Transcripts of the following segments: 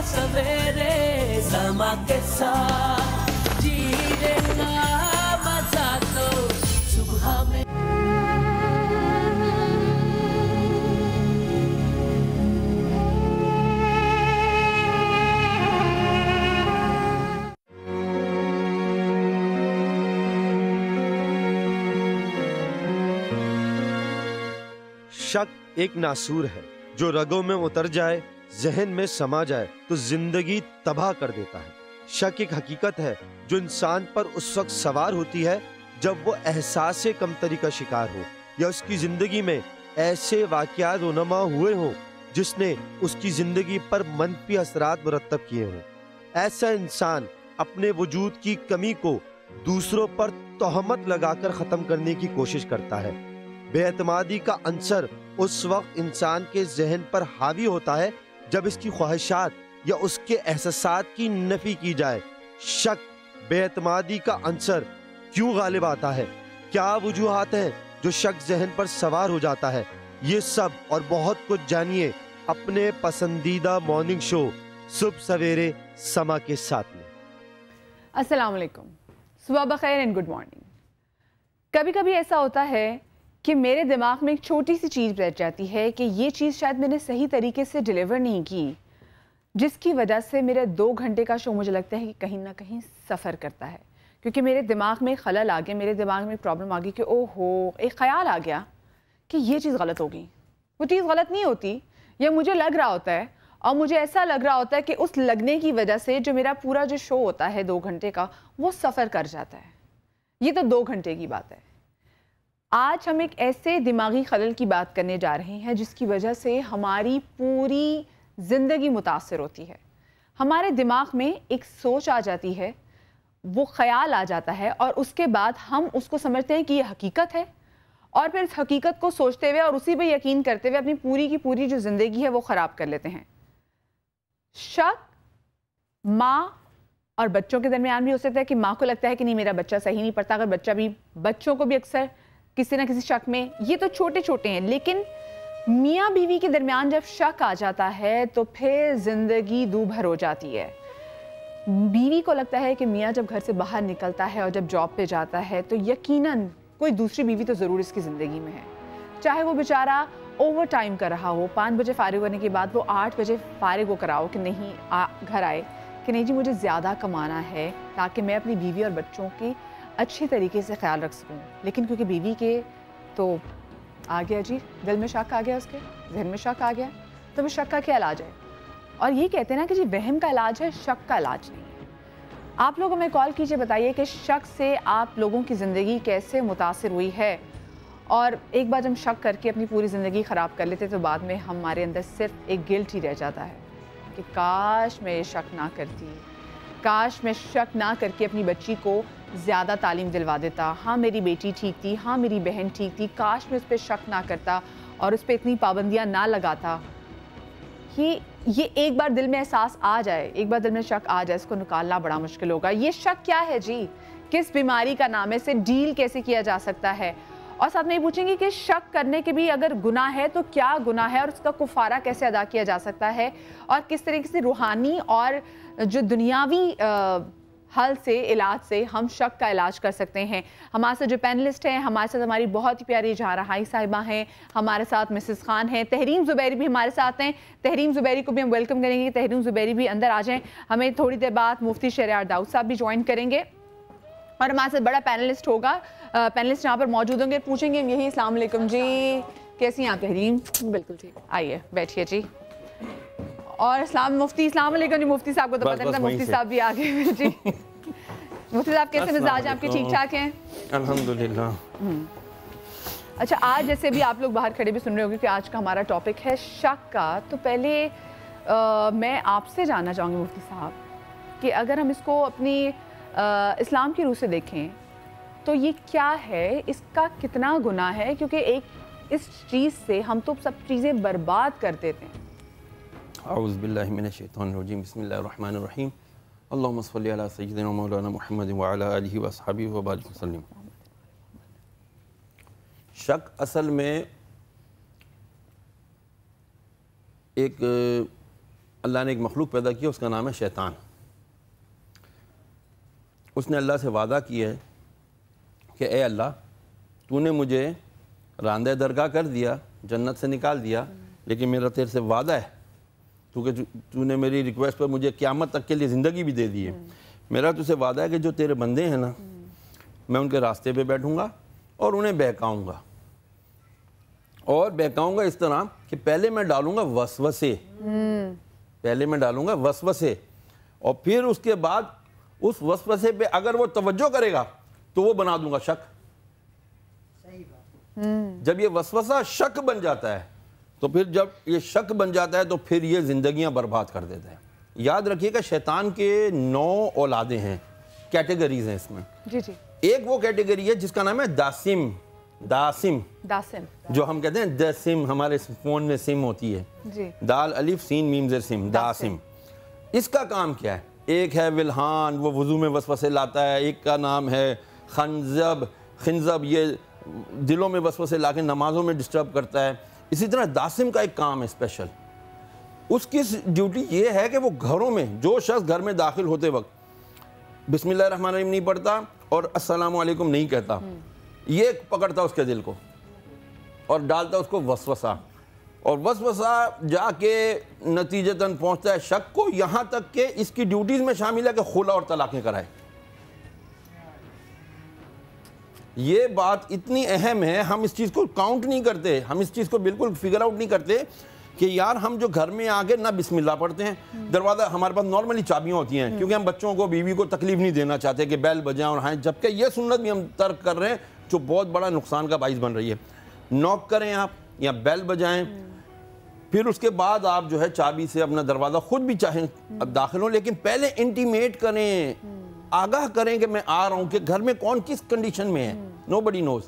सवेरे समा के साथ जीने का मजा तो सुबह में। शक एक नासूर है जो रगों में उतर जाए, जहन में समा जाए तो जिंदगी तबाह कर देता है। शक एक हकीकत है जो इंसान पर उस वक्त सवार होती है जब वो एहसास कमतरी का शिकार हो या उसकी जिंदगी में ऐसे वाकयात रोनमा हुए हों जिसने उसकी जिंदगी पर मनफी असरात मुरतब किए हों। ऐसा इंसान अपने वजूद की कमी को दूसरों पर तोहमत लगाकर ख़त्म करने की कोशिश करता है। बेएतमादी का अंसर उस वक्त इंसान के जहन पर हावी होता है जब इसकी ख्वाहिशात या उसके एहसासात की नफी की जाए। शक, बेएतमादी का अंसर क्यों गालिब आता है? क्या वजूहात हैं जो शक जहन पर सवार हो जाता है? ये सब और बहुत कुछ जानिए अपने पसंदीदा मॉर्निंग शो सुबह सवेरे समा के साथ में। अस्सलाम वालेकुम, सुबह बखैर एंड गुड मॉर्निंग। कभी कभी ऐसा होता है कि मेरे दिमाग में एक छोटी सी चीज़ बैठ जाती है कि ये चीज़ शायद मैंने सही तरीके से डिलीवर नहीं की, जिसकी वजह से मेरे 2 घंटे का शो मुझे लगता है कि कहीं ना कहीं सफ़र करता है, क्योंकि मेरे दिमाग में खलल आ गया, मेरे दिमाग में प्रॉब्लम आ गई कि ओहो, एक ख्याल आ गया कि ये चीज़ गलत हो गई। वो चीज़ गलत नहीं होती, ये मुझे लग रहा होता है और मुझे ऐसा लग रहा होता है कि उस लगने की वजह से जो मेरा पूरा जो शो होता है 2 घंटे का, वो सफ़र कर जाता है। ये तो 2 घंटे की बात है। आज हम एक ऐसे दिमागी खलल की बात करने जा रहे हैं जिसकी वजह से हमारी पूरी ज़िंदगी मुतासर होती है। हमारे दिमाग में एक सोच आ जाती है, वो ख्याल आ जाता है और उसके बाद हम उसको समझते हैं कि ये हकीकत है और फिर इस हकीकत को सोचते हुए और उसी पे यकीन करते हुए अपनी पूरी की पूरी जो ज़िंदगी है वो ख़राब कर लेते हैं। शक माँ और बच्चों के दरमियान भी हो सकता है कि माँ को लगता है कि नहीं, मेरा बच्चा सही नहीं पढ़ता, अगर बच्चा भी, बच्चों को भी अक्सर किसी ना किसी शक में, ये तो छोटे छोटे हैं, लेकिन मियाँ बीवी के दरमियान जब शक आ जाता है तो फिर ज़िंदगी दूभर हो जाती है। बीवी को लगता है कि मियाँ जब घर से बाहर निकलता है और जब जॉब पे जाता है तो यकीनन कोई दूसरी बीवी तो ज़रूर इसकी ज़िंदगी में है, चाहे वो बेचारा ओवर टाइम कर रहा हो, 5 बजे फारिग होने के बाद वो 8 बजे फारिग होकर आओ कि नहीं घर आए कि नहीं जी मुझे ज़्यादा कमाना है ताकि मैं अपनी बीवी और बच्चों की अच्छी तरीके से ख्याल रख सकूं। लेकिन क्योंकि बीवी के तो आ गया जी, दिल में शक आ गया, उसके जहन में शक आ गया, तो वो शक का क्या इलाज है? और ये कहते हैं ना कि जी वहम का इलाज है, शक का इलाज नहीं है। आप लोग हमें कॉल कीजिए, बताइए कि शक से आप लोगों की ज़िंदगी कैसे मुतासिर हुई है। और एक बार जब शक करके अपनी पूरी ज़िंदगी ख़राब कर लेते तो बाद में हमारे अंदर सिर्फ एक गिल्ट ही रह जाता है कि काश मैं ये शक ना करती, काश मैं शक ना करके अपनी बच्ची को ज़्यादा तालीम दिलवा देता। हाँ मेरी बेटी ठीक थी, हाँ मेरी बहन ठीक थी, काश मैं उस पर शक ना करता और उस पर इतनी पाबंदियाँ ना लगाता। ये एक बार दिल में एहसास आ जाए, एक बार दिल में शक आ जाए, इसको निकालना बड़ा मुश्किल होगा। ये शक क्या है जी, किस बीमारी का नाम है, इससे डील कैसे किया जा सकता है? और साथ में ये पूछेंगे कि शक करने के भी अगर गुनाह है तो क्या गुनाह है और उसका कुफारा कैसे अदा किया जा सकता है, और किस तरीके से रूहानी और जो दुनियावी हल से, इलाज से हम शक का इलाज कर सकते हैं। हमारे साथ जो पैनलिस्ट हैं, हमारे साथ हमारी बहुत ही प्यारी जहाराहाई साहिबा हैं, हमारे साथ मिसेस खान हैं, तहरीम ज़ुबैरी भी हमारे साथ हैं। तहरीम ज़ुबैरी को भी हम वेलकम करेंगे, तहरीम ज़ुबैरी भी अंदर आ जाएं। हमें थोड़ी देर बाद मुफ्ती शहरयार दाऊद साहब भी ज्वाइन करेंगे और हमारे साथ बड़ा पैनलिस्ट होगा, पैनलिस्ट यहाँ पर मौजूद होंगे, पूछेंगे यही। अस्सलाम वालेकुम जी, कैसी हैं आप तहरीम? बिल्कुल ठीक, आइए बैठिए जी। और मुफ्ती इस्लाम वालेकुम जी, मुफ्ती साहब को तो पता नहीं था, मुफ्ती साहब भी आ गए जी। मुफ्ती साहब कैसे मिजाज आपके, ठीक ठाक हैं? अल्हम्दुलिल्लाह। अच्छा, आज जैसे भी आप लोग बाहर खड़े भी सुन रहे होंगे कि आज का हमारा टॉपिक है शक का, तो पहले मैं आपसे जानना चाहूँगी मुफ्ती साहब कि अगर हम इसको अपनी इस्लाम की रूह से देखें तो ये क्या है, इसका कितना गुनाह है? क्योंकि एक इस चीज़ से हम तो सब चीज़ें बर्बाद कर देते हैं। औज़ु बिल्लाहि मिनश शैतानिर रजीम, बिस्मिल्लाहिर रहमानिर रहीम, अल्लाहुम्मा सल्लि अला सय्यिदिना मौलाना मुहम्मद व अला आलिहि व अस्हाबिहि व बारिक वसल्लम। शक असल में एक अल्लाह ने एक मखलूक पैदा किया, उसका नाम है शैतान। उसने अल्लाह से वादा किया है कि ए अल्लाह, तूने मुझे रांदे दरगाह कर दिया, जन्नत से निकाल दिया, लेकिन मेरा तेरे से वादा है क्योंकि तूने मेरी रिक्वेस्ट पर मुझे क़यामत तक के लिए ज़िंदगी भी दे दी है। मेरा तुझसे वादा है कि जो तेरे बंदे हैं ना, मैं उनके रास्ते पे बैठूंगा और उन्हें बहकाऊंगा, और बहकाऊंगा इस तरह कि पहले मैं डालूंगा वसवसे, पहले मैं डालूंगा वसवसे, और फिर उसके बाद उस वसवसे पे अगर वो तवज्जो करेगा तो वो बना दूंगा शक। जब ये वसवसा शक बन जाता है, तो फिर जब ये शक बन जाता है तो फिर ये जिंदगियां बर्बाद कर देता है। याद रखिएगा, शैतान के 9 औलादे हैं, कैटेगरीज हैं इसमें। जी जी। एक वो कैटेगरी है जिसका नाम है दासिम, दासिम दासिम, जो हम कहते हैं दसिम, हमारे फोन में सिम होती है जी। दाल अलिफ सीन मीम ज़ेर सिम, दासिम। इसका काम क्या है? एक है विल्हान, वो वजू में वसवसे लाता है। एक का नाम है खंजब, खिंजब, ये दिलों में वसवसे ला के नमाजों में डिस्टर्ब करता है। इसी तरह दासिम का एक काम है स्पेशल, उसकी ड्यूटी ये है कि वो घरों में, जो शख्स घर में दाखिल होते वक्त बिस्मिल्लाहिर्रहमानिर्रहीम नहीं पढ़ता और अस्सलामु अलैकुम नहीं कहता, ये पकड़ता उसके दिल को और डालता उसको वसवसा, और वसवसा जाके नतीजतन पहुंचता है शक को, यहां तक कि इसकी ड्यूटीज में शामिल है कि खुला और तलाक़ें कराए। ये बात इतनी अहम है, हम इस चीज़ को काउंट नहीं करते, हम इस चीज़ को बिल्कुल फिगर आउट नहीं करते कि यार हम जो घर में आगे ना बिस्मिल्लाह पढ़ते हैं, दरवाज़ा हमारे पास नॉर्मली चाबियाँ होती हैं क्योंकि हम बच्चों को, बीवी को तकलीफ नहीं देना चाहते कि बैल बजाएं और हाँ, जबकि ये सुन्नत भी हम तर्क कर रहे हैं जो बहुत बड़ा नुकसान का बाइस बन रही है। नॉक करें आप या बैल बजाएं, फिर उसके बाद आप जो है चाबी से अपना दरवाज़ा खुद भी चाहें अब दाखिल हो, लेकिन पहले इंटीमेट करें, आगाह करें कि मैं आ रहा हूँ, कि घर में कौन किस कंडीशन में है, नोबडी नोज।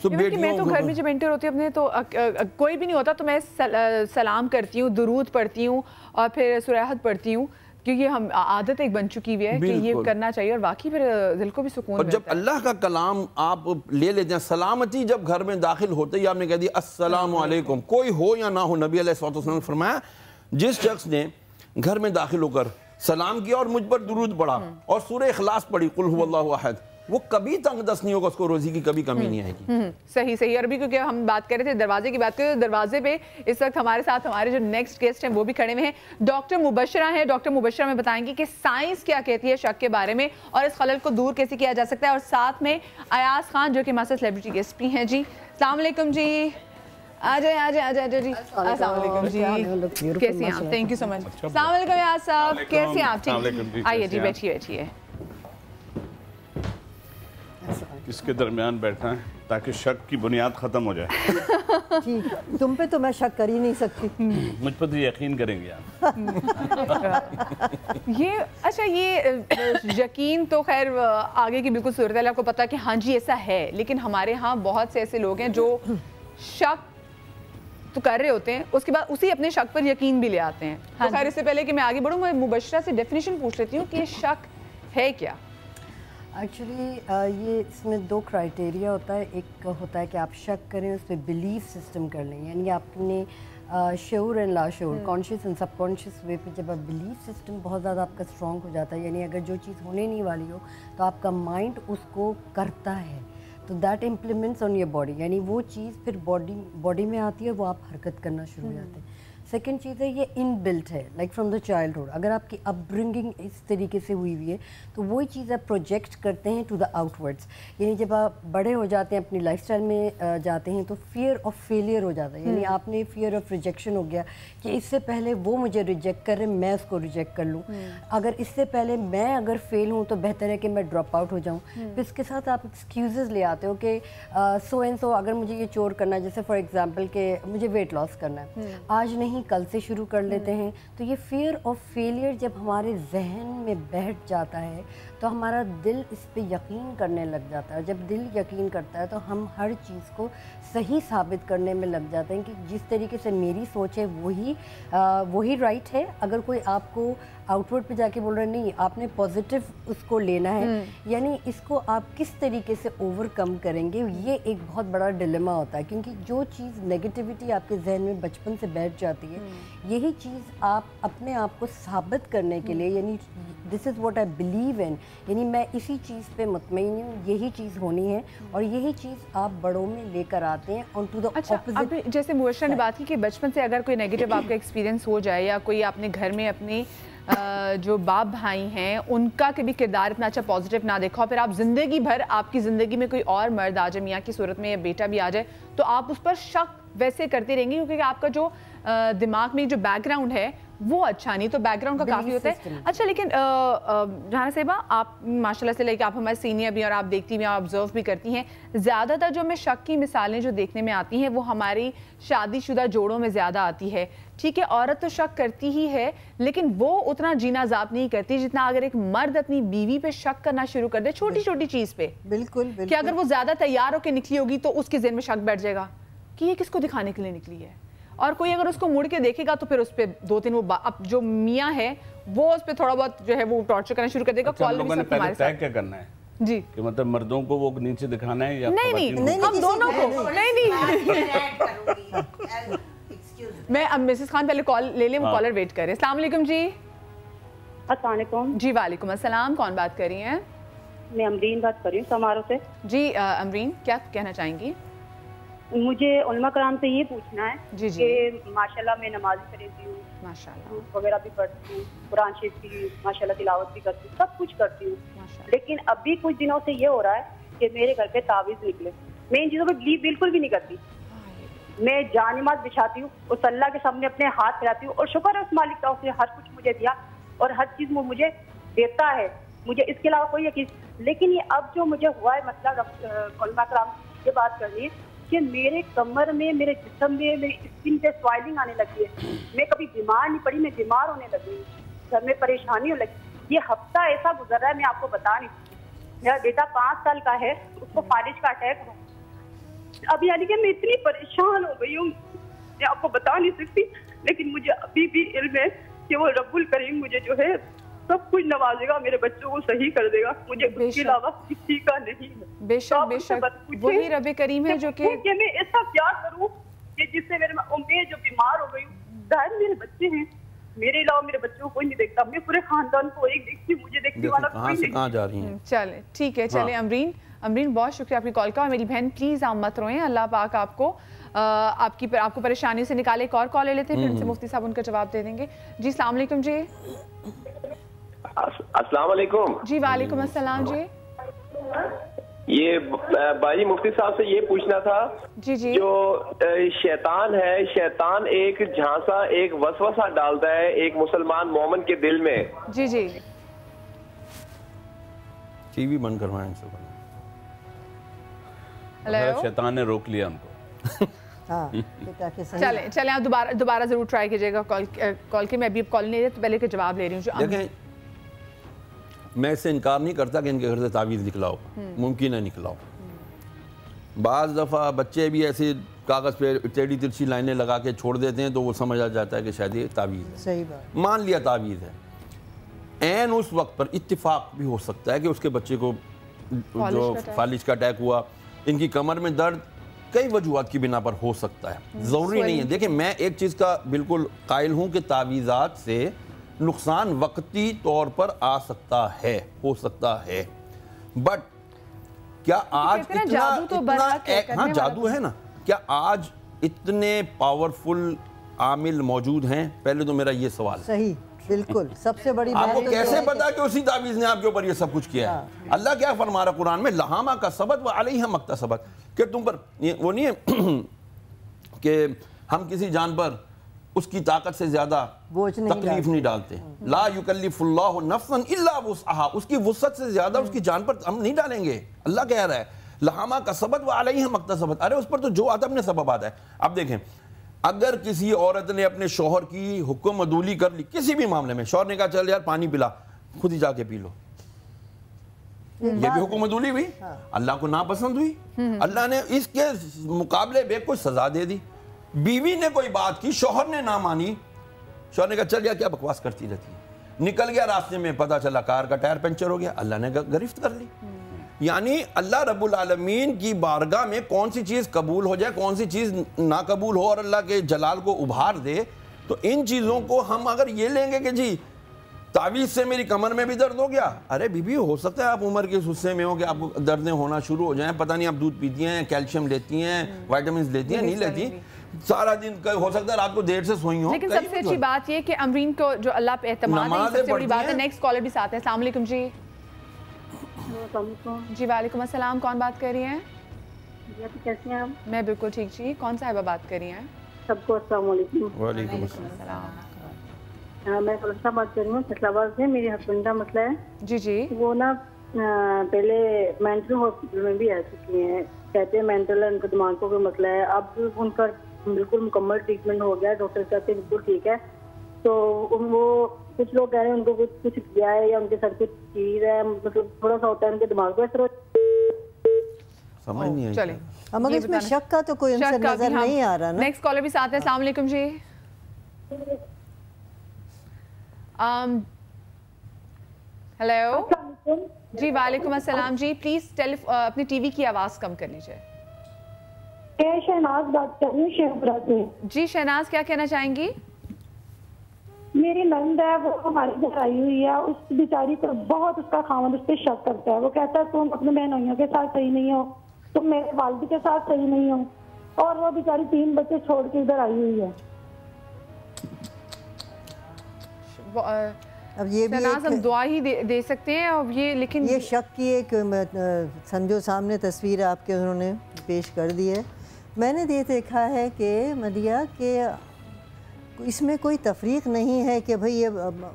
सो मैं तो घर में जब एंटर होती हूँ अपने, तो कोई भी नहीं होता तो मैं सलाम करती हूँ, दुरूद पढ़ती हूँ और फिर सुराहत पढ़ती हूँ, क्योंकि हम आदत एक बन चुकी हुई है कि ये करना चाहिए और वाकई फिर दिल को भी सुकून और जब अल्लाह का कलाम आप ले लेते हैं, सलामती जब घर में दाखिल होते ही आपने कह दिया अस्सलामु अलैकुम, कोई हो या ना हो, नबी अलैहिस्सलातु ने फरमाया जिस शख्स ने घर में दाखिल होकर सलाम किया और मुझ पर दुरूद पढ़ा और सूरह इखलास पढ़ी, कुल हुवल्लाहु अहद, वो कभी तंगदस्त नहीं होगा, उसको रोजी की कभी कमी नहीं आएगी। सही सही। और अभी क्योंकि हम बात कर रहे थे दरवाजे की, बात करें तो दरवाजे पे इस वक्त हमारे साथ हमारे जो नेक्स्ट गेस्ट हैं वो भी खड़े हुए हैं, डॉक्टर मुबशरा हैं। डॉक्टर मुबशरा में बताएंगे कि साइंस क्या कहती है शक के बारे में और इस खलल को दूर कैसे किया जा सकता है, और साथ में अयाज खान जो कि हमारे साथ सेलिब्रिटी गेस्ट भी हैं। जी अस्सलाम वालेकुम जी, आ जाए आ जाए आ जाए जी। अस्सलाम वालेकुम जी, कैसे हैं आप? Thank you so much. अस्सलाम वालेकुम अयाज साहब, कैसे हैं आप? ठीक, आइए जी, बैठिए बैठिए। इसके दरमियान बैठना है ताकि शक की बुनियाद ख़त्म हो जाए। ठीक है, तुम पे तो मैं शक कर ही नहीं सकती। मुझ पर तो यकीन करेंगे आप। ये अच्छा, ये यकीन तो खैर आगे की बिल्कुल सूरत है, आपको पता है कि हाँ जी ऐसा है, लेकिन हमारे यहाँ बहुत से ऐसे लोग हैं जो शक तो कर रहे होते हैं, उसके बाद उसी अपने शक पर यकीन भी ले आते हैं। तो खैर इससे पहले कि मैं आगे बढ़ूँ, मैं मुबशरा से डेफिनेशन पूछ लेती हूँ कि ये शक है क्या? एक्चुअली ये इसमें 2 क्राइटेरिया होता है। एक होता है कि आप शक करें, उस पर बिलीफ सिस्टम कर लें, यानी आपने शऊर एंड लाशऊर, कॉन्शियस एंड सबकॉन्शियस वे पे जब आप बिलीफ सिस्टम बहुत ज़्यादा आपका स्ट्रॉन्ग हो जाता है, यानी अगर जो चीज़ होने नहीं वाली हो तो आपका माइंड उसको करता है, तो that implements on your body, यानी वो चीज़ फिर बॉडी में आती है, वो आप हरकत करना शुरू हो जाते हैं। सेकेंड चीज़ है ये इनबिल्ट है, लाइक फ्रॉम द चाइल्डहुड, अगर आपकी अपब्रिंगिंग इस तरीके से हुई हुई है तो वही चीज़ आप प्रोजेक्ट करते हैं टू द आउटवर्ड्स, यानी जब आप बड़े हो जाते हैं, अपनी लाइफस्टाइल में जाते हैं, तो फियर ऑफ फेलियर हो जाता है, यानी आपने फियर ऑफ रिजेक्शन हो गया कि इससे पहले वो मुझे रिजेक्ट कर रहे, मैं उसको रिजेक्ट कर लूँ, अगर इससे पहले मैं अगर फेल हूँ तो बेहतर है कि मैं ड्रॉप आउट हो जाऊँ। फिर इसके साथ आप एक्सक्यूज़ ले आते हो कि सो एंड सो अगर मुझे ये चोर करना है, जैसे फॉर एग्जाम्पल कि मुझे वेट लॉस करना है, आज नहीं कल से शुरू कर लेते हैं। तो ये फियर ऑफ फेलियर जब हमारे जहन में बैठ जाता है तो हमारा दिल इस पे यकीन करने लग जाता है। जब दिल यकीन करता है तो हम हर चीज़ को सही साबित करने में लग जाते हैं कि जिस तरीके से मेरी सोच है वही राइट है। अगर कोई आपको आउटवर्ड पे जाके बोल रहे हैं नहीं, आपने पॉजिटिव उसको लेना है, यानी इसको आप किस तरीके से ओवरकम करेंगे, ये एक बहुत बड़ा डिलेमा होता है। क्योंकि जो चीज़ नेगेटिविटी आपके जहन में बचपन से बैठ जाती होती है। यही चीज़ आप अपने आप को साबित करने के लिए, यानी this is what I believe in, यानी मैं इसी चीज़ पे मुतमईन हूँ, यही चीज़ होनी है और यही चीज़ आप बड़ों में लेकर आते हैं ऑन टू द ऑपोजिट। अभी जैसे मुबशरा ने बात की कि बचपन से अगर कोई नेगेटिव आपका एक्सपीरियंस हो जाए या कोई आपने घर में अपनी जो बाप भाई हैं उनका कभी किरदार इतना अच्छा पॉजिटिव ना देखा और फिर आप ज़िंदगी भर आपकी ज़िंदगी में कोई और मर्द आ जाए, मियाँ की सूरत में या बेटा भी आ जाए, तो आप उस पर शक वैसे करते रहेंगे क्योंकि आपका जो दिमाग में जो बैकग्राउंड है वो अच्छा नहीं, तो बैकग्राउंड का काफ़ी होता है। अच्छा, लेकिन जहाना साहिबा, आप माशाल्लाह से लेके आप हमारे सीनियर भी और आप देखती भी हैं, ऑब्जर्व भी करती हैं, ज़्यादातर जो हमें शक की मिसालें जो देखने में आती हैं वो हमारी शादीशुदा जोड़ों में ज़्यादा आती है। ठीक है, औरत तो शक करती ही है लेकिन वो उतना जीना ज़ाब नहीं करती जितना अगर एक मर्द अपनी बीवी पे शक करना शुरू कर दे छोटी छोटी चीज़ पे। बिल्कुल कि अगर वो ज़्यादा तैयार होकर निकली होगी तो उसके ज़हन में शक बैठ जाएगा कि ये किसको दिखाने के लिए निकली है, और कोई अगर उसको मुड़ के देखेगा तो फिर उस पर दो तीन वो अब जो मियाँ है वो उस पर थोड़ा बहुत जो है वो टॉर्चर करना शुरू कर देगा। अच्छा, लोगों ने पहले तय क्या करना है जी कि मतलब मर्दों को वो नीचे दिखाना है या नहीं, हम दोनों को नहीं। मैं अब मिसेस खान पहले कॉल ले लें, वो कॉलर वेट कर रहे हैं। अस्सलाम वालेकुम जी। अस्सलाम वालेकुम जी वालेकुम अस्सलाम, कौन बात कर रही हैं? मैं अमरीन बात कर रही हूँ समारोह से। जी अमरीन, क्या कहना चाहेंगी? मुझे उलमा कराम से ये पूछना है जी कि माशाल्लाह मैं नमाज भी रहती हूँ, माशाल्लाह वगैरह भी पढ़ती हूँ, कुरान शरीफ की माशाल्लाह तिलावत भी करती हूँ, सब कुछ करती हूँ, लेकिन अभी कुछ दिनों से ये हो रहा है कि मेरे घर पे तावीज़ निकले। मैं इन चीज़ों पे बिलीव बिल्कुल भी नहीं करती। मैं जानिमाज बिछाती हूँ, उस अल्लाह के सामने अपने हाथ फैलाती हूँ और शुक्र है उस मालिक का, उसने हर कुछ मुझे दिया और हर चीज़ वो मुझे देता है, मुझे इसके अलावा कोई यकीन। लेकिन ये अब जो मुझे हुआ है मतलब उलमा कराम ये बात करनी है कि मेरे कमर में, मेरे जिस्म में, मेरी स्किन पे स्वेलिंग आने लगी है। मैं कभी बीमार नहीं पड़ी, मैं बीमार होने लगी हूँ, घर में परेशानी होने लगी। ये हफ्ता ऐसा गुजर रहा है मैं आपको बता नहीं सकती। मेरा बेटा 5 साल का है, उसको फारिज का अटैक हुआ। अब यानी कि मैं इतनी परेशान हो गई हूँ मैं आपको बता नहीं सकती, लेकिन मुझे अभी भी इल्म है कि वो रब्बुल करीम मुझे जो है सब कुछ नवाजेगा, मेरे बच्चों को सही कर देगा, मुझे उसके अलावा किसी का नहीं है। बेशक बेशक वही रब्बे करीम है जो कि मैं ऐसा क्या करूं कि जिससे मेरे मैं जो बीमार हो गई हूँ, जाहिर मेरे बच्चे हैं, मेरे अलावा मेरे बच्चों को कोई नहीं देखता, मैं पूरे खानदान को एक देखती हूँ, मुझे देखने वाला कोई नहीं। कहाँ जा रही हैं? चले ठीक है, चले अमरीन बहुत शुक्रिया आपकी कॉल का। मेरी बहन प्लीज आप मत रोएं, अल्लाह पाक आपको आपको परेशानी से निकाले। एक और कॉल ले लेते हैं, फिर से मुफ्ती साहब उनका जवाब दे देंगे। जी अस्सलाम वालेकुम जी। अस्सलाम वालेकुम। जी वालेकुम अस्सलाम जी। ये भाई मुफ्ती साहब से ये पूछना था जी जो शैतान है, शैतान एक झांसा, एक वसवसा डालता है एक मुसलमान मोमिन के दिल में। जी जी टीवी बंद करवाएं इनसे। शैतान ने रोक लिया उनको। चले आप दोबारा जरूर ट्राई कीजिएगा कॉल के। मैं अभी कॉल नहीं दे तो पहले के जवाब ले रही हूँ। देखें, मैं इससे इनकार नहीं करता कि इनके घर से तावीज़ निकला हो, मुमकिन है निकला हो। बाज़ दफ़ा बच्चे भी ऐसे कागज़ पे टेढ़ी तिरछी लाइनें लगा के छोड़ देते हैं तो वो समझ आ जाता है कि शायद ये तावीज़ है। सही बात। मान लिया तावीज़ है, ऐन उस वक्त पर इत्तिफाक भी हो सकता है कि उसके बच्चे को जो फालिज का अटैक हुआ, इनकी कमर में दर्द कई वजूहात की बिना पर हो सकता है, ज़रूरी नहीं है। देखिए, मैं एक चीज़ का बिल्कुल कायल हूँ कि तावीज़ात से नुकसान वक्ती तौर पर आ सकता है, हो सकता है, बट क्या आज हाँ जादू है ना, क्या आज इतने पावरफुल आमिल मौजूद हैं? पहले तो मेरा ये सवाल सही, बिल्कुल सबसे बड़ी बात आपको कैसे पता कि उसी तावीज़ ने आपके ऊपर ये सब कुछ किया है? अल्लाह क्या फरमा रहा कुरान में, लहामा का सबत व अलैहा मक्तसबत, कि तुम पर वो नहीं है कि हम किसी जान पर उसकी ताकत से ज्यादा तकलीफ नहीं डालते। ला युकल्लिफुल्लाहु नफ्सन इल्ला वुसअहा, उसकी वुसअत से ज्यादा उसकी जान पर हम नहीं डालेंगे। अल्लाह कह रहा है लहामा का सबत व अलैहा मक्तसबत, अरे उस पर तो जो आता अपने सबब आता है। अब देखें, अगर किसी औरत ने अपने शौहर की हुक्म अदूली कर ली किसी भी मामले में, शौहर ने कहा चल यार पानी पिला, खुद ही जाके पी लो, ये भी हुक्म अदूली हुई, अल्लाह को नापसंद हुई, अल्लाह ने इसके मुकाबले में कोई सजा दे दी। बीवी ने कोई बात की, शौहर ने ना मानी, शौहर ने कहा चल यार क्या बकवास करती रहती है, निकल गया, रास्ते में पता चला कार का टायर पंचर हो गया, अल्लाह ने गिरफ्त कर ली। यानी अल्लाह रब्बुल आलमीन की बारगाह में कौन सी चीज़ कबूल हो जाए, कौन सी चीज़ ना कबूल हो और अल्लाह के जलाल को उभार दे, तो इन चीज़ों को हम अगर ये लेंगे कि जी तावीज़ से मेरी कमर में भी दर्द हो गया, अरे बीबी हो सकता है आप उम्र के हिस्से में हो कि आपको दर्दें होना शुरू हो जाएं, पता नहीं आप दूध पीती हैं, कैल्शियम लेती हैं, विटामिन लेती हैं, नहीं लेती, सारा दिन हो सकता है रात को देर से सोई हो। लेकिन सबसे अच्छी बात ये कि अमरीन को जो अल्लाह पे एतमाद है, सबसे बड़ी बात है। नेक्स्ट कॉलर भी साथ है। अस्सलाम वालेकुम जी। जी वालेकुम अस्सलाम, कौन बात कर रही हैं? कैसे हैं आप? मैं बिल्कुल ठीक जी। कौन साहिबा बात कर रही हैं? सबको अस्सलाम वालेकुम। वालेकुम अस्सलाम। मैं फलसा बात कर रही हूँ फैसलाबाद से। मेरे हस्बैंड का मसला है जी जी। वो ना पहले मेंटल हॉस्पिटल में भी आ चुकी हैं, कहते हैं मेंटल है, उनके दिमाग को कोई मसला है। अब उनका बिल्कुल मुकम्मल ट्रीटमेंट हो गया, डॉक्टर कहते हैं बिल्कुल ठीक है। तो वो कुछ लोग कह रहे हैं उनको कुछ किया है या उनके सर कुछ चीज है, मतलब थोड़ा सा होता है उनके दिमाग को असर। समझ नहीं आई। चलें, मगर इसमें शक का तो कोई आंसर नजर नहीं आ रहा ना। नेक्स्ट कॉलर भी साथ है। अस्सलाम वालेकुम जी। हेलो जी वालेकुम अस्सलाम जी। प्लीज अपनी टीवी की आवाज कम कर लीजिए। मैं शहनाज बात कर रही हूँ शेखपुरा से। जी शहनाज, क्या कहना चाहेंगी? मेरी नंद है, वो हमारे घर आई हुई है। उस बेचारी को बहुत उसका खामद उस पर शक करता है। वो कहता है तुम अपने बहनोइयों के साथ सही नहीं हो, तुम मेरे वालिद के साथ सही नहीं हो, और वो बेचारी 3 बच्चे छोड़ के इधर आई हुई है। अब ये भी हम दुआ ही दे सकते हैं। और ये लेकिन ये शक की एक समझो सामने तस्वीर आपके उन्होंने पेश कर दी है। मैंने ये देखा है कि मदिया के इसमें कोई तफरीक नहीं है कि भाई ये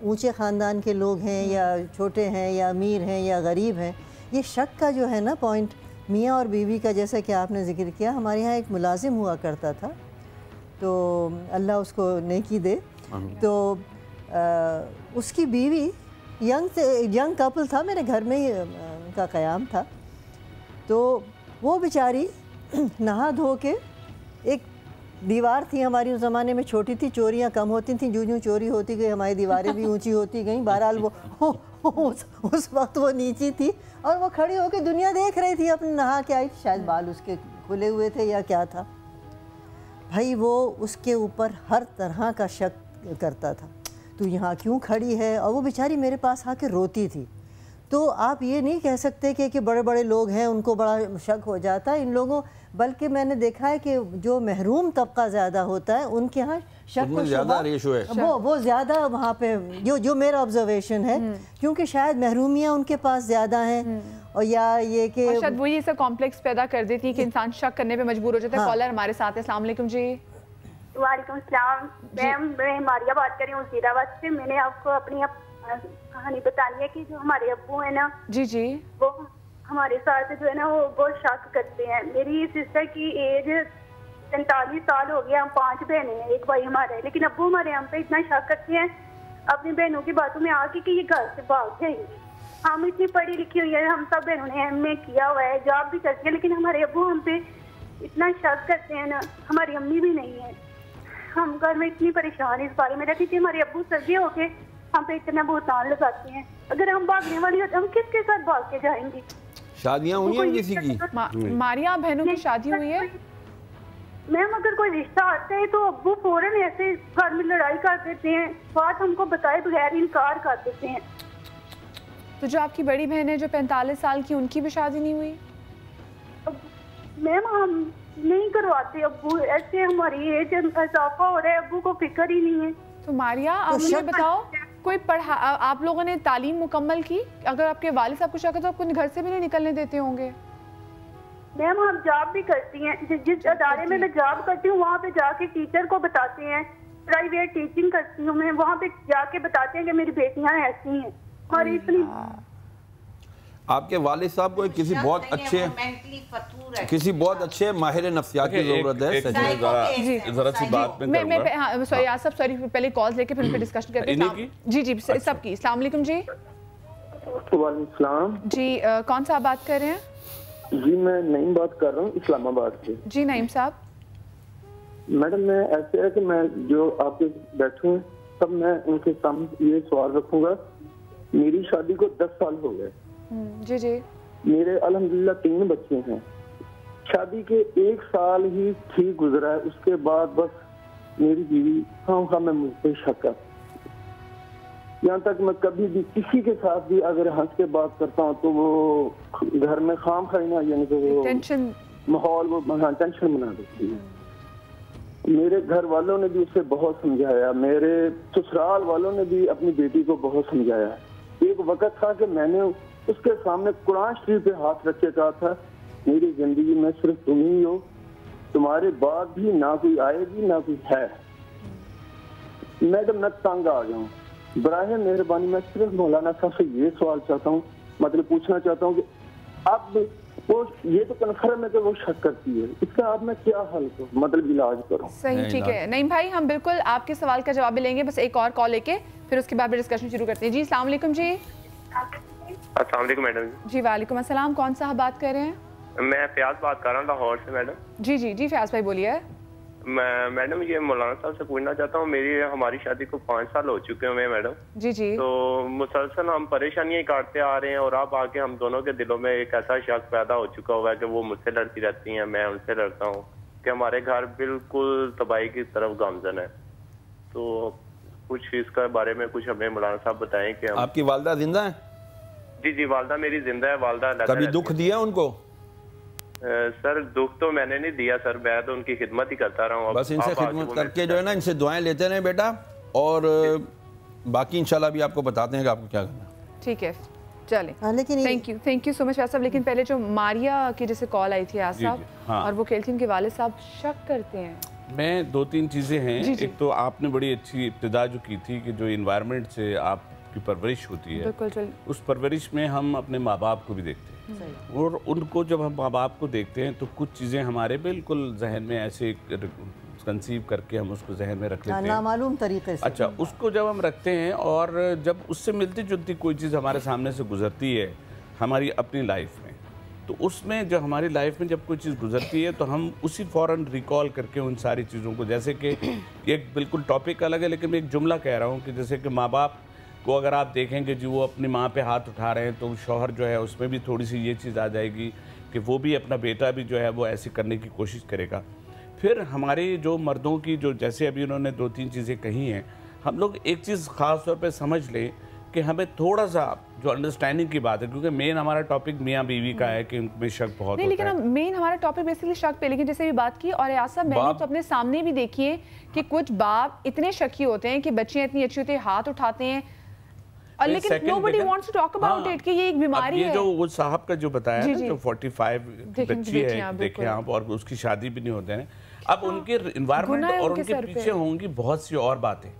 ऊंचे ख़ानदान के लोग हैं या छोटे हैं या अमीर हैं या गरीब हैं। ये शक का जो है ना पॉइंट, मियाँ और बीवी का, जैसा कि आपने ज़िक्र किया, हमारे यहाँ एक मुलाजिम हुआ करता था, तो अल्लाह उसको नेकी दे। तो उसकी बीवी यंग कपल था, मेरे घर में ही उनका क़याम था। तो वो बेचारी नहा धो के, एक दीवार थी हमारी उस ज़माने में, छोटी थी, चोरियां कम होती थी, जूं जूं चोरी होती गई हमारी दीवारें भी ऊंची होती गई। बहरहाल वो उस वक्त वो नीची थी और वो खड़ी होकर दुनिया देख रही थी, अपने नहा के आई, शायद बाल उसके खुले हुए थे या क्या था। भाई वो उसके ऊपर हर तरह का शक करता था, तू यहाँ क्यों खड़ी है, और वो बेचारी मेरे पास आके रोती थी। तो आप ये नहीं कह सकते कि बड़े बड़े लोग हैं उनको बड़ा शक हो जाता है इन लोगों, बल्कि मैंने देखा है कि जो महरूम तबका ज़्यादा होता है उनके यहाँ शक को ज़्यादा रेशो है, वो ज़्यादा वहाँ पे जो मेरा ऑब्जर्वेशन है, क्योंकि शायद महरूमियाँ उनके पास ज़्यादा हैं, और या ये कि शायद वो ये सब कॉम्प्लेक्स पैदा कर देती है कि इंसान शक करने पे मजबूर हो जाता है। कॉलर हमारे साथ है। अस्सलाम वालेकुम जी। वालेकुम सलाम। मैं मारिया बात कर रही हूँ वज़ीराबाद से। मैंने आपको अपनी कहानी बतानी है कि जो हमारे अब्बू है ना, जी जी, वो हमारे साथ जो है ना वो बहुत शक करते हैं। मेरी सिस्टर की एज 45 साल हो गया, हम 5 बहनें हैं, एक भाई हमारा है, लेकिन अब्बू हमारे हम पे इतना शक करते हैं अपनी बहनों की बातों में आके कि ये घर से भाग जाएंगी। हम इतनी पढ़ी लिखी हुई है, हम सब बहनों ने एमए किया हुआ है, जॉब भी करती है, लेकिन हमारे अब्बू हम पे इतना शक करते हैं ना। हमारी अम्मी भी नहीं है, हम घर में इतनी परेशान इस बारे में रहती थी। हमारे अब्बू सर्दी होके हम पे इतना भुगतान लगाते हैं। अगर हम भागने वाली होते हम किसके साथ भाग के जाएंगे? शादियां हुई हैं किसी की? मारिया बहनों की शादी हुई है मैम। अगर कोई रिश्ता आता है तो अब्बू फौरन ऐसे घर में लड़ाई कर देते हैं, बात हमको बताए बगैर इनकार कर देते हैं। तो जो आपकी बड़ी बहन है जो 45 साल की, उनकी भी शादी नहीं हुई? मैम हम नहीं करवाते अब्बू, ऐसे हमारी एज इजाफा हो रहा है, अब्बू को फिक्र ही नहीं है। तो मारिया आप मुझे बताओ, कोई आप लोगों ने तालीम मुकम्मल की? अगर आपके वालिद साहब को शक है तो आपको घर से भी नहीं निकलने देते होंगे। मैम हम जॉब भी करती हैं, जिस अदारे में मैं जॉब करती हूँ वहाँ पे जाके टीचर को बताते हैं, प्राइवेट टीचिंग करती हूँ मैं, वहाँ पे जाके बताते हैं कि मेरी बेटियाँ ऐसी हैं। और इतनी आपके वालिद साहब को किसी बहुत अच्छे माहिर नफ्सियात की जरूरत है। जरा सी बात में मैं सॉरी आसफ, सॉरी पहले कॉल्स लेके फिर डिस्कशन करते हैं। जी जी सबकी। अस्सलाम वालेकुम जी। वालेकुम सलाम जी। कौन सा आप बात कर रहे हैं? जी मैं नईम बात कर रहा हूँ इस्लामाबाद से। जी नईम साहब। मैडम मैं ऐसे है कि मैं जो आपके बैठे हैं तब मैं उनके सामने ये सवाल रखूंगा। मेरी शादी को 10 साल हो गए। जी जी। मेरे अल्हम्दुलिल्लाह 3 बच्चे हैं। शादी के 1 साल ही ठीक गुजरा है, उसके बाद बस मेरी बीवी खामखा में मुझ पर शक कर, यहाँ तक मैं कभी भी किसी के साथ भी अगर हंस के बात करता हूँ तो वो घर में खामखा ही ना, यानी कि वो टेंशन माहौल वो टेंशन बना देती है। मेरे घर वालों ने भी उसे बहुत समझाया, मेरे ससुराल वालों ने भी अपनी बेटी को बहुत समझाया। एक वक्त था कि मैंने उसके सामने कुरान शरीफ पे हाथ रख के कहा था, मेरी जिंदगी में सिर्फ तुम ही हो, तुम्हारे बाद भी ना कोई आएगी ना कोई है। मैडम मैं तंग आ गया हूँ, बराहे मेहरबानी मैं सिर्फ मौलाना साहब से ये सवाल चाहता हूँ, मतलब पूछना चाहता हूँ कि अब वो ये तो कन्फर्म है कि वो शक करती है, इसका अब मैं क्या हल करूँ, मतलब इलाज करूँ? सही, ठीक है नईम भाई, हम बिल्कुल आपके सवाल का जवाब भी लेंगे, बस एक और कॉल लेके फिर उसके बाद डिस्कशन शुरू करते हैं। जी अस्सलाम वालेकुम। जी अस्सलाम वालेकुम मैडम जी। वालेकुम अस्सलाम, कौन सा बात कर रहे हैं? मैं फयाज बात कर रहा हूँ लाहौर से मैडम। जी जी जी फयाज भाई बोलिए। मैं मैडम ये मौलाना साहब से पूछना चाहता हूँ, हमारी शादी को 5 साल हो चुके हैं मैडम। जी जी। तो मुसलसल हम परेशानियां काटते आ रहे हैं और अब आके हम दोनों के दिलों में एक ऐसा शक पैदा हो चुका हुआ है कि वो मुझसे लड़ती रहती हैं, मैं उनसे लड़ता हूँ, कि हमारे घर बिल्कुल तबाही की तरफ गामजन है। तो कुछ इसका बारे में कुछ हमें मौलाना साहब बताएं कि आपकी वालदा जिंदा है? जी जी वालदा मेरी जिंदा है। वालदा कभी दुख दिया उनको? सर दुख तो मैंने नहीं दिया सर, मैं तो उनकी खिदमत ही करता रहा हूँ। बस इनसे खिदमत करके जो है ना, इनसे दुआएं लेते रहे बेटा, और बाकी इंशाल्लाह भी आपको बताते हैं कि आपको क्या करना। ठीक है चलें। लेकिन थैंक यू सो मच साहब। लेकिन पहले जो मारिया की जैसे कॉल आई थी आज साहब, हाँ। और वो कहती थी उनके वालिद साहब शक करते हैं। मैं 2-3 चीज़ें हैं। जी, जी। एक तो आपने बड़ी अच्छी इब्तिदा जो की थी कि जो इन्वायरमेंट से आपकी परवरिश होती है, उस परवरिश में हम अपने माँ बाप को भी देखते हैं, और उनको जब हम माँ बाप को देखते हैं तो कुछ चीज़ें हमारे बिल्कुल जहन में ऐसे कंसीव करके हम उसको जहन में रख लेते हैं नामालूम तरीके से। अच्छा, उसको जब हम रखते हैं और जब उससे मिलती जुलती कोई चीज़ हमारे सामने से गुजरती है हमारी अपनी लाइफ में, तो उसमें जब हमारी लाइफ में जब कोई चीज़ गुजरती है तो हम उसी फ़ौरन रिकॉल करके उन सारी चीज़ों को, जैसे कि एक बिल्कुल टॉपिक अलग है लेकिन मैं एक जुमला कह रहा हूँ कि जैसे कि माँ बाप को अगर आप देखेंगे जी वो अपनी माँ पे हाथ उठा रहे हैं, तो शौहर जो है उसमें भी थोड़ी सी ये चीज़ आ जाएगी कि वो भी अपना बेटा भी जो है वो ऐसे करने की कोशिश करेगा। फिर हमारे जो मर्दों की जो, जैसे अभी उन्होंने 2-3 चीज़ें कही हैं, हम लोग एक चीज़ ख़ास तौर पे समझ लें कि हमें थोड़ा सा जो अंडरस्टैंडिंग की बात है, क्योंकि मेन हमारा टॉपिक मियाँ बीवी का है कि उनमें शक बहुत नहीं, होता है। लेकिन मेन हमारा टॉपिक बेसिकली शक पे, लेकिन जैसे भी बात की और यासा मैंने तो अपने सामने भी देखी है कि कुछ बाप इतने शकी होते हैं कि बच्चियां इतनी अच्छी होती है, हाथ उठाते हैं, और लेकिन nobody wants to talk about it कि ये एक बीमारी है। ये जो वो साहब का जो बताया जी, ना, जी। जो 45 बच्ची है, देखें आप, और उसकी शादी भी नहीं होते हैं। अब उनके इन्वायरमेंट और उनके पीछे होंगी बहुत सी और बातें,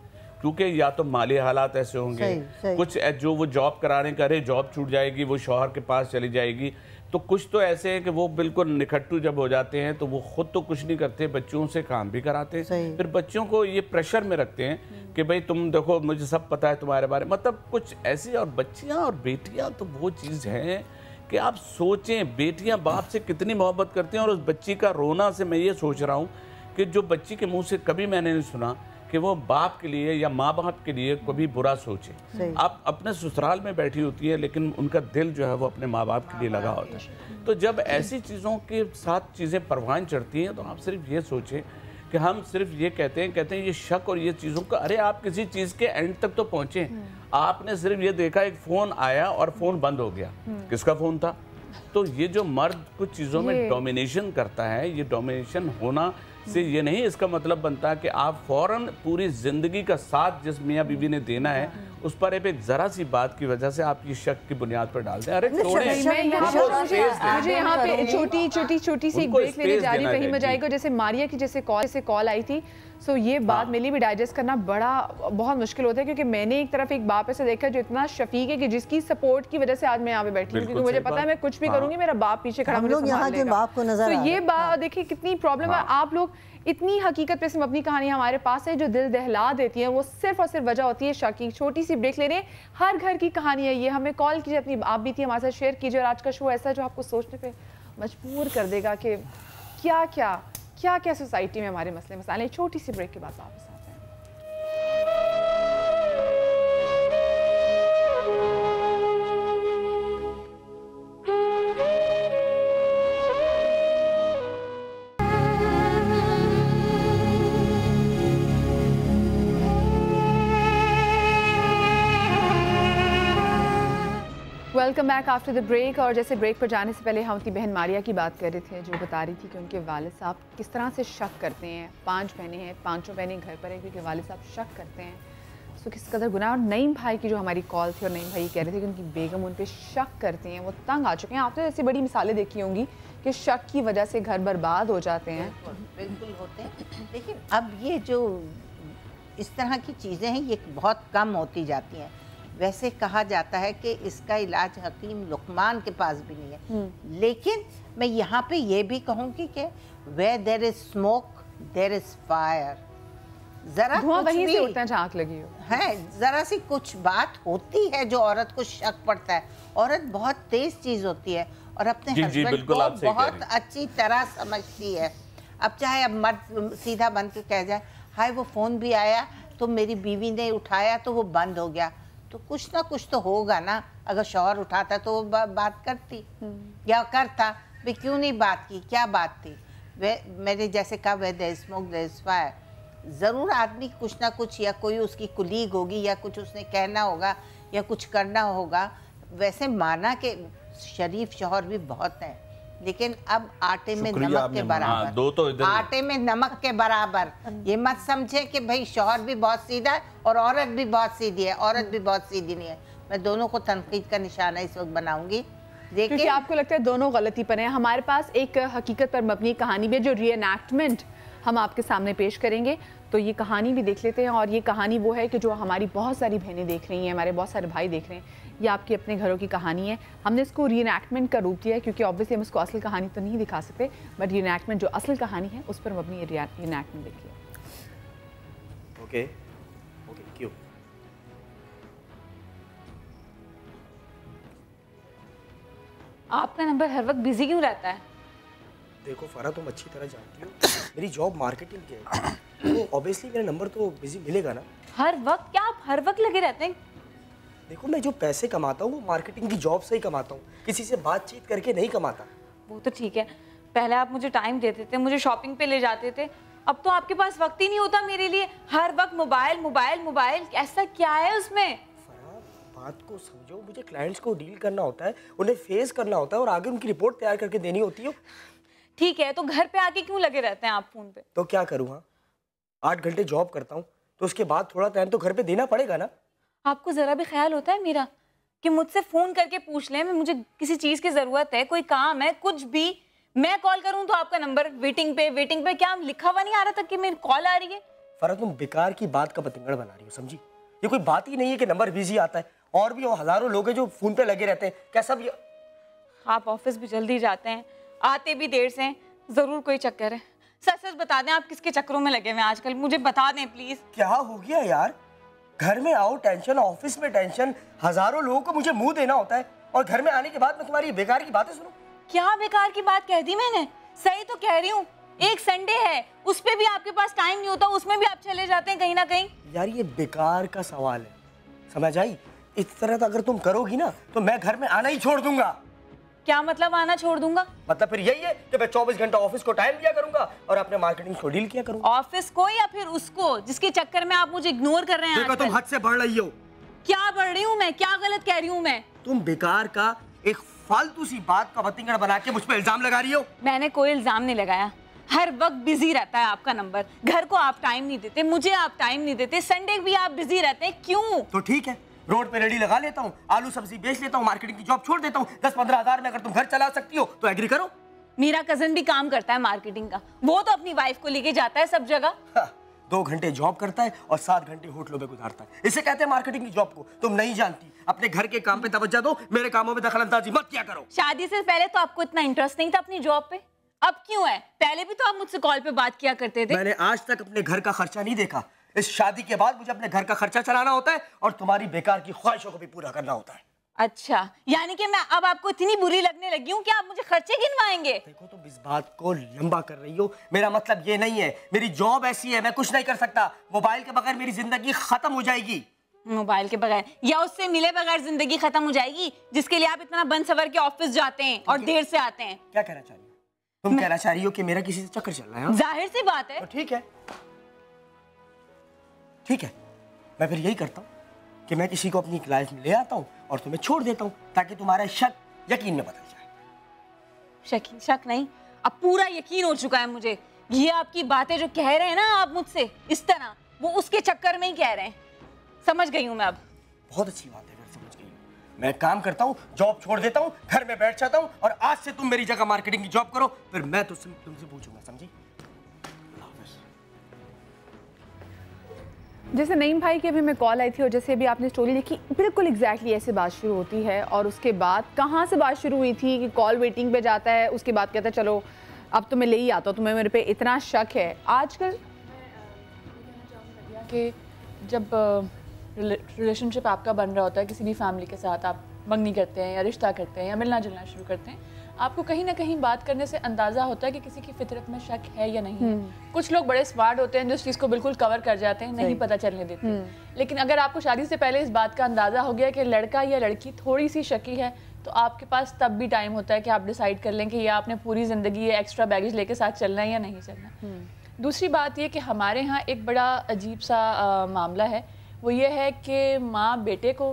क्योंकि या तो माली हालात ऐसे होंगे, कुछ जो वो जॉब कराने करे, जॉब छूट जाएगी, वो शौहर के पास चली जाएगी, तो कुछ तो ऐसे हैं कि वो बिल्कुल निखट्टू जब हो जाते हैं तो वो खुद तो कुछ नहीं करते, बच्चों से काम भी कराते हैं, फिर बच्चों को ये प्रेशर में रखते हैं कि भाई तुम देखो मुझे सब पता है तुम्हारे बारे में, मतलब कुछ ऐसी। और बच्चियाँ और बेटियाँ तो वो चीज़ है कि आप सोचें, बेटियाँ बाप से कितनी मोहब्बत करती हैं, और उस बच्ची का रोना से मैं ये सोच रहा हूँ कि जो बच्ची के मुँह से कभी मैंने नहीं सुना कि वो बाप के लिए या माँ बाप के लिए कभी बुरा सोचे। आप अपने ससुराल में बैठी होती है लेकिन उनका दिल जो है वो अपने माँ बाप के लिए लगा होता है। तो जब ऐसी चीज़ों के साथ चीज़ें परवान चढ़ती हैं तो आप सिर्फ ये सोचें कि हम सिर्फ ये कहते हैं ये शक और ये चीज़ों का, अरे आप किसी चीज़ के एंड तक तो पहुँचे, आपने सिर्फ ये देखा एक फ़ोन आया और फ़ोन बंद हो गया, किसका फ़ोन था? तो ये जो मर्द कुछ चीज़ों में डोमिनेशन करता है, ये डोमिनेशन होना से ये नहीं इसका मतलब बनता कि आप फौरन पूरी ज़िंदगी का साथ जिस मियाँ बीवी ने देना है उस पर एक ज़रा सी बात की वजह से आप ये शक की बुनियाद पर डाल दें। अरे मुझे यहाँ पे छोटी सी ब्रेक लेने जा रही हूँ, कहीं मैं जाएगा। जैसे मारिया की जैसे कॉल आई थी, सो ये बात मेरे लिए भी डाइजेस्ट करना बहुत मुश्किल होता है, क्योंकि मैंने एक तरफ एक बाप ऐसे देखा जो इतना शफीक है कि जिसकी सपोर्ट की वजह से आज मैं यहाँ पे बैठी हूँ, क्योंकि मुझे पता है मैं कुछ भी करूंगी मेरा बाप पीछे खड़ा मुझे संभाल लेगा। तो ये बात देखिए कितनी प्रॉब्लम है। आप लोग इतनी हकीकत पे सिर्फ अपनी कहानी हमारे पास है जो दिल दहला देती है, वो सिर्फ और सिर्फ वजह होती है शक की। छोटी सी ब्रेक ले रहे हैं, हर घर की कहानी है ये, हमें कॉल कीजिए, अपनी आप भी थी हमारे साथ शेयर कीजिए। और आज का शो ऐसा जो आपको सोचने पे मजबूर कर देगा कि क्या क्या सोसाइटी में हमारे मसले मसाले। छोटी सी ब्रेक के बाद वापस आते हैं। Welcome back after the break. और जैसे ब्रेक पर जाने से पहले हम अपनी बहन मारिया की बात कर रहे थे, जो बता रही थी कि उनके वालिद साहब किस तरह से शक करते हैं। 5 बहनें हैं, 5 बहनें घर पर हैं क्योंकि वालिद साहब शक करते हैं। तो किस कदर गुनाह। और नईम भाई की जो हमारी कॉल थी, और नईम भाई कह रहे थे कि उनकी बेगम उन पर शक करती हैं, वो तंग आ चुके हैं। आपने ऐसी बड़ी मिसालें देखी होंगी कि शक की वजह से घर बर्बाद हो जाते हैं। बिल्कुल होते हैं। लेकिन अब ये जो इस तरह की चीज़ें हैं ये बहुत कम होती जाती हैं। वैसे कहा जाता है कि इसका इलाज हकीम लुकमान के पास भी नहीं है, लेकिन मैं यहाँ पे ये भी कहूँगी कि where there is smoke there is fire। जरा वहीं से उठता है जहाँ आग लगी हो है, जरा सी कुछ बात होती है जो औरत को शक पड़ता है। औरत बहुत तेज चीज होती है और अपने हस्बैंड को बहुत अच्छी तरह समझती है। अब चाहे अब मर्द सीधा बन के कह जाए हाय वो फोन भी आया तो मेरी बीवी ने उठाया तो वो बंद हो गया, तो कुछ ना कुछ तो होगा ना। अगर शौहर उठाता तो वो बात करती या करता, वे क्यों नहीं बात की, क्या बात थी। वे मेरे जैसे कहा where there smoke there fire. ज़रूर आदमी कुछ ना कुछ, या कोई उसकी कुलीग होगी या कुछ उसने कहना होगा या कुछ करना होगा। वैसे माना कि शरीफ शौहर भी बहुत हैं, लेकिन अब आटे में नमक के बराबर, दो तो आटे में नमक के बराबर। ये मत समझे कि भाई शौहर भी बहुत सीधा है और औरत भी बहुत सीधी है। औरत भी बहुत सीधी नहीं है। मैं दोनों को तनकीद का निशाना इस वक्त बनाऊंगी। क्योंकि आपको लगता है दोनों गलती पर हैं। हमारे पास एक हकीकत पर मबनी कहानी भी है, जो रीएनैक्टमेंट हम आपके सामने पेश करेंगे। तो ये कहानी भी देख लेते हैं। और ये कहानी वो है कि जो हमारी बहुत सारी बहनें देख रही हैं, हमारे बहुत सारे भाई देख रहे हैं। ये आपकी अपने घरों की कहानी है। हमने इसको रीएनैक्टमेंट का रूप दिया है क्योंकि ऑब्वियसली हम इसको असल कहानी तो नहीं दिखा सकते, बट रीएनैक्टमेंट जो असल कहानी है उस पर मबनी रीएनैक्टमेंट देखिए। ओके ओके, क्यों? आपका नंबर हर वक्त बिजी क्यों रहता है? देखो फरा, तुम अच्छी तरह जानती हो मेरी जॉब मार्केटिंग की है, तो ऑब्वियसली मेरा नंबर तो बिजी मिलेगा ना। हर वक्त? क्या आप हर वक्त लगे रहते हैं? देखो मैं जो पैसे कमाता हूँ वो मार्केटिंग की जॉब से ही कमाता हूँ, किसी से बातचीत करके नहीं कमाता। वो तो ठीक है, पहले आप मुझे टाइम देते थे, मुझे शॉपिंग पे ले जाते थे। अब तो आपके पास वक्त ही नहीं होता मेरे लिए। हर वक्त मोबाइल मोबाइल मोबाइल। ऐसा क्या है उसमें? बात को समझो, मुझे क्लाइंट्स को डील करना होता है, उन्हें फेस करना होता है और आगे उनकी रिपोर्ट तैयार करके देनी होती है। ठीक है, तो घर पे आके क्यों लगे रहते हैं आप फोन पे? तो क्या करूँ? हाँ, 8 घंटे जॉब करता हूँ तो उसके बाद थोड़ा टाइम तो घर पे देना पड़ेगा ना। आपको जरा भी ख्याल होता है मेरा कि मुझसे फोन करके पूछ लें मैं मुझे किसी चीज की जरूरत है, कोई काम है, कुछ भी, मैं कॉल करूं तो आपका नंबर वेटिंग पे। क्या लिखा हुआ नहीं आ रहा था कि मेरी कॉल आ रही है? फरा, तुम बेकार की बात का पतंगड़ बना रही हो, समझी? ये कोई बात ही नहीं है कि नंबर बिजी आता है। और भी हजारों लोग हैं जो फोन पे लगे रहते हैं। क्या सब आप ऑफिस भी जल्दी जाते हैं, आते भी देर से हैं, जरूर कोई चक्कर है। सच सच बता दें आप किसके चक्करों में लगे हुए हैं आजकल, मुझे बता दें प्लीज। क्या हो गया यार? घर में आओ टेंशन, ऑफिस में टेंशन, हजारों लोगों को मुझे मुंह देना होता है और घर में आने के बाद मैं तुम्हारी बेकार की बातें सुनूं? क्या बेकार की बात कह दी मैंने? सही तो कह रही हूँ। एक संडे है, उस पे भी आपके पास टाइम नहीं होता, उसमें भी आप चले जाते हैं कहीं ना कहीं। यार ये बेकार का सवाल है, समझ आई? इस तरह अगर तुम करोगी ना तो मैं घर में आना ही छोड़ दूंगा। क्या मतलब आना छोड़ दूंगा? मतलब फिर यही है कि मैं 24 घंटा ऑफिस को टाइम दिया करूंगा और अपने मार्केटिंग को डील किया करूंगा। ऑफिस को या फिर उसको जिसके चक्कर में आप मुझे इग्नोर कर रहे हैं? देखो तुम हद से बढ़ रही हो। क्या बढ़ रही हूँ मैं? क्या गलत कह रही हूँ मैं? तुम बेकार का एक फालतू सी बात का बतिंगड़ बना के मुझ पर इल्जाम लगा रही हो। मैंने कोई इल्जाम नहीं लगाया। हर वक्त बिजी रहता है आपका नंबर, घर को आप टाइम नहीं देते, मुझे आप टाइम नहीं देते, संडे भी आप बिजी रहते हैं, क्यों? तो ठीक है, रोड पे रेडी लगा लेता हूँ, आलू सब्जी बेच लेता हूँ, मार्केटिंग की जॉब छोड़ देता हूँ। 10-15 हज़ार में अगर तुम घर चला सकती हो तो एग्री करो। मेरा कजन भी काम करता है मार्केटिंग का, वो तो अपनी वाइफ को लेके जाता है सब जगह। 2 घंटे जॉब करता है और 7 घंटे होटलों में गुजारता है। इसे कहते हैं मार्केटिंग की जॉब को। तुम नहीं जानती, अपने घर के काम पे तवज्जो दो, मेरे कामों में दखलंदाजी मत किया करो। शादी से पहले तो आपको इतना इंटरेस्ट नहीं था अपनी जॉब पे, अब क्यों है? पहले भी तो आप मुझसे कॉल पे बात किया करते थे। मैंने आज तक अपने घर का खर्चा नहीं देखा। इस शादी के बाद मुझे अपने घर का खर्चा चलाना होता है और तुम्हारी बेकार की ख्वाहिशों को भी पूरा करना होता है। अच्छा, यानी कि मैं अब आपको इतनी बुरी लगने लगी हूँ कि आप मुझे खर्चे गिनवाएंगे? देखो तुम इस बात को लंबा कर रही हो, मेरा मतलब ये नहीं है। मेरी जॉब ऐसी है, मैं कुछ नहीं कर सकता। मोबाइल के बगैर मेरी जिंदगी खत्म हो जाएगी। मोबाइल के बगैर या उससे मिले बगैर जिंदगी खत्म हो जाएगी, जिसके लिए आप इतना बन सवर के ऑफिस जाते हैं और देर से आते हैं? क्या कहना चाह रही हो तुम? कहना चाह रही हो कि मेरा किसी से चक्कर चल रहा है? जाहिर सी बात है। तो ठीक है, ठीक है, मैं फिर यही करता हूँ कि मैं किसी को अपनी लाइफ में ले आता हूँ और तुम्हें छोड़ देता हूँ ताकि तुम्हारा शक यकीन में बदल जाए। शक नहीं, अब पूरा यकीन हो चुका है मुझे। ये आपकी बातें जो कह रहे हैं ना आप मुझसे इस तरह, वो उसके चक्कर में ही कह रहे हैं। समझ गई हूँ मैं अब। बहुत अच्छी बात है, समझ गई हूँ। मैं काम करता हूँ, जॉब छोड़ देता हूँ, घर में बैठ जाता हूँ और आज से तुम मेरी जगह मार्केटिंग की जॉब करो, फिर मैं तुमसे पूछूंगा, समझी? जैसे नईम भाई की अभी मैं कॉल आई थी और जैसे अभी आपने स्टोरी लिखी, बिल्कुल एग्जैक्टली ऐसे बात शुरू होती है। और उसके बाद कहाँ से बात शुरू हुई थी कि कॉल वेटिंग पे जाता है, उसके बाद कहता है चलो अब तो मैं ले ही आता हूँ, तुम्हें मेरे पे इतना शक है। आजकल कि जब रिलेशनशिप आपका बन रहा होता है किसी भी फैमिली के साथ, आप मंगनी करते हैं या रिश्ता करते हैं या मिलना जुलना शुरू करते हैं, आपको कहीं ना कहीं बात करने से अंदाज़ा होता है कि किसी की फितरत में शक है या नहीं है। कुछ लोग बड़े स्मार्ट होते हैं जो इस चीज़ को बिल्कुल कवर कर जाते हैं, नहीं पता चलने देते। लेकिन अगर आपको शादी से पहले इस बात का अंदाज़ा हो गया कि लड़का या लड़की थोड़ी सी शकी है, तो आपके पास तब भी टाइम होता है कि आप डिसाइड कर लें कि ये आपने पूरी ज़िंदगी ये एक्स्ट्रा बैगेज लेके साथ चलना है या नहीं चलना। दूसरी बात ये कि हमारे यहाँ एक बड़ा अजीब सा मामला है, वो ये है कि माँ बेटे को,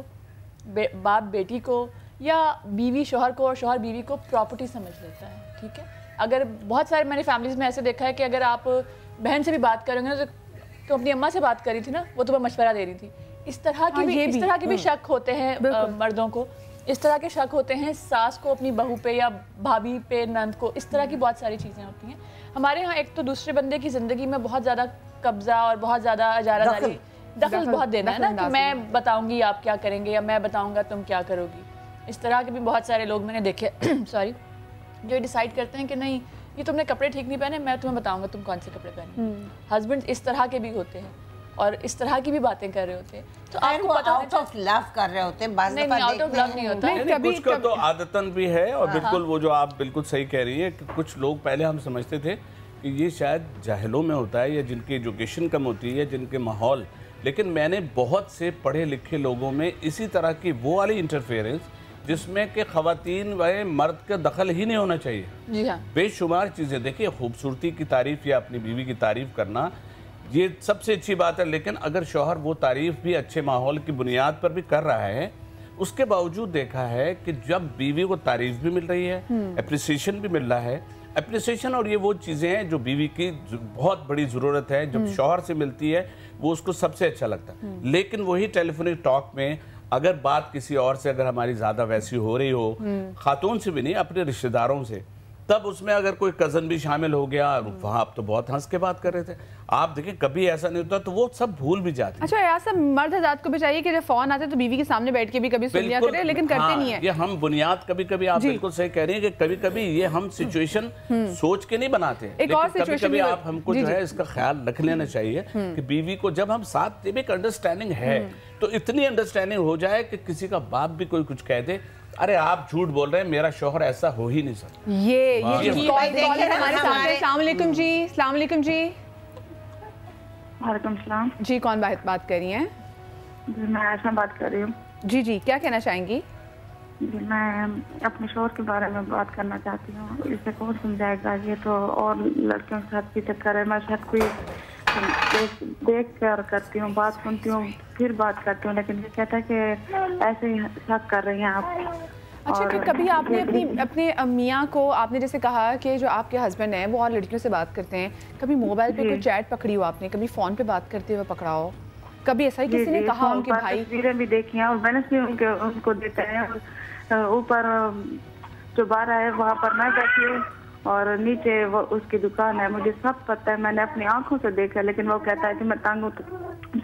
बाप बेटी को, या बीवी शौहर को और शौहर बीवी को प्रॉपर्टी समझ लेता है। ठीक है, अगर बहुत सारे मैंने फैमिलीज़ में ऐसे देखा है कि अगर आप बहन से भी बात करेंगे ना, तो अपनी अम्मा से बात करी थी ना, वो तुम्हें मशवरा दे रही थी। इस तरह के भी शक होते हैं मर्दों को, इस तरह के शक होते हैं सास को अपनी बहू पे या भाभी पे, नंद को, इस तरह की बहुत सारी चीज़ें होती हैं हमारे यहाँ। एक तो दूसरे बंदे की ज़िंदगी में बहुत ज़्यादा कब्जा और बहुत ज़्यादा इजारादारी, दखल बहुत देना है ना, कि मैं बताऊंगी आप क्या करेंगे या मैं बताऊंगा तुम क्या करोगी। इस तरह के भी बहुत सारे लोग मैंने देखे सॉरी, जो डिसाइड करते हैं कि नहीं ये तुमने कपड़े ठीक नहीं पहने, मैं तुम्हें बताऊंगा तुम कौन से कपड़े पहने। हस्बैंड इस तरह के भी होते हैं और इस तरह की भी बातें कर रहे होते हैं। तो आपको पता आउट ऑफ लव कर रहे होते हैं, नहीं आउट ऑफ लव नहीं होता। कुछ का तो आदतन भी है। और बिल्कुल वो जो आप बिल्कुल सही कह रही है कि कुछ लोग पहले हम समझते थे कि ये शायद जाहिलों में होता है या जिनकी एजुकेशन कम होती है, जिनके माहौल, लेकिन मैंने बहुत से पढ़े लिखे लोगों में इसी तरह की वो वाली इंटरफेरेंस जिसमें कि ख़वातीन व मर्द का दखल ही नहीं होना चाहिए। जी हाँ, बेशुमार चीज़ें। देखिए, खूबसूरती की तारीफ़ या अपनी बीवी की तारीफ़ करना ये सबसे अच्छी बात है, लेकिन अगर शौहर वो तारीफ़ भी अच्छे माहौल की बुनियाद पर भी कर रहा है, उसके बावजूद देखा है कि जब बीवी को तारीफ़ भी मिल रही है, एप्रिसिएशन भी मिल रहा है, एप्रिसिएशन और ये वो चीज़ें हैं जो बीवी की बहुत बड़ी ज़रूरत है, जब शौहर से मिलती है वो उसको सबसे अच्छा लगता है। लेकिन वही टेलीफोनिक टॉक में अगर बात किसी और से अगर हमारी ज़्यादा वैसी हो रही हो, खातून से भी नहीं, अपने रिश्तेदारों से, तब उसमें अगर कोई कज़न भी शामिल हो गया, वहाँ आप तो बहुत हंस के बात कर रहे थे, आप देखिए कभी ऐसा नहीं होता, तो वो सब भूल भी जाते हैं। अच्छा यार, सब मर्द हज़रात को भी चाहिए कि जब फोन आते तो बीवी के सामने बैठ के भी कभी सुन लिया करें, लेकिन करते नहीं है। ये हम बुनियाद कभी कभी, आप बिल्कुल सही कह रही हैं कि कभी कभी ये हम सिचुएशन सोच के नहीं बनाते, एक और कभी कभी आप हमको जो है इसका ख्याल रख लेना चाहिए कि बीवी को जब हम साथ एक अंडरस्टैंडिंग है, तो इतनी अंडरस्टैंडिंग हो जाए कि किसी का बाप भी कोई कुछ कह दे, अरे आप झूठ बोल रहे हैं, मेरा शौहर ऐसा हो ही नहीं सकता। ये हमारे साथ है। अस्सलाम वालेकुम जी। अस्सलाम वालेकुम जी। वालेकुम सलाम जी, कौन बात कर रही हैं? जी मैं आयशा बात कर रही हूँ। जी जी, क्या कहना चाहेंगी? जी मैं अपने शौहर के बारे में बात करना चाहती हूँ। इसे कौन समझाएगा, ये तो और लड़कियों के साथ भी चक्कर है। मैं शायद कोई देख कर करती हूँ, बात सुनती हूँ, फिर बात करती हूँ, लेकिन ये कहता है कि ऐसे ही शक कर रही हैं आप। अच्छा, कि कभी आपने अपने मियाँ को, आपने जैसे कहा कि जो आपके हस्बैंड हैं वो और लड़कियों से बात करते हैं, कभी मोबाइल पे कोई चैट पकड़ी हो आपने, कभी फ़ोन पे बात करते हुए पकड़ा हो, कभी ऐसा ही किसी ने कहा उनके भाई? तस्वीरें भी देखी हैं और मैंने भी उनको देते हैं। ऊपर जो बार है वहाँ पर मैं बैठी हूँ और नीचे वो उसकी दुकान है, मुझे सब पता है, मैंने अपनी आंखों से देखा, लेकिन वो कहता है कि मैं तंग हूँ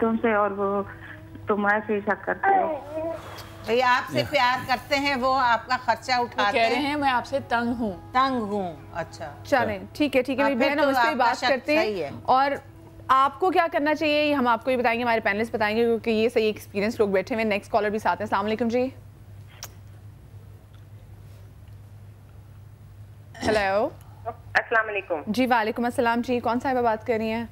तुमसे और वो तुम ऐसे ही शक करते हो। भैया आपसे प्यार करते हैं, वो आपका खर्चा उठाते कह रहे हैं मैं आपसे तंग हूँ। अच्छा चलें, ठीक है बहन, हम इस पे बात करते हैं। और आपको क्या करना चाहिए ये हम आपको ही बताएंगे, हमारे पैनलिस्ट बताएंगे, क्योंकि ये सही एक्सपीरियंस लोग बैठे हुए। नेक्स्ट कॉलर भी साथ हैं। अस्सलाम वालेकुम जी। हेलो, अस्सलाम वालेकुम जी। वालेकुम अस्सलाम जी, कौन साहिबा बात कर रही हैं?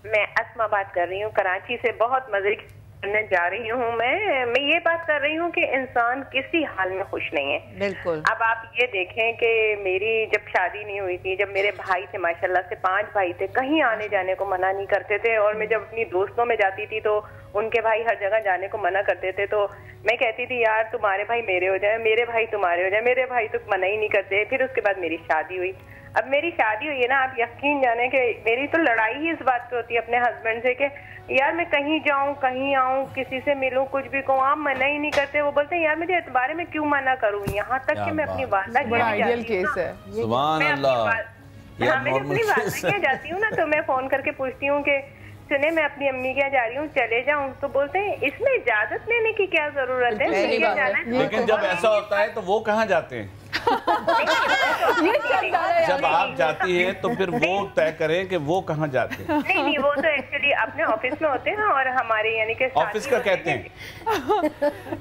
मैं अस्मा बात कर रही हूँ, कराची से। बहुत मजे करने जा रही हूँ। मैं ये बात कर रही हूँ कि इंसान किसी हाल में खुश नहीं है। बिल्कुल। अब आप ये देखें कि मेरी जब शादी नहीं हुई थी, जब मेरे भाई थे, माशाल्लाह से 5 भाई थे, कहीं आने जाने को मना नहीं करते थे, और मैं जब अपनी दोस्तों में जाती थी तो उनके भाई हर जगह जाने को मना करते थे, तो मैं कहती थी यार तुम्हारे भाई मेरे हो जाए, मेरे भाई तुम्हारे हो जाए, मेरे भाई तो मना ही नहीं करते। फिर उसके बाद मेरी शादी हुई। अब मेरी शादी हुई है ना, आप यकीन जाने कि मेरी तो लड़ाई ही इस बात पे होती है अपने हस्बैंड से कि यार मैं कहीं जाऊं, कहीं आऊं, किसी से मिलूं, कुछ भी कहूं, आप मना ही नहीं करते। वो बोलते हैं यार मुझे इस बारे में क्यों मना करूं, यहाँ तक कि मैं अपनी वालदा के जाती हूँ ना, तो मैं फोन करके पूछती हूँ कि सुने मैं अपनी अम्मी के यहाँ जा रही हूँ, चले जाऊँ? तो बोलते हैं इसमें इजाजत लेने की क्या जरूरत है, लेकिन जब ऐसा होता है तो वो कहाँ जाते हैं? जब आप जाती हैं तो फिर वो तय करें कि वो कहाँ जाते हैं। नहीं, वो तो एक्चुअली अपने ऑफिस में होते हैं और हमारे यानी कि ऑफिस का कहते हैं।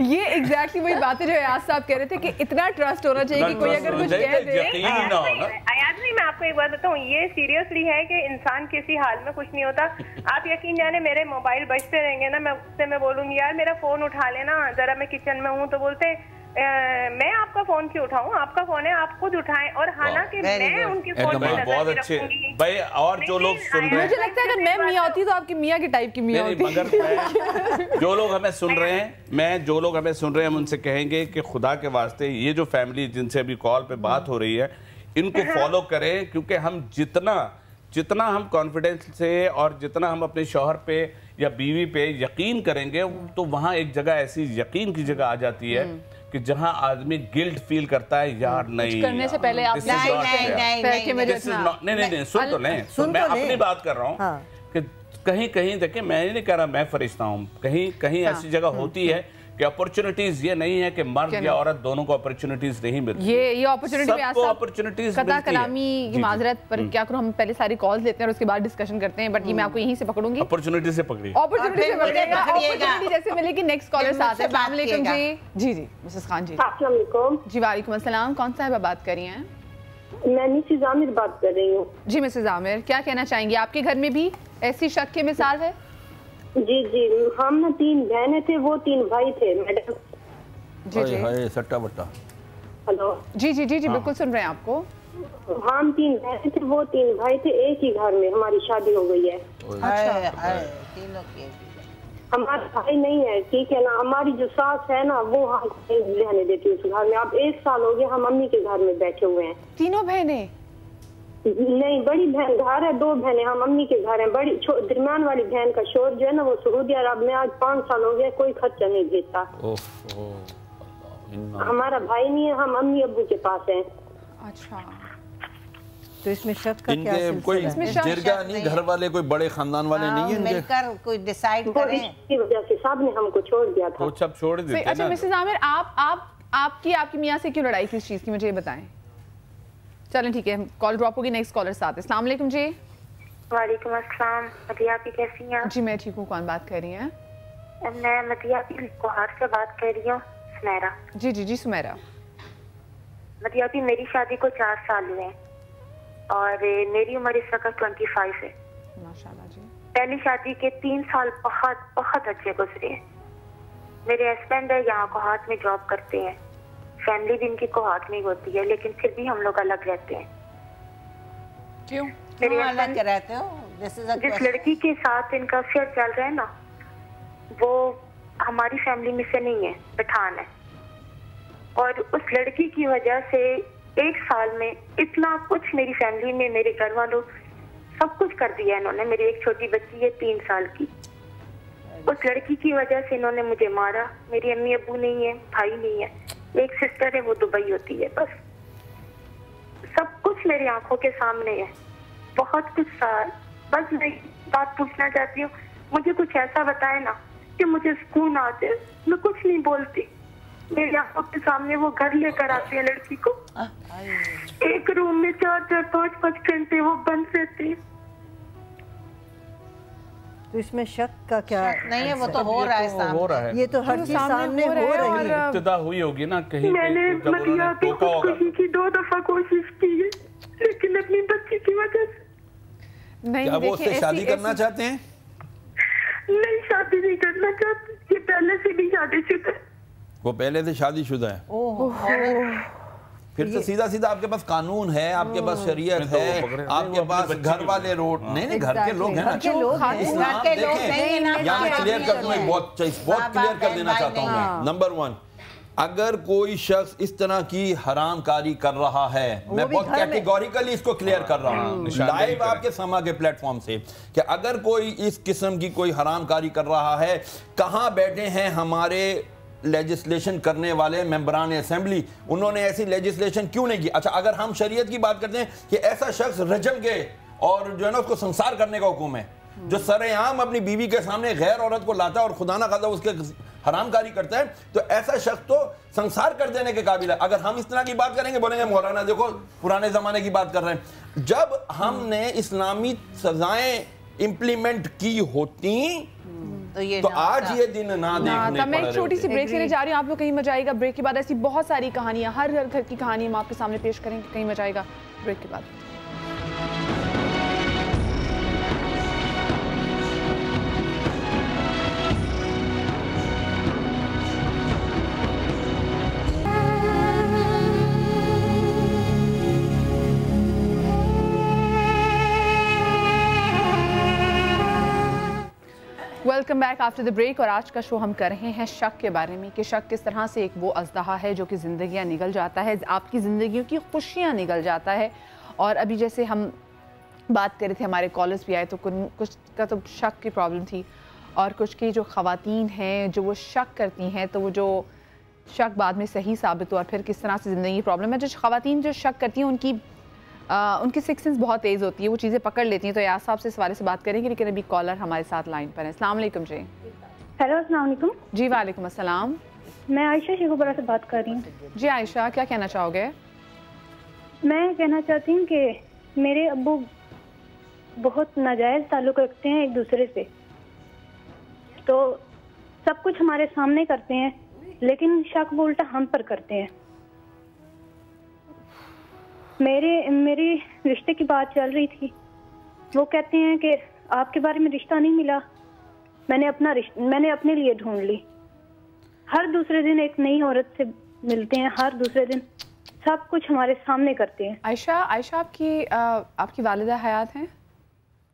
ये एग्जैक्टली वही बातें जो अयाज साहब कह रहे थे कि इतना ट्रस्ट होना चाहिए कि कोई अगर कुछ कह दे। अयाज नहीं, मैं आपको एक बात बताऊँ, ये सीरियसली है कि इंसान किसी हाल में कुछ नहीं होता। आप यकीन जाने मेरे मोबाइल बजते रहेंगे ना, मैं उससे मैं बोलूंगी यार मेरा फोन उठा लेना जरा, मैं किचन में हूँ, तो बोलते मैं आपका फोन क्यों उठाऊं, आपका फोन है आप खुद उठाएं। और हालांकि मैं उनके फोन पे बहुत अच्छे भाई। और जो लोग सुन रहे हैं, मुझे लगता है अगर मैं मियां होती तो आपकी मियां के टाइप की मियां होती। मगर जो लोग हमें सुन रहे हैं, जो लोग हमें सुन रहे हैं, हम उनसे कहेंगे कि खुदा के वास्ते ये जो फैमिली जिनसे अभी कॉल पे बात हो रही है, इनको फॉलो करें, क्योंकि हम जितना हम कॉन्फिडेंस से और जितना हम अपने शौहर पे या बीवी पे यकीन करेंगे, तो वहाँ एक जगह ऐसी यकीन की जगह आ जाती है कि जहां आदमी गिल्ट फील करता है, यार नहीं करने से पहले आप नहीं सुन तो लें, मैं अपनी बात कर रहा हूँ कि कहीं कहीं देखिए, मैं नहीं कह रहा मैं फरिश्ता हूँ, कहीं कहीं ऐसी जगह होती है कि अपॉर्चुनिटीज ये नहीं है कि मर्द या औरत दोनों को अपॉर्चुनिटीज नहीं मिलती। ये अपॉर्चुनिटी कदा कलामी की माजरत पर क्या करूं, हम पहले सारी कॉल्स लेते हैं और उसके बाद डिस्कशन करते हैं, बट ये मैं आपको यहीं से पकड़ूंगी। अपॉर्चुनिटी से पकड़िए, अपॉर्चुनिटी से पकड़िएगा, अपॉर्चुनिटी जैसे मिलेगी। नेक्स्ट कॉलर साथ है। अस्सलाम वालेकुम जी। जी मिसेस खान जी। अस्सलाम वालेकुम जी। वालेकुम अस्सलाम। कौन साहिबा बात कर रही हैं? मैं मिसेस आमिर बात कर रही हूँ। जी मिसेस आमिर, क्या कहना चाहेंगी? आपके घर में भी ऐसी शक की मिसाल है? जी, हम ना 3 बहनें थे, वो 3 भाई थे मैडम। जी सट्टा बट्टा। हेलो। जी, बिल्कुल सुन रहे हैं आपको। हम 3 बहनें थे, वो 3 भाई थे, एक ही घर में हमारी शादी हो गई है। तीनों की हमारा भाई नहीं है, ठीक है ना। हमारी जो सास है ना, वो हमको नहीं रहने देती उस घर में। अब 1 साल हो गया हम मम्मी के घर में बैठे हुए हैं। तीनों बहनें? नहीं, बड़ी बहन घर है, 2 बहनें हम मम्मी के घर हैं। बड़ी दरमियान वाली बहन का शोर जो है ना, वो सऊदी अरब में आज 5 साल हो गया, कोई खर्चा नहीं देता। हमारा भाई नहीं है, हम अम्मी अब्बू के पास हैं। अच्छा, तो इसमें शक का क्या कोई जिरगा नहीं, घर वाले कोई बड़े खानदान वाले नहीं है, मिलकर कोई डिसाइड करें। इसकी वजह से साहब ने हमको छोड़ दिया था। तो सब छोड़ देते हैं। अच्छा मिसेस आमिर, आपकी मियां से क्यों लड़ाई, किस चीज की, मुझे ये बताएं। चलें ठीक है, कॉल ड्रॉप होगी। नेक्स्ट कॉलर साथ है। अस्सलाम वालेकुम जी। वालेकुम अस्सलाम। मदिया आप कैसी हैं? जी मैं ठीक हूँ। कौन बात कर रही हैं? मैं मदिया की कोहार से बात कर रही हूँ, सुमेरा। जी सुमेरा। मदिया भी मेरी शादी को 4 साल हुए हैं और मेरी उम्र इस वक्त 25 है। माशाल्लाह जी। पहली शादी के 3 साल बहुत बहुत अच्छे गुजरे हैं। मेरे हस्बैंड है यहाँ कोहाट में जॉब करते हैं, फैमिली भी इनकी कोहाट में होती है, लेकिन फिर भी हम लोग अलग रहते हैं। क्यों अलग रहते हो? जिस लड़की के साथ इनका अफेयर चल रहा है ना, वो हमारी फैमिली में से नहीं है, पठान है। और उस लड़की की वजह से 1 साल में इतना कुछ मेरी फैमिली में, मेरे घर वालों सब कुछ कर दिया इन्होंने। मेरी एक छोटी बच्ची है 3 साल की, उस लड़की की वजह से इन्होंने मुझे मारा। मेरी अम्मी अब्बू नहीं है, भाई नहीं है, एक सिस्टर है, वो दुबई होती है। बस सब कुछ मेरी आंखों के सामने है, बहुत कुछ। बस मैं बात पूछना चाहती हूँ, मुझे कुछ ऐसा बताए ना कि मुझे सुकून आ जाए। मैं कुछ नहीं बोलती, मेरी आंखों के सामने वो घर लेकर आते हैं लड़की को, एक रूम में 4-4, 5-5 घंटे वो बंद रहते हैं। तो इसमें शक का क्या नहीं है, वो तो हो रहा है, हो रहा है। ये तो हर चीज सामने हो रही है। इब्तिदा हुई होगी ना कहीं। मैंने मदिया की खुदकुशी की 2 दफा कोशिश की है, लेकिन अपनी बच्ची की वजह से नहीं। क्या वो उससे शादी करना चाहते हैं? नहीं, शादी नहीं करना चाहती। ये पहले से भी शादीशुदा है। वो पहले से शादीशुदा है। फिर तो सीधा सीधा आपके पास कानून है, आपके पास शरीयत है, आपके पास घर वाले रोड नहीं घर के लोग हैं ना, क्लियर कर दूं, बहुत क्लियर कर देना चाहता हूँ मैं। नंबर 1, अगर कोई शख्स इस तरह की हरामकारी कर रहा है, मैं बहुत कैटेगोरिकली इसको क्लियर कर रहा हूँ लाइव आपके समा के प्लेटफॉर्म से, कि अगर कोई इस किस्म की कोई हरामकारी कर रहा है, कहाँ बैठे हैं हमारे लेजिस्लेशन करने वाले मेंबरान असेंबली, उन्होंने ऐसी लेजिस्लेशन क्यों नहीं की? अच्छा, अगर हम शरीयत की बात करते हैं कि ऐसा शख्स रजम के और जो है ना उसको संसार करने का हुक्म है, जो सरेआम अपनी बीवी के सामने गैर औरत को लाता है और खुदा ना खादा उसके हरामकारी करता है, तो ऐसा शख्स तो संसार कर देने के काबिल है। अगर हम इस तरह की बात करेंगे, बोलेंगे मौलाना देखो पुराने जमाने की बात कर रहे हैं। जब हमने इस्लामी सजाएं इंप्लीमेंट की होती तो आज ये दिन ना देखने पड़ मैं एक छोटी सी ब्रेक लेने जा रही हूँ, आप लोग कहीं मजा आएगा। ब्रेक के बाद ऐसी बहुत सारी कहानियां, हर घर की कहानी हम आपके सामने पेश करेंगे, कहीं मजा आएगा ब्रेक के बाद। Welcome back after the break. और आज का शो हम कर रहे हैं शक के बारे में, कि शक किस तरह से एक वो अज़दहा है जो कि ज़िंदगियाँ निगल जाता है, आपकी ज़िंदगियों की खुशियाँ निगल जाता है। और अभी जैसे हम बात कर रहे थे, हमारे कॉलर्स भी आए, तो कुछ का तो शक की प्रॉब्लम थी, और कुछ की जो ख़वातीन हैं जो वो शक करती हैं, तो वो जो शक बाद में सही साबित हुआ, और फिर किस तरह से ज़िंदगी की प्रॉब्लम है। जो ख़वातीन जो शक करती हैं उनकी सिक्स सेंस बहुत तेज़ होती है, वो चीज़ें पकड़ लेती हैं। तो यार साहब से इस बारे से बात करेंगे, लेकिन अभी कॉलर हमारे साथ लाइन पर है। अस्सलाम वालेकुम जी। हेलो, अस्सलाम वालेकुम जी। वालेकुम अस्सलाम। मैं आयशा शेखुपुरा से बात कर रही हूँ। जी आयशा, क्या कहना चाहोगे? मैं कहना चाहती हूँ कि मेरे अब्बू बहुत नाजायज़ ताल्लुक़ रखते हैं एक दूसरे से, तो सब कुछ हमारे सामने करते हैं, लेकिन शक वो उल्टा हम पर करते हैं। मेरी रिश्ते की बात चल रही थी, वो कहते हैं कि आपके बारे में रिश्ता नहीं मिला, मैंने अपने लिए ढूंढ ली। हर दूसरे दिन एक नई औरत से मिलते हैं, हर दूसरे दिन सब कुछ हमारे सामने करते हैं। आयशा आपकी वालिदा हयात हैं?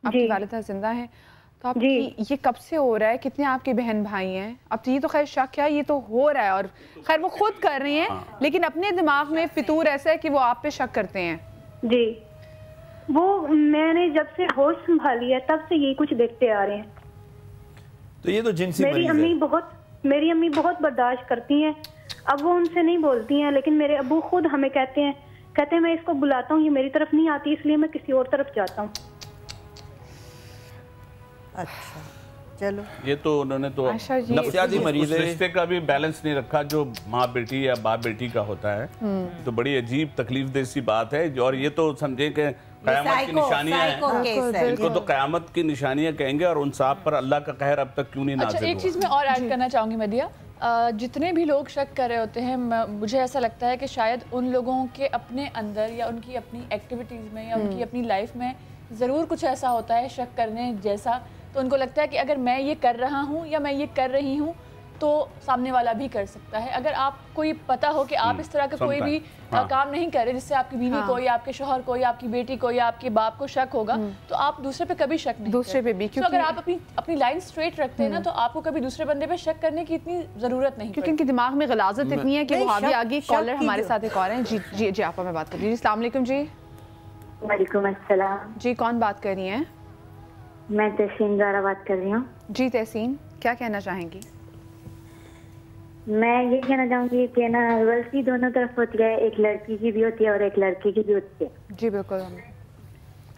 आपकी वालिदा जिंदा हैं? तो आपकी ये कब से हो रहा है? कितने आपके बहन भाई हैं? अब तो ये तो खैर शक है, ये तो हो रहा है, और खैर वो खुद कर रहे हैं, लेकिन अपने दिमाग में फितूर ऐसा है कि वो आप पे शक करते हैं। जी, वो मैंने जब से होश संभाली है तब से यही कुछ देखते आ रहे हैं। तो ये तो जिनसी मेरी अम्मी बहुत बर्दाश्त करती हैं, अब वो उनसे नहीं बोलती हैं, लेकिन मेरे अब्बू खुद हमें कहते हैं मैं इसको बुलाता हूँ, ये मेरी तरफ नहीं आती, इसलिए मैं किसी और तरफ जाता हूँ। अच्छा, चलो, ये तो उन्होंने तो नफ्सियाती मरीज है, रिश्ते का भी बैलेंस नहीं रखा जो माँ बेटी या बाप बेटी का होता है। तो बड़ी अजीब तकलीफ दे सी बात है, और ये तो समझे कि क़यामत की निशानियां हैं, इनको तो क़यामत की निशानियां कहेंगे, और उन साहब पर अल्लाह का कहर अब तक क्यों नहीं नाज़िल हुआ। एक चीज़ मैं और ऐड करना चाहूँगी मदिया, जितने भी लोग शक कर रहे होते हैं, मुझे ऐसा लगता है कि शायद उन लोगों के अपने अंदर या उनकी अपनी एक्टिविटीज़ में या उनकी अपनी लाइफ में ज़रूर कुछ ऐसा होता है शक करने जैसा, तो उनको लगता है कि अगर मैं ये कर रहा हूँ या मैं ये कर रही हूँ तो सामने वाला भी कर सकता है। अगर आपको ये पता हो कि आप इस तरह का कोई भी काम नहीं कर रहे जिससे आपकी बीवी को या आपके शौहर को या आपकी बेटी को या आपके बाप को शक होगा, तो आप दूसरे पे कभी शक नहीं दूसरे पे भी, क्योंकि अगर आप अपनी लाइन स्ट्रेट रखते हैं ना, तो आपको कभी दूसरे बंदे पे शक करने की इतनी जरूरत नहीं, क्योंकि इनके दिमाग में गलाजत इतनी है कि वो आगे आगे कॉलर हमारे साथ एक और हैं। जी जी जी, आपा मैं बात कर रही हूँ। अस्सलाम वालेकुम जी। वालेकुम अस्सलाम जी, कौन बात कर रही हैं? मैं तहसीन द्वारा बात कर रही हूँ। जी तहसीन, क्या कहना चाहेंगी? मैं ये कहना चाहूंगी कि ना, गलती दोनों तरफ होती है, एक लड़की की भी होती है और एक लड़के की भी होती है। जी बिल्कुल।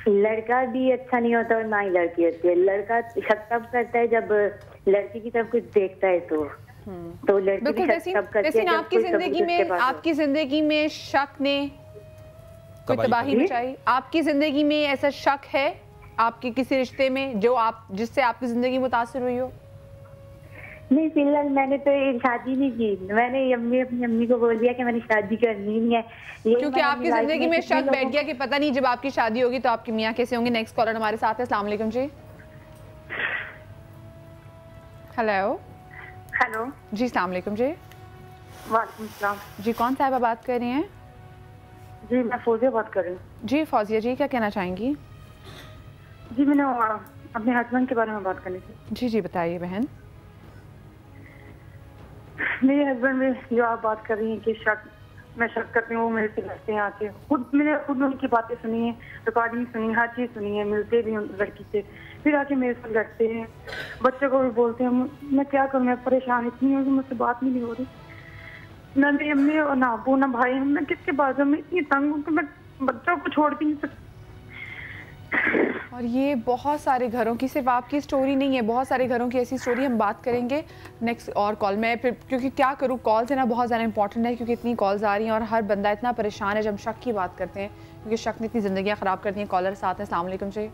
लड़का भी अच्छा नहीं होता और ना ही लड़की होती है। लड़का शक तब करता है जब लड़की की तरफ कुछ देखता है, तो लड़की भी शक तब करती है। आपकी जिंदगी में शक ने कोई तबाही मचाई? आपकी जिंदगी में ऐसा शक है आपके किसी रिश्ते में जिससे आपकी जिंदगी मुतासिर हुई हो? नहीं, फिलहाल मैंने तो शादी नहीं की। मैंने अपनी अम्मी को बोल दिया कि मैंने शादी करनी नहीं है, क्योंकि आपकी जिंदगी में शक बैठ गया कि पता नहीं जब आपकी शादी होगी तो आपकी मियाँ कैसे होंगे। नेक्स्ट कॉलर हमारे साथ है। अस्सलाम वालेकुम जी। हेलो हेलो जी, अस्सलाम वालेकुम जी। वालेकुम सलाम जी, कौन साहिबा बात कर रही हैं? जी मैं फौजिया बात कर रही हूँ। जी फौजिया जी, क्या कहना चाहेंगी? जी मैंने अपने हस्बैंड के बारे में बात करनी थी। जी जी बताइए बहन। मेरे हस्बैंड में जो आप बात कर रही हैं कि मैं शक करती हूँ, वो मेरे से लड़ते हैं आके। मैंने खुद उनकी बातें सुनी है, रिकॉर्डिंग सुनी, हर चीज़ सुनी है, मिलते भी लड़की से, फिर आके मेरे से लड़ते हैं, बच्चों को भी बोलते हैं। मैं क्या करूँ, मैं परेशान इतनी हूँ कि मुझसे बात नहीं हो रही। ना मेरी अम्मी और ना अबू ना भाई, मैं किसके पास हूँ? मैं इतनी तंग हूँ कि मैं बच्चों को छोड़ भी नहीं सकती। और ये बहुत सारे घरों की, सिर्फ आपकी स्टोरी नहीं है, बहुत सारे घरों की ऐसी स्टोरी हम बात करेंगे नेक्स्ट और कॉल में। फिर क्योंकि क्या करूँ, कॉल्स है ना बहुत ज़्यादा इंपॉर्टेंट है, क्योंकि इतनी कॉल्स आ रही हैं और हर बंदा इतना परेशान है जब हम शक की बात करते हैं, क्योंकि शक ने इतनी ज़िंदगियाँ ख़राब करती हैं। कॉलर साथ हैं। अस्सलाम वालेकुम जी।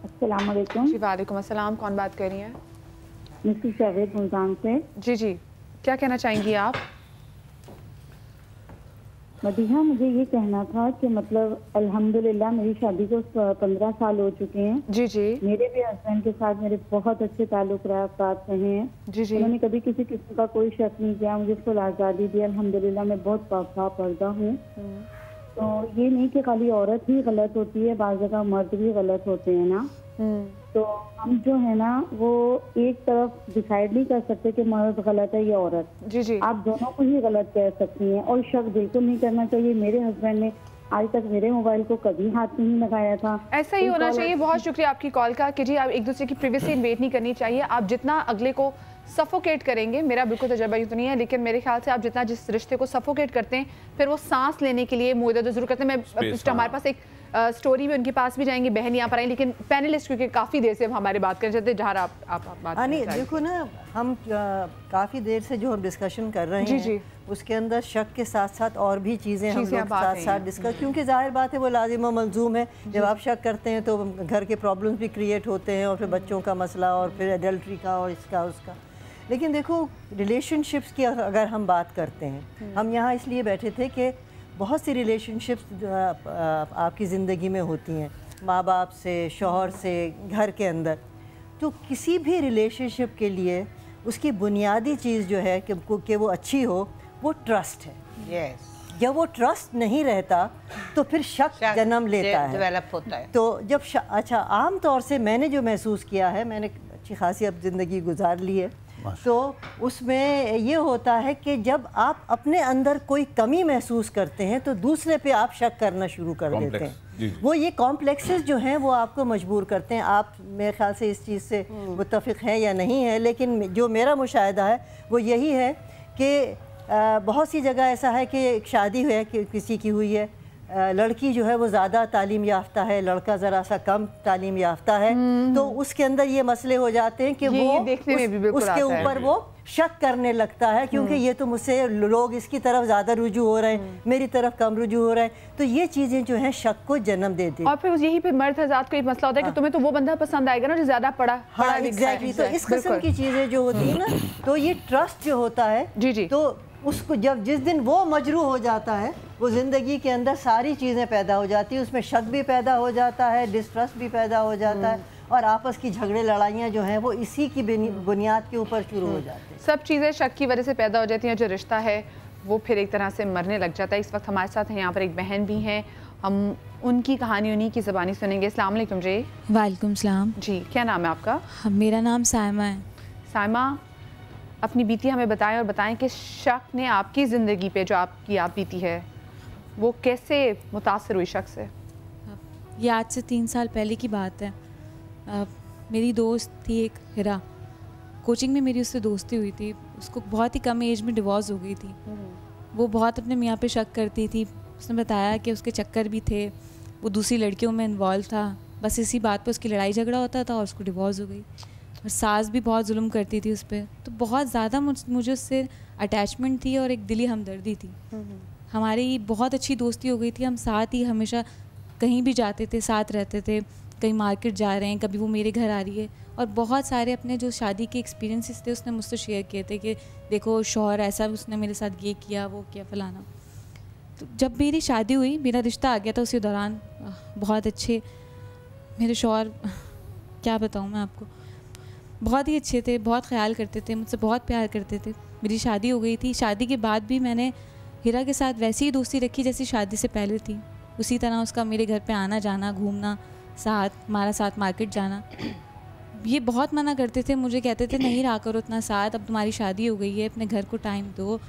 अस्सलाम वालेकुम जी वालेकुम अस्सलाम। कौन बात कर रही हैं? मिसेस जावेद मुल्तान से। जी जी, क्या कहना चाहेंगी आप? मदीहा, मुझे ये कहना था कि मतलब अल्हम्दुलिल्लाह मेरी शादी को 15 साल हो चुके हैं। जी जी। मेरे भी हस्बैंड के साथ मेरे बहुत अच्छे ताल्लुक रहे हैं। जी जी। उन्होंने कभी किसी किस्म का कोई शक नहीं किया, मुझे फुल आज़ादी दी। अल्हम्दुलिल्लाह मैं बहुत पर्दा हूँ। तो ये नहीं कि खाली औरत ही गलत होती है, बाज़ जगह मर्द भी गलत होते हैं ना। तो हम जो है ना वो एक तरफ डिसाइड नहीं कर सकते कि मर्द गलत है या औरत। जी जी। आप दोनों को ही गलत कह सकती हैं और शक बिल्कुल नहीं करना चाहिए। मेरे हस्बैंड ने आज तक मेरे मोबाइल को कभी हाथ नहीं लगाया था। ऐसा ही होना चाहिए। बहुत शुक्रिया आपकी कॉल का कि जी आप एक दूसरे की प्रिवेसी इन्वेट नहीं करनी चाहिए। आप जितना अगले को सफोकेट करेंगे, मेरा बिल्कुल तजर्बा यूँ तो नहीं है, लेकिन मेरे ख्याल से आप जितना जिस रिश्ते को सफोकेट करते हैं, फिर वो सांस लेने के लिए मुझे जरूर करते हैं। मैं हमारे पास एक स्टोरी भी उनके पास भी जाएंगे, बहन यहाँ पर आई, लेकिन पैनलिस्ट क्योंकि काफ़ी देर से हमारे बात करना चाहते हैं, जहाँ आप बात नहीं देखो ना, हम काफ़ी देर से जो हम डिस्कशन कर रहे हैं जी। उसके अंदर शक के साथ साथ और भी चीज़ें हम लोग साथ साथ डिस्कस, क्योंकि जाहिर बात है वो लाजिम और मलजूम है। जब आप शक करते हैं तो घर के प्रॉब्लम्स भी क्रिएट होते हैं, और फिर बच्चों का मसला, और फिर एडल्ट्री का, और इसका उसका। लेकिन देखो, रिलेशनशिप्स की अगर हम बात करते हैं, हम यहाँ इसलिए बैठे थे कि बहुत सी रिलेशनशिप्स आपकी ज़िंदगी में होती हैं, माँ बाप से, शौहर से, घर के अंदर। तो किसी भी रिलेशनशिप के लिए उसकी बुनियादी चीज़ जो है कि वो अच्छी हो, वो ट्रस्ट है। यस। जब वो ट्रस्ट नहीं रहता तो फिर शक जन्म लेता है, डेवलप होता है। तो जब अच्छा, आम तौर से मैंने जो महसूस किया है, मैंने अच्छी खासी अब ज़िंदगी गुजार ली है, तो उसमें ये होता है कि जब आप अपने अंदर कोई कमी महसूस करते हैं तो दूसरे पे आप शक करना शुरू कर देते हैं। वो ये कॉम्प्लेक्सेस जो हैं वो आपको मजबूर करते हैं। आप मेरे ख्याल से इस चीज़ से मुत्तफिक हैं या नहीं है, लेकिन जो मेरा मुशाहिदा है वो यही है कि बहुत सी जगह ऐसा है कि एक शादी है कि किसी की हुई है, लड़की जो है वो ज़्यादा तालीम याफ्ता है, लड़का ज़रा सा कम तालीम याफ्ता है, तो उसके अंदर ये मसले हो जाते हैं कि वो उसके ऊपर वो शक करने लगता है, क्योंकि ये तो मुझसे लोग इसकी तरफ ज़्यादा रुजू हो रहे हैं, मेरी तरफ कम रुजू हो रहे हैं। तो ये चीज़ें जो हैं शक को जन्म देती हैं। और फिर यही पे मर्द हज़रात को एक मसला होता है कि तुम्हें तो वो बंदा पसंद आएगा ना जो ज़्यादा पढ़ा। हाँ एग्जैक्टली। तो इस किस्म की चीज़ें जो होती है ना, तो ये ट्रस्ट जो होता है, तो उसको जब जिस दिन वो मजरू हो जाता है, वो ज़िंदगी के अंदर सारी चीज़ें पैदा हो जाती हैं, उसमें शक भी पैदा हो जाता है, डिस्ट्रस्ट भी पैदा हो जाता है, और आपस की झगड़े लड़ाइयाँ जो हैं वो इसी की बुनियाद के ऊपर शुरू हो जाती हैं। सब चीज़ें शक की वजह से पैदा हो जाती हैं, जो रिश्ता है वो फिर एक तरह से मरने लग जाता है। इस वक्त हमारे साथ हैं यहाँ पर एक बहन भी हैं, हम उनकी कहानी उन्हीं की ज़बानी सुनेंगे। अस्सलाम वालेकुम जी। वालेकुम सलाम जी, क्या नाम है आपका? मेरा नाम सायमा है। सायमा, अपनी बीती हमें बताएं और बताएं कि शक ने आपकी ज़िंदगी पे जो आपकी आप बीती है वो कैसे मुतासर हुई शक से? ये आज से 3 साल पहले की बात है। मेरी दोस्त थी एक हिरा, कोचिंग में मेरी उससे दोस्ती हुई थी। उसको बहुत ही कम एज में डिवोर्स हो गई थी। वो बहुत अपने मियाँ पे शक करती थी। उसने बताया कि उसके चक्कर भी थे, वो दूसरी लड़कियों में इन्वॉल्व था, बस इसी बात पे उसकी लड़ाई झगड़ा होता था और उसको डिवोर्स हो गई। और सास भी बहुत जुल्म करती थी उस पर, तो बहुत ज़्यादा मुझे उससे अटैचमेंट थी और एक दिली हमदर्दी थी। हमारी बहुत अच्छी दोस्ती हो गई थी, हम साथ ही हमेशा कहीं भी जाते थे, साथ रहते थे, कहीं मार्केट जा रहे हैं, कभी वो मेरे घर आ रही है। और बहुत सारे अपने जो शादी के एक्सपीरियंसेस थे उसने मुझसे शेयर किए थे कि देखो शौहर ऐसा, उसने मेरे साथ ये किया, वो किया, फलाना। तो जब मेरी शादी हुई, मेरा रिश्ता आ गया था उसी दौरान। बहुत अच्छे मेरे शौहर, क्या बताऊँ मैं आपको, बहुत ही अच्छे थे, बहुत ख्याल करते थे, मुझसे बहुत प्यार करते थे। मेरी शादी हो गई थी। शादी के बाद भी मैंने हिरा के साथ वैसी ही दोस्ती रखी जैसी शादी से पहले थी। उसी तरह उसका मेरे घर पे आना जाना, घूमना, हमारा साथ मार्केट जाना। ये बहुत मना करते थे, मुझे कहते थे नहीं रहा करो इतना साथ, अब तुम्हारी शादी हो गई है, अपने घर को टाइम दो,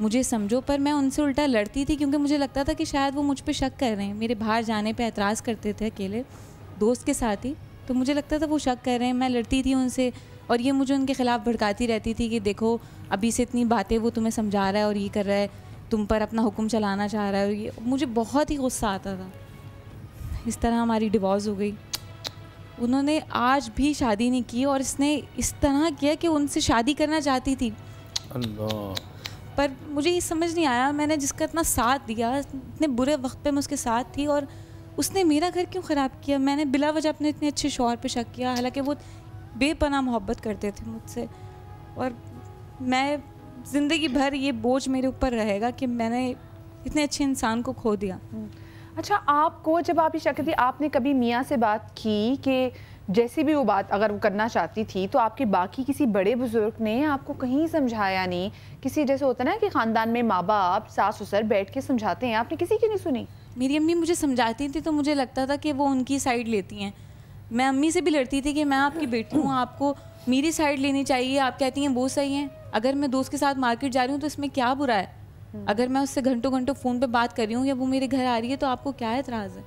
मुझे समझो। पर मैं उनसे उल्टा लड़ती थी क्योंकि मुझे लगता था कि शायद वो मुझ पे शक कर रहे हैं। मेरे बाहर जाने पे एतराज़ करते थे अकेले दोस्त के साथ ही, तो मुझे लगता था वो शक कर रहे हैं। मैं लड़ती थी उनसे और ये मुझे उनके ख़िलाफ़ भड़काती रहती थी कि देखो अभी से इतनी बातें वो तुम्हें समझा रहा है और ये कर रहा है, तुम पर अपना हुक्म चलाना चाह रहा है। और ये मुझे बहुत ही गुस्सा आता था। इस तरह हमारी डिवोर्स हो गई। उन्होंने आज भी शादी नहीं की और इसने इस तरह किया कि उनसे शादी करना चाहती थी। अल्लाह। पर मुझे ये समझ नहीं आया, मैंने जिसका इतना साथ दिया, इतने बुरे वक्त पे मैं उसके साथ थी और उसने मेरा घर क्यों ख़राब किया। मैंने बिला वजह अपने इतने अच्छे शौहर पे शक किया, हालांकि वो बेपनाह मोहब्बत करते थे मुझसे। और मैं ज़िंदगी भर ये बोझ मेरे ऊपर रहेगा कि मैंने इतने अच्छे इंसान को खो दिया। अच्छा, आपको जब आप ये शक थी, आपने कभी मियाँ से बात की कि जैसी भी वो बात अगर वो करना चाहती थी तो आपके बाकी किसी बड़े बुजुर्ग ने आपको कहीं समझाया नहीं? किसी जैसे होता है ना कि ख़ानदान में माँ बाप सास ससुर बैठ के समझाते हैं, आपने किसी की नहीं सुनी? मेरी अम्मी मुझे समझाती थी तो मुझे लगता था कि वो उनकी साइड लेती हैं। मैं अम्मी से भी लड़ती थी कि मैं आपकी बेटी हूँ, आपको मेरी साइड लेनी चाहिए, आप कहती हैं वो सही हैं। अगर मैं दोस्त के साथ मार्केट जा रही हूँ तो इसमें क्या बुरा है? अगर मैं उससे घंटों घंटों फ़ोन पे बात कर रही हूँ या वो मेरे घर आ रही है तो आपको क्या एतराज़ है?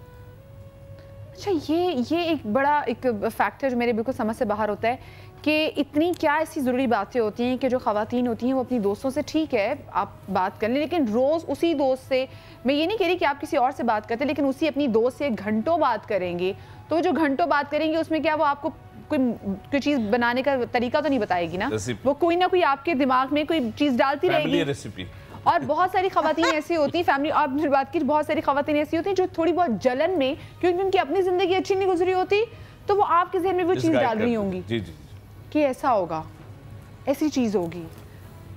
अच्छा, ये एक बड़ा एक फैक्टर जो मेरे बिल्कुल समझ से बाहर होता है कि इतनी क्या ऐसी ज़रूरी बातें होती हैं कि जो ख़वातीन होती हैं वो अपनी दोस्तों से ठीक है आप बात कर लें, लेकिन रोज़ उसी दोस्त से, मैं ये नहीं कह रही कि आप किसी और से बात करते, लेकिन उसी अपनी दोस्त से घंटों बात करेंगे, तो जो घंटों बात करेंगे उसमें क्या वो आपको कोई चीज़ बनाने का तरीका तो नहीं बताएगी ना, वो कोई ना कोई आपके दिमाग में कोई चीज़ डालती रहेगी। रेसिपी। और बहुत सारी ख़वातीन ऐसी होती हैं, फैमिली आपने बात की, बहुत सारी ख़वातीन ऐसी होती हैं जो थोड़ी बहुत जलन में, क्योंकि उनकी अपनी ज़िंदगी अच्छी नहीं गुजरी होती, तो वो आपके ज़हन में वो चीज़ डाल रही होंगी कि ऐसा होगा, ऐसी चीज़ होगी।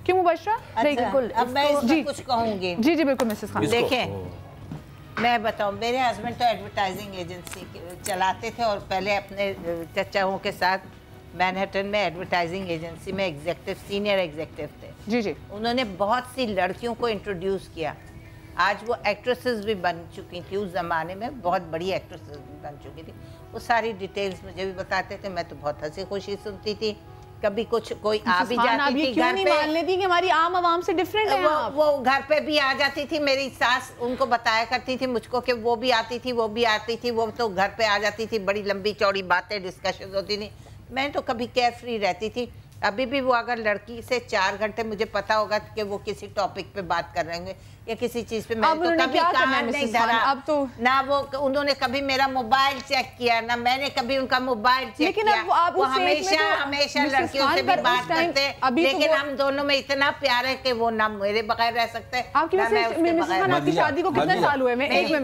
क्यों मुबशरा? बिल्कुल। अब मैं इसमें कुछ कहूँगी। जी बिल्कुल मिसेस खान। देखें, मैं बताऊँ, मेरे हस्बैंड तो एडवर्टाइजिंग एजेंसी चलाते थे और पहले अपने चचाओं के साथ मैनहट्टन में एडवर्टाइजिंग एजेंसी में एग्जेक्टिव, सीनियर एग्जेक्टिव थे। जी। उन्होंने बहुत सी लड़कियों को इंट्रोड्यूस किया। आज वो एक्ट्रेसेस भी बन चुकी थी, उस ज़माने में बहुत बड़ी एक्ट्रेसेस भी बन चुकी थी। वो सारी डिटेल्स मुझे भी बताते थे, मैं तो बहुत हंसी खुशी सुनती थी। कभी कुछ कोई आ भी जाती थी घर पे, मान लेती कि हमारी आम आवाम से डिफरेंट है वो घर पे भी आ जाती थी। मेरी सास उनको बताया करती थी मुझको कि वो भी आती थी, वो भी आती थी, वो तो घर पे आ जाती थी, बड़ी लंबी चौड़ी बातें डिस्कशन होती थी। मैं तो कभी केयर फ्री रहती थी। अभी भी वो अगर लड़की से 4 घंटे मुझे पता होगा कि वो किसी टॉपिक पे बात कर रहे होंगे या किसी चीज पे, मैंने तो कभी कान नहीं धरा। अब तो ना वो उन्होंने कभी मेरा मोबाइल चेक किया, ना मैंने कभी उनका मोबाइल चेक किया। वो हमेशा लड़कियों से भी बात करते, लेकिन हम दोनों में इतना प्यार है कि वो ना मेरे बगैर रह सकते। आपकी शादी को कितने साल हुए?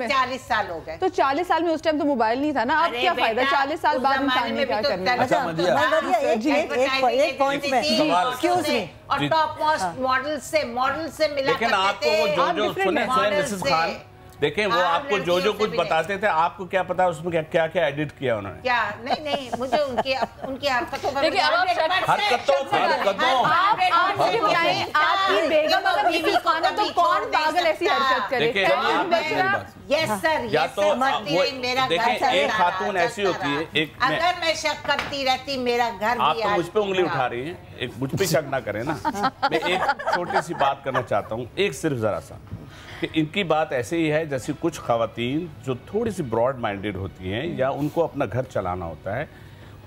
40 साल हो गए। तो 40 साल में उस टाइम तो मोबाइल नहीं था ना, अब क्या फायदा? 40 साल बाद इंसान ने क्या करना है? और टॉप मोस्ट मॉडल से मिला लेकिन आपको वो जो सुने मिसेस खान, देखें वो आपको जो कुछ बताते थे, आपको क्या पता उसमें क्या क्या एडिट किया उन्होंने? क्या नहीं मुझे उनकी हरकतों पर आपकी बेगम अगर बीवी खाना तो कौन पागल ऐसी हरकत करे? यस सर, या तो देखें एक खातून ऐसी होती है, एक अगर मैं शक करती रहती मेरा घर भी, आप तो मुझ पे उंगली उठा रही हैं, एक मुझ पे शक ना करें ना। मैं एक छोटी सी बात करना चाहता हूँ, एक सिर्फ जरा सा, कि इनकी बात ऐसे ही है जैसे कुछ खवातीन जो थोड़ी सी ब्रॉड माइंडेड होती हैं या उनको अपना घर चलाना होता है,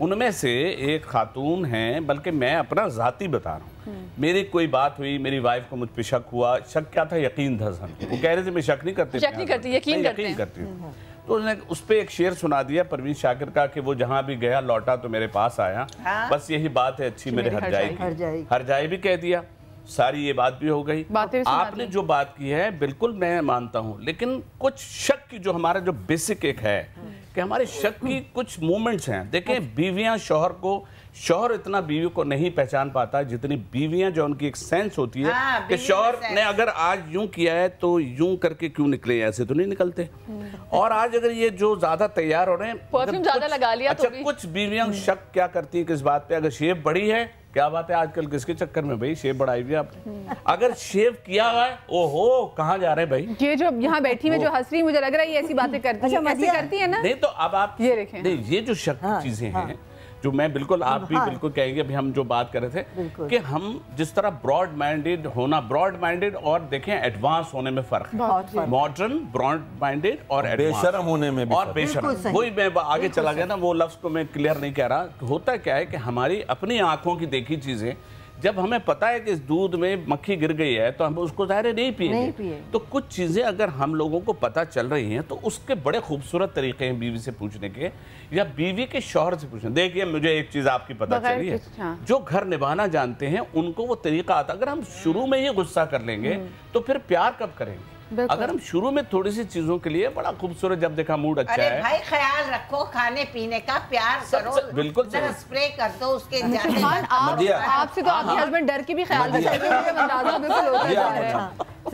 उनमें से एक खातून हैं, बल्कि मैं अपना ज़ाती बता रहा हूँ। मेरी कोई बात हुई, मेरी वाइफ को मुझ पे शक हुआ, शक क्या था, यकीन था। वो कह रहे थे मैं शक नहीं करती, यकीन करती हूँ। तो उसने उस पर एक शेर सुना दिया परवीन शाकिर का कि वो जहाँ भी गया लौटा तो मेरे पास आया, बस यही बात है अच्छी मेरे हर जाए भी कह दिया, सारी ये बात भी हो गई। आपने जो बात की है बिल्कुल मैं मानता हूँ, लेकिन कुछ शक की जो हमारा जो बेसिक एक है कि हमारे शक की कुछ मोमेंट्स हैं। देखें, बीवियां शौहर इतना बीवी को नहीं पहचान पाता जितनी बीवियां जो उनकी एक सेंस होती है कि शौहर ने अगर आज यूं किया है तो यूं करके क्यों निकले, ऐसे तो नहीं निकलते। और आज अगर ये जो ज्यादा तैयार हो रहे हैं, परफ्यूम ज्यादा लगा लिया, अच्छा कुछ बीवियां शक क्या करती है किस बात पे, अगर शेप बड़ी है क्या बात है आजकल किसके चक्कर में भाई शेव बढ़ाई हुई आपने? अगर शेव किया हुआ है, ओहो कहाँ जा रहे हैं भाई? ये जो यहाँ बैठी में जो हंस रही मुझे लग रहा है ये ऐसी बातें करती है, ऐसी करती है ना? नहीं तो अब आप ये देखें, नहीं ये जो शक चीजें हैं जो मैं बिल्कुल आप भी बिल्कुल कहेंगे, अभी हम जो बात कर रहे थे कि हम जिस तरह ब्रॉड माइंडेड होना, ब्रॉड माइंडेड और देखें एडवांस होने में फर्क है। मॉडर्न, ब्रॉड माइंडेड और बेशर्म होने में भी और बेशर्म, वही मैं आगे चला गया ना, वो लफ्ज को मैं क्लियर नहीं कह रहा। होता क्या है कि हमारी अपनी आंखों की देखी चीजें जब हमें पता है कि इस दूध में मक्खी गिर गई है तो हम उसको ज़ाहिर नहीं पिएंगे। तो कुछ चीज़ें अगर हम लोगों को पता चल रही हैं तो उसके बड़े खूबसूरत तरीके हैं बीवी से पूछने के या बीवी के शौहर से पूछने। देखिए मुझे एक चीज़ आपकी पता चली है, जो घर निभाना जानते हैं उनको वो तरीका आता। अगर हम शुरू में ही गुस्सा कर लेंगे तो फिर प्यार कब करेंगे? अगर हम शुरू में थोड़ी सी चीजों के लिए बड़ा खूबसूरत, जब देखा मूड अच्छा है, भाई ख्याल रखो खाने पीने का, प्यार करो, बिल्कुल स्प्रे कर दो उसके आपसे तो आपके हस्बैंड डर के भी ख्याल रखेंगे।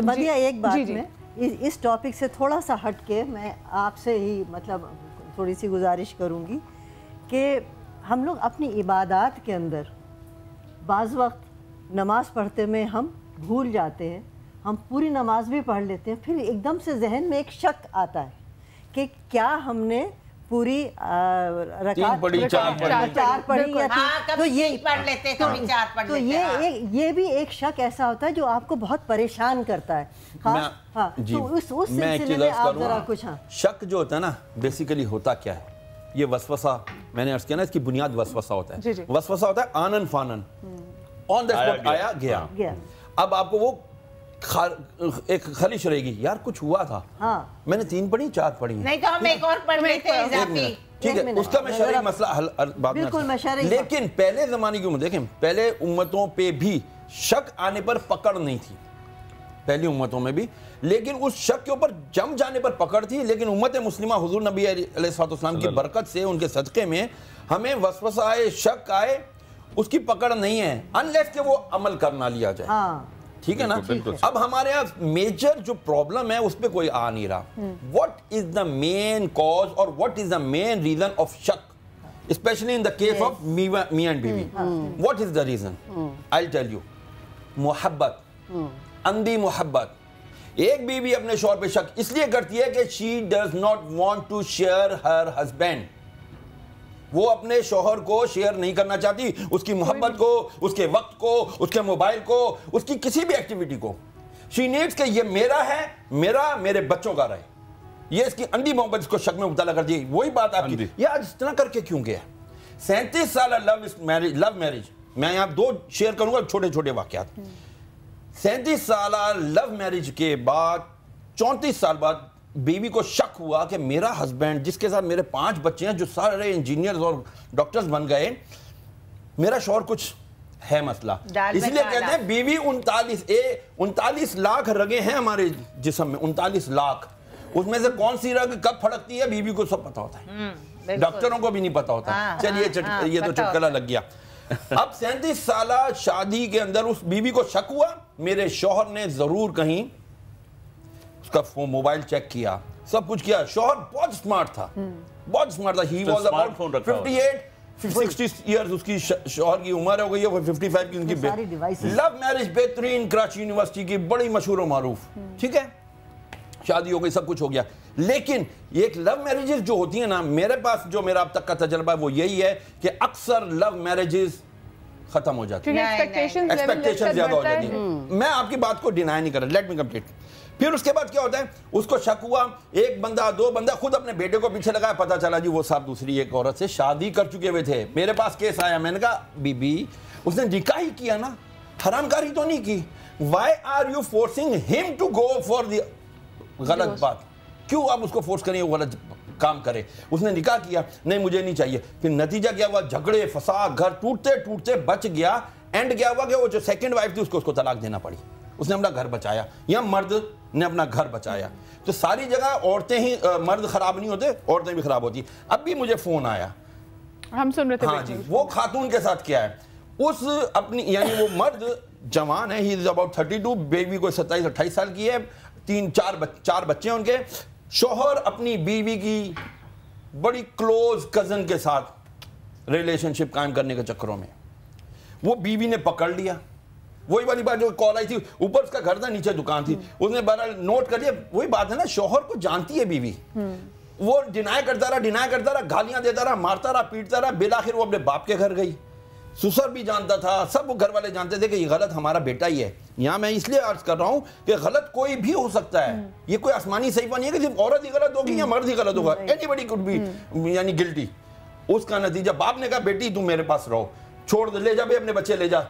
मदिया एक बात में इस टॉपिक से थोड़ा सा हट के मैं आपसे ही मतलब थोड़ी सी गुजारिश करूंगी कि हम लोग अपनी इबादत के अंदर बाज़ वक्त नमाज पढ़ते में हम भूल जाते हैं, हम पूरी नमाज भी पढ़ लेते हैं, फिर एकदम से जहन में एक शक आता है कि क्या हमने पूरी रकात चार पढ़ी या तो ये पढ़ लेते तो ये भी एक शक ऐसा होता है जो आपको बहुत परेशान करता है। तो उस सिलसिले में आप जरा कुछ शक जो होता है ना, बेसिकली होता क्या है, ये वसवसा मैंने अर्ज किया ना, इसकी बुनियाद वसवसा होता है। वसवसा होता है आनन फानन, ऑन द स्पॉट आया गया। अब आपको वो एक खलिश रहेगी, यार कुछ हुआ था, मैंने 3 पढ़ी 4 पढ़ी, नहीं तो हम एक और पढ़ लेते हैं इजाफी, ठीक है, उसका मैं शरई मसला हल बाद में। लेकिन पहले जमाने की उम्मत देखें, पहले उम्मतों पे भी शक आने पर पकड़ नहीं थी, पहली उम्मतों में भी, लेकिन उस शक के ऊपर जम जाने पर पकड़ थी। लेकिन उम्मत मुस्लिमा हुजूर नबी अलैहिस्सलाम की बरकत से, उनके सदक़े में हमें वसवसा आए, शक आए, उसकी पकड़ नहीं है अनलेस के वो अमल करना लिया जाए। ठीक है ना? अब हमारे यहाँ मेजर जो प्रॉब्लम है उस पर कोई आ नहीं रहा। What is the main cause और what is the main reason of शक, specially in the case of me and बीवी? What is the reason? I will tell you. मोहब्बत, अंधी मोहब्बत। एक बीवी अपने शौहर पे शक इसलिए करती है कि she does not want to share her husband, वो अपने शौहर को शेयर नहीं करना चाहती, उसकी मोहब्बत को, उसके वक्त को, उसके मोबाइल को, उसकी किसी भी एक्टिविटी को। शी नीड्स कि ये मेरा है, मेरे बच्चों का रहे। ये इसकी अंधी मोहब्बत इसको शक में मुब्तला कर दी। वही बात आपकी, ये आज इतना करके क्यों गया? 37 साल लव मैरिज, मैं यहाँ 2 शेयर करूंगा छोटे छोटे वाकयात। 37 साल लव मैरिज के बाद 34 साल बाद बीवी को शक हुआ कि मेरा हस्बैंड, जिसके साथ मेरे 5 बच्चे हैं, जो सारे इंजीनियर्स और डॉक्टर्स बन गए, मेरा शौहर कुछ है मसला। इसलिए कहते हैं बीवी 39 लाख रगें हैं हमारे जिस्म में, 39 लाख। उसमें से कौन सी रग कब फड़कती है बीवी को सब पता होता है, डॉक्टरों को भी नहीं पता होता। चलिए ये तो चुटकुला लग गया। अब 37 साल शादी के अंदर उस बीवी को शक हुआ मेरे शौहर ने जरूर कहीं उसका मोबाइल चेक किया, सब कुछ किया। शौहर बहुत स्मार्ट था, बहुत स्मार्ट था। ही वाज अबाउट 58-60 इयर्स उसकी शौहर की उम्र हो गई है, 55 की उनकी। लव मैरिज बेहतरीन, कराची यूनिवर्सिटी की, बड़ी मशहूर और मारूफ, ठीक है, शादी हो गई, सब कुछ हो गया। लेकिन एक लव मैरिजेस जो होती है ना, मेरे पास जो मेरा अब तक का तजर्बा है वो यही है कि अक्सर लव मैरिजेस खत्म हो जाती है, एक्सपेक्टेशन ज्यादा हो जाती है। मैं आपकी बात को डिनाई नहीं कर रहा, लेट मी कंप्लीट। फिर उसके बाद क्या होता है, उसको शक हुआ, 1 बंदा 2 बंदा, खुद अपने बेटे को पीछे लगाया, पता चला जी वो साहब दूसरी एक औरत से शादी कर चुके हुए थे। मेरे पास केस आया, मैंने कहा बीबी उसने निकाह ही किया ना, हरामकारी तो नहीं की, why are you forcing him to go for the गलत बात? क्यों आप उसको फोर्स करें वो गलत काम करे? उसने निकाह किया, नहीं मुझे नहीं चाहिए। फिर नतीजा क्या हुआ, झगड़े फसाद, घर टूटते टूटते बच गया। एंड क्या हुआ कि वो जो सेकंड वाइफ थी उसको तलाक देना पड़ी। उसने अपना घर बचाया, या मर्द ने अपना घर बचाया। तो सारी जगह औरतें ही, मर्द खराब नहीं होते, औरतें भी खराब होती। अब भी मुझे फोन आया, हम सुन रहे थे, हाँ जी, वो खातून के साथ क्या है, उस अपनी यानी वो मर्द जवान है, ही इज अबाउट 32, बेबी को 27-28 साल की है, 3-4 बच्चे हैं उनके। शौहर अपनी बीवी की बड़ी क्लोज कजन के साथ रिलेशनशिप कायम करने के चक्करों में वो बीवी ने पकड़ लिया। वही वाली बात जो कॉल आई थी, ऊपर उसका घर था, नीचे दुकान थी, उसने बहरहाल नोट कर लिया। वही बात है ना, शौहर को जानती है बीवी, वो डिनाई करता रहा, गालियां देता रहा, मारता रहा, पीटता रहा, बिलाखिर वो अपने बाप के घर गई। ससुर भी जानता था, सब घर वाले जानते थे कि ये गलत हमारा बेटा ही है। यहाँ मैं इसलिए अर्ज कर रहा हूँ कि गलत कोई भी हो सकता है, ये कोई आसमानी सहीफा नहीं है कि सिर्फ औरत ही गलत होगी या मर्द ही गलत होगा। एनीबॉडी कुड बी यानी गिल्टी। उसका नतीजा बाप ने कहा बेटी तुम मेरे पास रहो, छोड़ दे, ले जा भाई अपने बच्चे ले जा।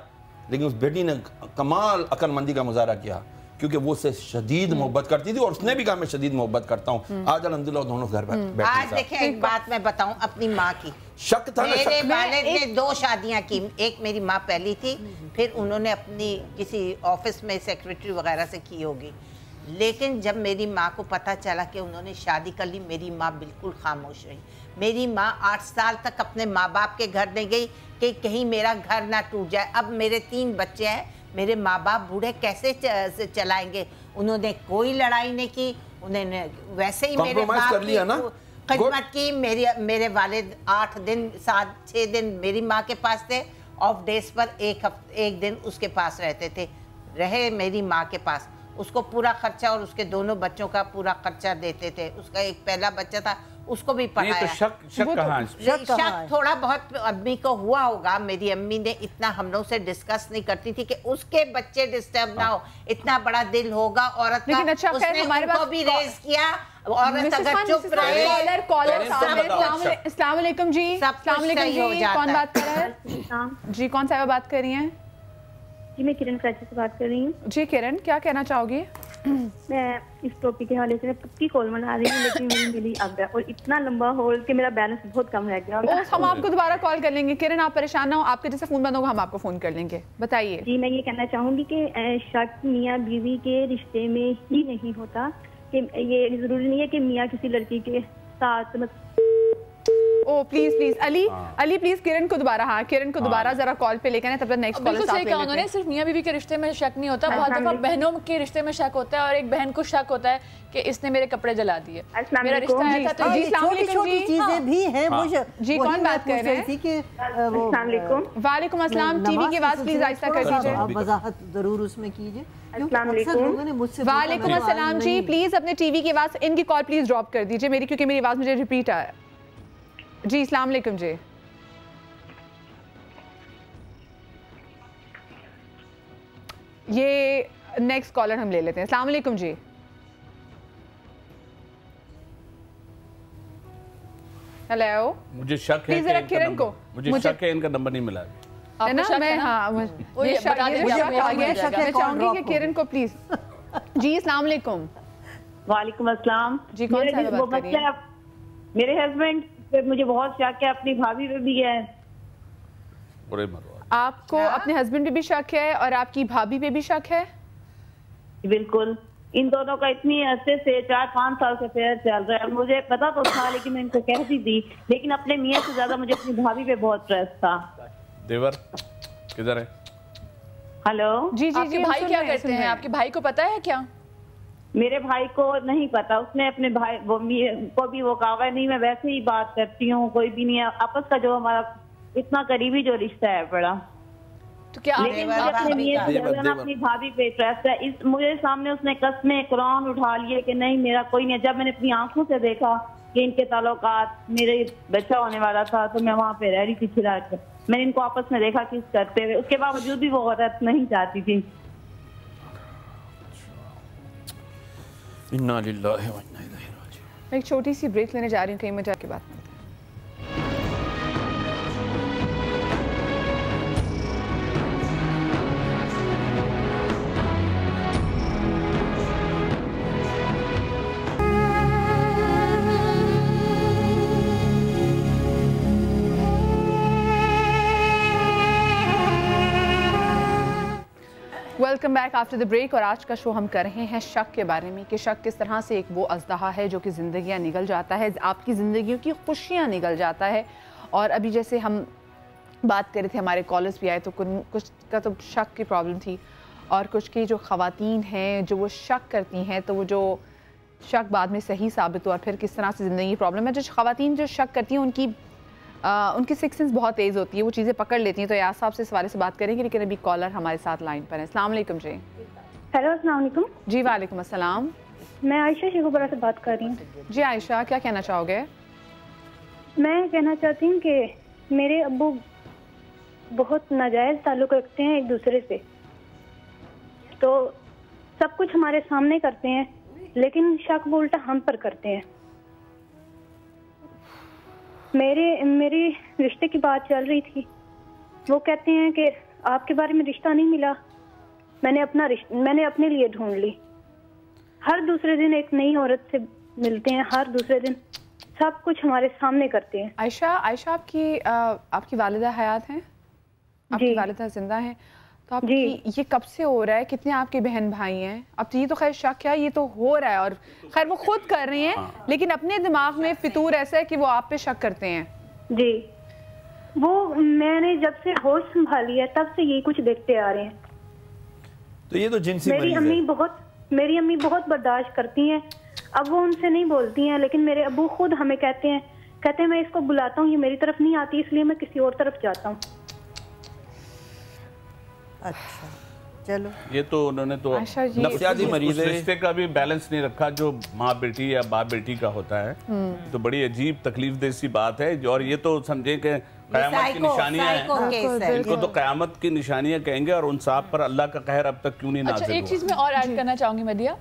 लेकिन उस बेटी ने कमाल अक्लमंदी का मुजाहरा किया, क्योंकि वो उससे शदीद मोहब्बत करती थी और उसने भी कहा मैं शदीद मोहब्बत करता हूँ। आज अल्हम्दुलिल्लाह दोनों घर बैठे। आज देखिए एक बात मैं बताऊं अपनी माँ की, शक था, मेरे वालिद ने 2 शादियां की। एक मेरी माँ पहली थी, फिर उन्होंने अपनी किसी ऑफिस में सेक्रेटरी वगैरह से की होगी। लेकिन जब मेरी माँ को पता चला कि उन्होंने शादी कर ली, मेरी माँ बिल्कुल खामोश रही। मेरी माँ 8 साल तक अपने माँ बाप के घर नहीं गई कि कहीं मेरा घर ना टूट जाए। अब मेरे 3 बच्चे हैं, मेरे माँ बाप बूढ़े कैसे चलाएंगे? उन्होंने कोई लड़ाई नहीं की, उन्होंने वैसे ही मेरे बाप की खिदमत की। मेरे वालिद 8 दिन 7-6 दिन मेरी माँ के पास थे, ऑफ डेज पर एक दिन उसके पास रहते थे, रहे मेरी माँ के पास। उसको पूरा खर्चा और उसके दोनों बच्चों का पूरा खर्चा देते थे। उसका एक पहला बच्चा था, उसको भी पढ़ाया। तो शक थोड़ा बहुत अम्मी को हुआ होगा। मेरी अम्मी ने इतना हम लोग से डिस्कस नहीं करती थी कि उसके बच्चे डिस्टर्ब ना हो। इतना बड़ा दिल होगा औरत का, अच्छा, उसने उनको भी रेज किया। औरत अगर चुप रहे। अस्सलाम वालेकुम जी, अस्सलाम वालेकुम जी, कौन बात कर रहा है जी? कौन साहिबा बात कर रही हैं जी? मैं किरण कराची से बात कर रही हूँ। जी किरण, क्या कहना चाहोगी? मैं इस टॉपिक के हवाले से पक्की कॉल बना रही हूँ, लेकिन मेरी मिली आ गया और इतना लंबा होल कि मेरा बैलेंस बहुत कम रह गया। हम आपको दोबारा कॉल कर लेंगे किरण, आप परेशान ना हो, आपके जैसे फोन बंद होगा हम आपको फोन कर लेंगे। बताइए जी। मैं ये कहना चाहूंगी कि शक मियाँ बीवी के रिश्ते में ही नहीं होता, कि ये जरूरी नहीं है कि मियाँ किसी लड़की के साथ ओ प्लीज प्लीज अली प्लीज किरण को दोबारा, हाँ किरण को दोबारा जरा कॉल पे लेकर तब तक नेक्स्ट कॉल सही कहा उन्होंने। सिर्फ मियां बीवी के रिश्ते में शक नहीं होता, बहुत दफा बहनों के रिश्ते में शक होता है और एक बहन को शक होता है कि इसने मेरे कपड़े जला दिए, मेरा रिश्ता है। तो जी छोटी चीजें भी हैं। जी कौन बात कर रहे हैं? वालेकुम अस्सलाम। टीवी की आवाज प्लीज आहिस्ता कर दीजिए, वजाहत जरूर उसमें कीजिए। वालेकुम अस्सलाम जी, प्लीज अपने टीवी की आवाज, इनकी कॉल प्लीज ड्रॉप कर दीजिए मेरी, क्योंकि मेरी आवाज मुझे रिपीट आ जी। अस्सलाम वालेकुम जी। ये नेक्स्ट कॉलर हम ले लेते हैं। अस्सलाम वालेकुम जी। हेलो, मुझे शक है कि किरण को मुझे शक है इनका नंबर नहीं मिला है ना। मैं चाहूंगी कि किरण को प्लीज। जी अस्सलाम वालेकुम। वालेकुम अस्सलाम जी। कौन सा बात कर रही हैं? मेरे हस्बैंड पे मुझे बहुत शक है, अपनी भाभी पे भी है। आपको अपने हस्बैंड पे भी शक है और आपकी भाभी पे भी शक है? बिल्कुल, इन दोनों का इतनी अरसे से 4-5 साल से अफेयर चल रहा है। मुझे पता तो था, लेकिन मैं इनको कहती थी, लेकिन अपने मियाँ से ज्यादा मुझे अपनी भाभी पे बहुत ट्रस्ट था। देवर किधर है? हेलो जी जी। आपके भाई क्या करते हैं? आपके भाई को पता है क्या? मेरे भाई को नहीं पता, उसने अपने भाई को भी वो कहा है नहीं, मैं वैसे ही बात करती हूँ, कोई भी नहीं है आपस का जो हमारा इतना करीबी जो रिश्ता है बड़ा। तो क्या लेकिन अपनी भाभी पे ट्रस्ट है। इस मुझे सामने उसने कसमें कुरान उठा लिए कि नहीं मेरा कोई नहीं। जब मैंने अपनी आंखों से देखा कि इनके ताल्लुकात, मेरे बच्चा होने वाला था, तो मैं वहाँ पे रह रही थी खिला कर, मैंने इनको आपस में देखा किस करते हुए, उसके बावजूद भी वो औरत नहीं चाहती थी। इन्ना लिल्लाहि व इन्ना इलैहि राजिऊन। मैं एक छोटी सी ब्रेक लेने जा रही हूँ, कहीं मैं जाके बात करते हैं। Welcome back after the break. और आज का शो हम कर रहे हैं शक के बारे में, कि शक किस तरह से एक वो अज़दहा है जो कि ज़िंदगियाँ निगल जाता है, आपकी ज़िंदगियों की खुशियाँ निगल जाता है। और अभी जैसे हम बात कर रहे थे, हमारे कॉलर्स भी आए, तो कुछ का तो शक की प्रॉब्लम थी, और कुछ की जो ख़वातीन हैं जो वो शक करती हैं, तो वो जो शक बाद में सही साबित हुआ, फिर किस तरह से ज़िंदगी की प्रॉब्लम है। जो ख़वातीन जो शक करती हैं उनकी उनकी सिक्स सेंस बहुत तेज़ होती है, वो चीज़ें पकड़ लेती हैं। तो यार साहब से इस बारे से बात करेंगे, लेकिन अभी कॉलर हमारे साथ लाइन पर है। अस्सलाम वालेकुम जी। हेलो, अस्सलाम वालेकुम। जी वालेकुम अस्सलाम। मैं आयशा शेखुपुरा से बात कर रही हूँ। जी आयशा, क्या कहना चाहोगे? मैं कहना चाहती हूँ कि मेरे अब्बू बहुत नाजायज़ ताल्लुक़ रखते हैं एक दूसरे से, तो सब कुछ हमारे सामने करते हैं, लेकिन शक उल्टा हम पर करते हैं। मेरी रिश्ते की बात चल रही थी, वो कहते हैं कि आपके बारे में रिश्ता नहीं मिला, मैंने अपने लिए ढूंढ ली। हर दूसरे दिन एक नई औरत से मिलते हैं, हर दूसरे दिन सब कुछ हमारे सामने करते हैं। आयशा आपकी वालिदा हयात हैं? आपकी वालिदा जिंदा हैं? तो आपकी ये कब से हो रहा है? कितने आपके बहन भाई हैं? अब तो ये तो खैर शक है, ये तो हो रहा है और खैर वो खुद कर रही हैं, लेकिन अपने दिमाग में फितूर ऐसा है कि वो आप पे शक करते हैं। जी, वो मैंने जब से होश संभाली है तब से यही कुछ देखते आ रहे हैं। तो ये तो जिनसी मेरी अम्मी बहुत बर्दाश्त करती हैं, अब वो उनसे नहीं बोलती हैं, लेकिन मेरे अब्बू खुद हमें कहते हैं मैं इसको बुलाता हूँ, ये मेरी तरफ नहीं आती, इसलिए मैं किसी और तरफ जाता हूँ। अच्छा चलो, ये तो उन्होंने तो नफसियाती मरीज है, रिश्ते का भी बैलेंस नहीं रखा जो माँ बेटी या बाप बेटी का होता है। तो बड़ी अजीब तकलीफ दे सी बात है। और ये तो समझे कि क़यामत की निशानियां हैं, इनको तो क़यामत की निशानियां कहेंगे और उन साहब पर अल्लाह का कहर अब तक क्यों नहीं नाज़िल हुआ। एक चीज़ मैं और ऐड करना चाहूँगी मदिया,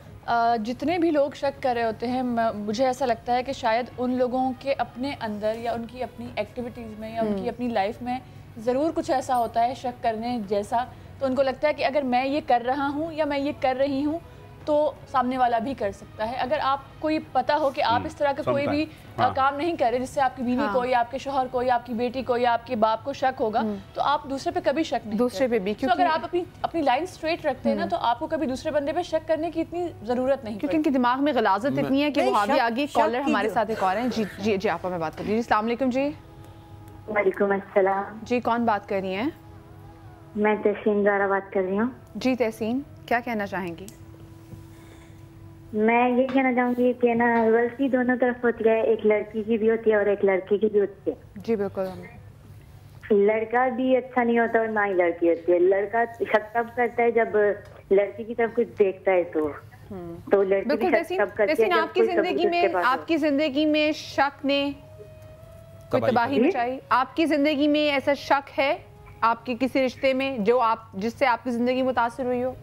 जितने भी लोग शक कर रहे होते हैं, मुझे ऐसा लगता है कि शायद उन लोगों के अपने अंदर या उनकी अपनी एक्टिविटीज़ में या उनकी अपनी लाइफ में ज़रूर कुछ ऐसा होता है शक करने जैसा। तो उनको लगता है कि अगर मैं ये कर रहा हूँ या मैं ये कर रही हूँ तो सामने वाला भी कर सकता है। अगर आपको ये पता हो कि आप इस तरह का कोई भी काम नहीं कर रहे जिससे आपकी बीवी को या आपके शौहर को या आपकी बेटी को या आपके बाप को शक होगा, तो आप दूसरे पे कभी शक नहीं दूसरे पे भी, क्योंकि अगर आप अपनी लाइन स्ट्रेट रखते हैं ना, तो आपको कभी दूसरे बंदे पे शक करने की इतनी जरूरत नहीं, क्योंकि उनके दिमाग में गलाजत इतनी है कि वो आगे कॉलर हमारे साथ एक और हैं। जी जी जी, आपा मैं बात कर रही हूँ। अस्सलाम वालेकुम जी। वालेकुम अस्सलाम जी, कौन बात कर रही हैं? मैं तहसीन ज़ारा बात कर रही हूँ। जी तहसीन, क्या कहना चाहेंगी? मैं ये कहना चाहूँगी कि ना गलती दोनों तरफ होती है, एक लड़की की भी होती है और एक लड़के की भी होती है। जी बिल्कुल। लड़का भी अच्छा नहीं होता और ना ही लड़की होती है। लड़का शक तब करता है जब लड़की की तरफ कुछ देखता है तो लड़की भी शक तब करती है। आपकी जिंदगी में शक ने कोई तबाही मचाई? आपकी जिंदगी में ऐसा शक है आपके किसी रिश्ते में जिससे आपकी जिंदगी मुतासिर हुई हो?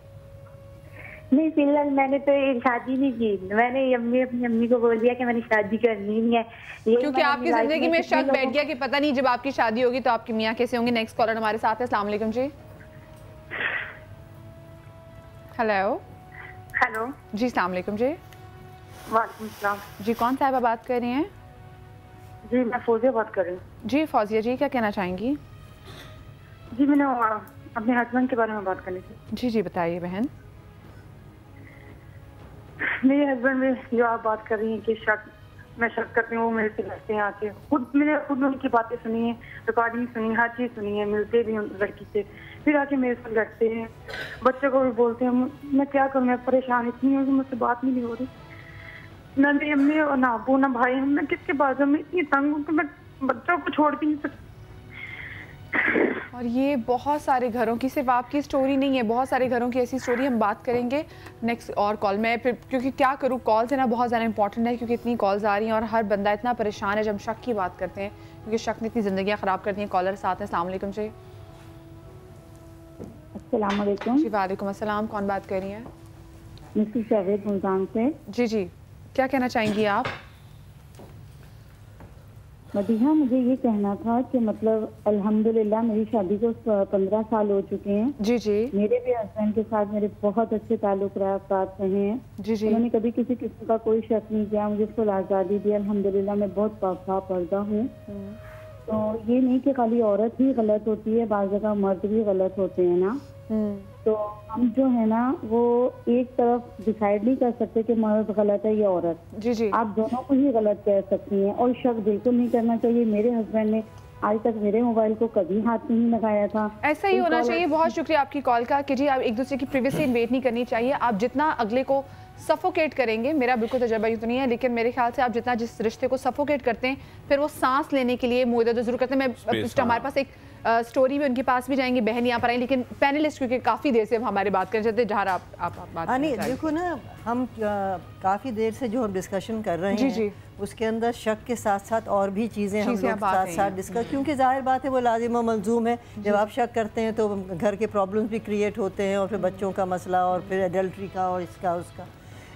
नहीं, फिलहाल मैंने तो शादी नहीं की। मैंने अपनी अम्मी को बोल दिया कि मैंने शादी करनी नहीं है, क्योंकि आपकी जिंदगी में शक बैठ गया कि पता नहीं जब आपकी शादी होगी तो आपकी मियाँ कैसे होंगे। नेक्स्ट कॉलर हमारे साथ है। अस्सलाम वालेकुम जी। हेलो जी, अस्सलाम वालेकुम जी। वालेकुम सलाम जी, कौन साहिबा बात कर रही हैं? जी मैं फौजिया बात कर रही हूँ। जी फौजिया जी, क्या कहना चाहेंगी? जी मैंने अपने हस्बैंड के बारे में बात करनी थी। जी जी बताइए बहन। मेरे हस्बैंड में जो आप बात कर रही हैं कि मैं शक करती हूँ, वो मेरे से लड़ते हैं आके। मैंने खुद उनकी बातें सुनी है, रिकॉर्डिंग सुनी, हर चीज़ सुनी है, मिलते भी लड़की से, फिर आके मेरे से लड़ते हैं, बच्चों को भी बोलते हैं। मैं क्या करूँ, मैं परेशान इतनी हूँ कि मुझसे बात नहीं हो रही। ना मेरी अम्मी और ना अबू ना भाई, मैं किसके बात में इतनी तंग हूँ कि मैं बच्चों को छोड़ भी नहीं सकती। और ये बहुत सारे घरों की, सिर्फ आपकी स्टोरी नहीं है, बहुत सारे घरों की ऐसी स्टोरी हम बात करेंगे नेक्स्ट और कॉल में। फिर क्योंकि क्या करूँ, कॉल्स है ना बहुत ज़्यादा इंपॉर्टेंट है, क्योंकि इतनी कॉल्स आ रही हैं और हर बंदा इतना परेशान है जब हम शक की बात करते हैं, क्योंकि शक ने इतनी ज़िंदगियाँ ख़राब कर दी हैं। कॉलर साथ हैं। अस्सलाम वालेकुम जी। अस्सलाम वालेकुम जी वालेकुम अस्सलाम, कौन बात कर रही हैं? मिसेस जावेद मुल्तान से। जी जी, क्या कहना चाहेंगी आप? मदीहा, मुझे ये कहना था कि मतलब अल्हम्दुलिल्लाह मेरी शादी को 15 साल हो चुके हैं। जी जी। मेरे भी हस्बैंड के साथ मेरे बहुत अच्छे ताल्लुक रहे हैं। जी जी। उन्होंने कभी किसी किस्म का कोई शक नहीं किया, मुझे फुल आज़ादी दी। अल्हम्दुलिल्लाह मैं बहुत पाक पर्दा हूँ। तो ये नहीं कि खाली औरत ही गलत होती है, बाज़ जगह मर्द भी गलत होते हैं ना। तो हम जो है ना वो एक तरफ डिसाइड नहीं कर सकते कि मर्द गलत है या औरत। जी जी। आप दोनों को ही गलत कह सकती हैं और शक बिल्कुल नहीं करना चाहिए। मेरे हस्बैंड ने आज तक मेरे मोबाइल को कभी हाथ नहीं लगाया था। ऐसा ही होना चाहिए। बहुत शुक्रिया आपकी कॉल का कि जी आप एक दूसरे की प्रिवेसी इन्वेट नहीं करनी चाहिए। आप जितना अगले को सफोकेट करेंगे, मेरा बिल्कुल तजर्बा यूँ तो नहीं है, लेकिन मेरे ख्याल से आप जितना जिस रिश्ते को सफोकेट करते हैं फिर वो सांस लेने के लिए मुँह इधर जरूर करते हैं। मैं हमारे पास एक स्टोरी भी उनके पास भी जाएंगे, बहन यहाँ पर आई, लेकिन पैनलिस्ट क्योंकि काफ़ी देर से हमारे बात करना चाहते हैं, जहाँ आप बात नहीं देखो ना, हम काफ़ी देर से जो हम डिस्कशन कर रहे हैं जी। उसके अंदर शक के साथ साथ और भी चीज़ें हम लोग साथ साथ डिस्कस, क्योंकि जाहिर बात है वो लाजिम मलजूम है। जब आप शक करते हैं तो घर के प्रॉब्लम्स भी क्रिएट होते हैं, और फिर बच्चों का मसला, और फिर एडल्ट्री का, और इसका उसका।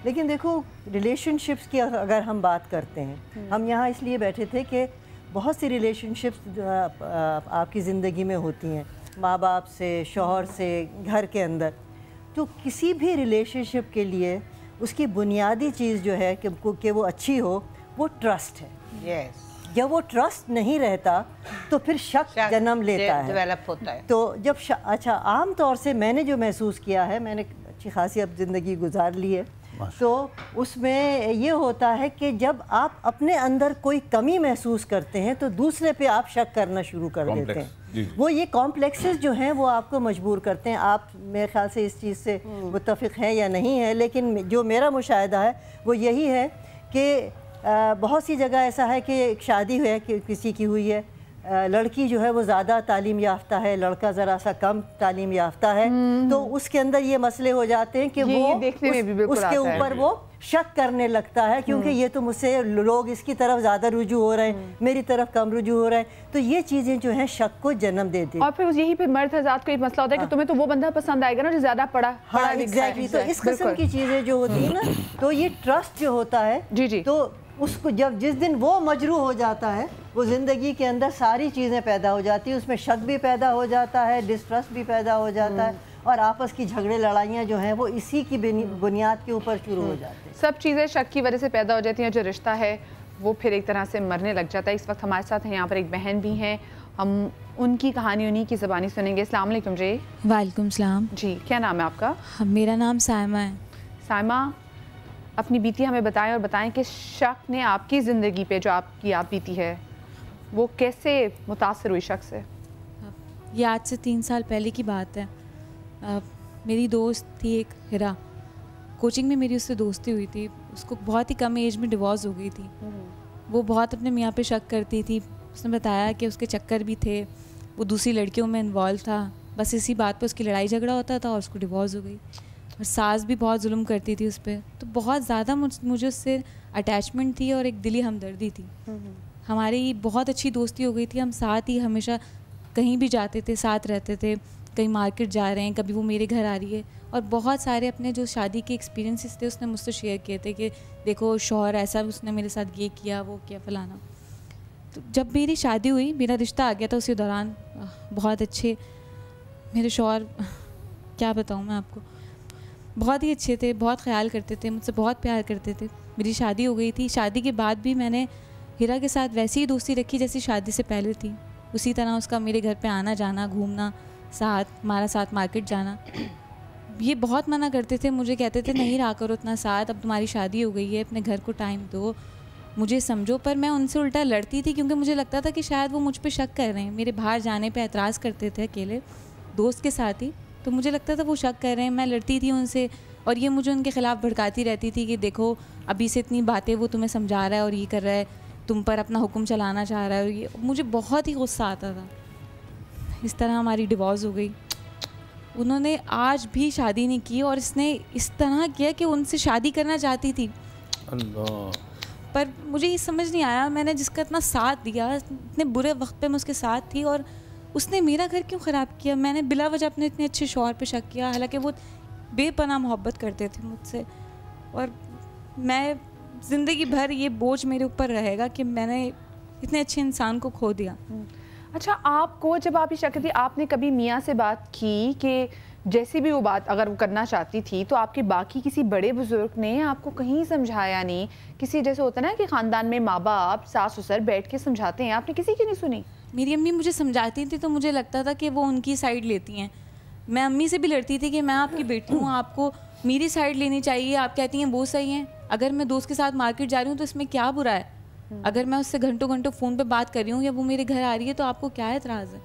लेकिन देखो रिलेशनशिप्स की अगर हम बात करते हैं, हम यहाँ इसलिए बैठे थे कि बहुत सी रिलेशनशिप्स आपकी ज़िंदगी में होती हैं, माँ बाप से, शौहर से, घर के अंदर। तो किसी भी रिलेशनशिप के लिए उसकी बुनियादी चीज़ जो है कि वो अच्छी हो, वो ट्रस्ट है। yes. जब वो ट्रस्ट नहीं रहता तो फिर शक जन्म लेता है, डेवलप होता है। तो जब अच्छा, आम तौर से मैंने जो महसूस किया है, मैंने अच्छी खासी अब ज़िंदगी गुजार ली है, तो उसमें ये होता है कि जब आप अपने अंदर कोई कमी महसूस करते हैं तो दूसरे पे आप शक करना शुरू कर देते हैं। वो ये कॉम्प्लेक्सेस जो हैं वो आपको मजबूर करते हैं। आप मेरे ख्याल से इस चीज़ से मुत्तफिक हैं या नहीं है, लेकिन जो मेरा मुशाहिदा है वो यही है कि बहुत सी जगह ऐसा है कि एक शादी है कि किसी की हुई है, लड़की जो है वो ज़्यादा तालीम याफ्ता है, लड़का ज़रा सा कम तालीम याफ्ता है, तो उसके अंदर ये मसले हो जाते हैं कि वो उसके ऊपर वो शक करने लगता है, क्योंकि ये तो मुझसे लोग इसकी तरफ ज़्यादा रुजू हो रहे हैं, मेरी तरफ कम रुजू हो रहे हैं। तो ये चीज़ें जो हैं शक को जन्म देती हैं। और फिर यही पे मर्द हज़रात को एक मसला होता है कि तुम्हें तो वो बंदा पसंद आएगा ना जो ज़्यादा पढ़ा। हाँ एग्जैक्टली। तो इस किस्म की चीज़ें जो होती हैं ना, तो ये ट्रस्ट जो होता है जी, तो उसको जब जिस दिन वो मजरू हो जाता है, वो ज़िंदगी के अंदर सारी चीज़ें पैदा हो जाती हैं, उसमें शक भी पैदा हो जाता है, डिस्ट्रस्ट भी पैदा हो जाता है, और आपस की झगड़े लड़ाइयाँ जो हैं वो इसी की बुनियाद के ऊपर शुरू हो जाती हैं। सब चीज़ें शक की वजह से पैदा हो जाती हैं, जो रिश्ता है वो फिर एक तरह से मरने लग जाता है। इस वक्त हमारे साथ यहाँ पर एक बहन भी हैं, हम उनकी कहानी उन्हीं की ज़बानी सुनेंगे। अस्सलाम वालेकुम जी। वालेकुम सलाम जी। क्या नाम है आपका? मेरा नाम सायमा है। सायमा, अपनी बीती हमें बताएं, और बताएं कि शक ने आपकी ज़िंदगी पे जो आपकी बीती है वो कैसे मुतासर हुई शक से? ये आज से 3 साल पहले की बात है। मेरी दोस्त थी एक हिरा, कोचिंग में मेरी उससे दोस्ती हुई थी। उसको बहुत ही कम एज में डिवोर्स हो गई थी। वो बहुत अपने मियाँ पे शक करती थी। उसने बताया कि उसके चक्कर भी थे, वो दूसरी लड़कियों में इन्वॉल्व था, बस इसी बात पे उसकी लड़ाई झगड़ा होता था और उसको डिवोर्स हो गई। और सास भी बहुत जुल्म करती थी उस पर, तो बहुत ज़्यादा मुझे उससे अटैचमेंट थी और एक दिली हमदर्दी थी। हमारी बहुत अच्छी दोस्ती हो गई थी, हम साथ ही हमेशा कहीं भी जाते थे, साथ रहते थे, कहीं मार्केट जा रहे हैं, कभी वो मेरे घर आ रही है। और बहुत सारे अपने जो शादी के एक्सपीरियंसेस थे उसने मुझसे शेयर किए थे कि देखो शौहर ऐसा, उसने मेरे साथ ये किया, वो किया, फलाना। तो जब मेरी शादी हुई, मेरा रिश्ता आ गया था उसी दौरान, बहुत अच्छे मेरे शौहर, क्या बताऊँ मैं आपको, बहुत ही अच्छे थे, बहुत ख्याल करते थे, मुझसे बहुत प्यार करते थे। मेरी शादी हो गई थी। शादी के बाद भी मैंने हिरा के साथ वैसी ही दोस्ती रखी जैसी शादी से पहले थी। उसी तरह उसका मेरे घर पे आना जाना, घूमना, हमारा साथ मार्केट जाना। ये बहुत मना करते थे, मुझे कहते थे नहीं रहा करो उतना साथ, अब तुम्हारी शादी हो गई है, अपने घर को टाइम दो, मुझे समझो। पर मैं उनसे उल्टा लड़ती थी, क्योंकि मुझे लगता था कि शायद वो मुझ पे शक कर रहे हैं। मेरे बाहर जाने पे एतराज़ करते थे अकेले दोस्त के साथ ही, तो मुझे लगता था वो शक कर रहे हैं। मैं लड़ती थी उनसे, और ये मुझे उनके ख़िलाफ़ भड़काती रहती थी कि देखो अभी से इतनी बातें वो तुम्हें समझा रहा है और ये कर रहा है, तुम पर अपना हुक्म चलाना चाह रहा है, और ये मुझे बहुत ही गुस्सा आता था। इस तरह हमारी डिवोर्स हो गई। उन्होंने आज भी शादी नहीं की, और इसने इस तरह किया कि उनसे शादी करना चाहती थी। अल्लाह। पर मुझे ये समझ नहीं आया, मैंने जिसका इतना साथ दिया, इतने बुरे वक्त पे मैं उसके साथ थी, और उसने मेरा घर क्यों ख़राब किया? मैंने बिला वजह अपने इतने अच्छे शौहर पे शक किया, हालांकि वो बेपनाह मोहब्बत करते थे मुझसे। और मैं ज़िंदगी भर ये बोझ मेरे ऊपर रहेगा कि मैंने इतने अच्छे इंसान को खो दिया। अच्छा, आपको जब आप ये शक थी, आपने कभी मियाँ से बात की कि जैसी भी वो बात अगर वो करना चाहती थी, तो आपके बाकी किसी बड़े बुजुर्ग ने आपको कहीं समझाया नहीं? किसी जैसे होता है ना कि ख़ानदान में माँ बाप, सास ससुर बैठ के समझाते हैं, आपने किसी की नहीं सुनी? मेरी अम्मी मुझे समझाती थी, तो मुझे लगता था कि वो उनकी साइड लेती हैं। मैं अम्मी से भी लड़ती थी कि मैं आपकी बेटी हूँ, आपको मेरी साइड लेनी चाहिए, आप कहती हैं वो सही हैं। अगर मैं दोस्त के साथ मार्केट जा रही हूँ तो इसमें क्या बुरा है? अगर मैं उससे घंटों घंटों फ़ोन पे बात कर रही हूँ या वो मेरे घर आ रही है तो आपको क्या एतराज़ है?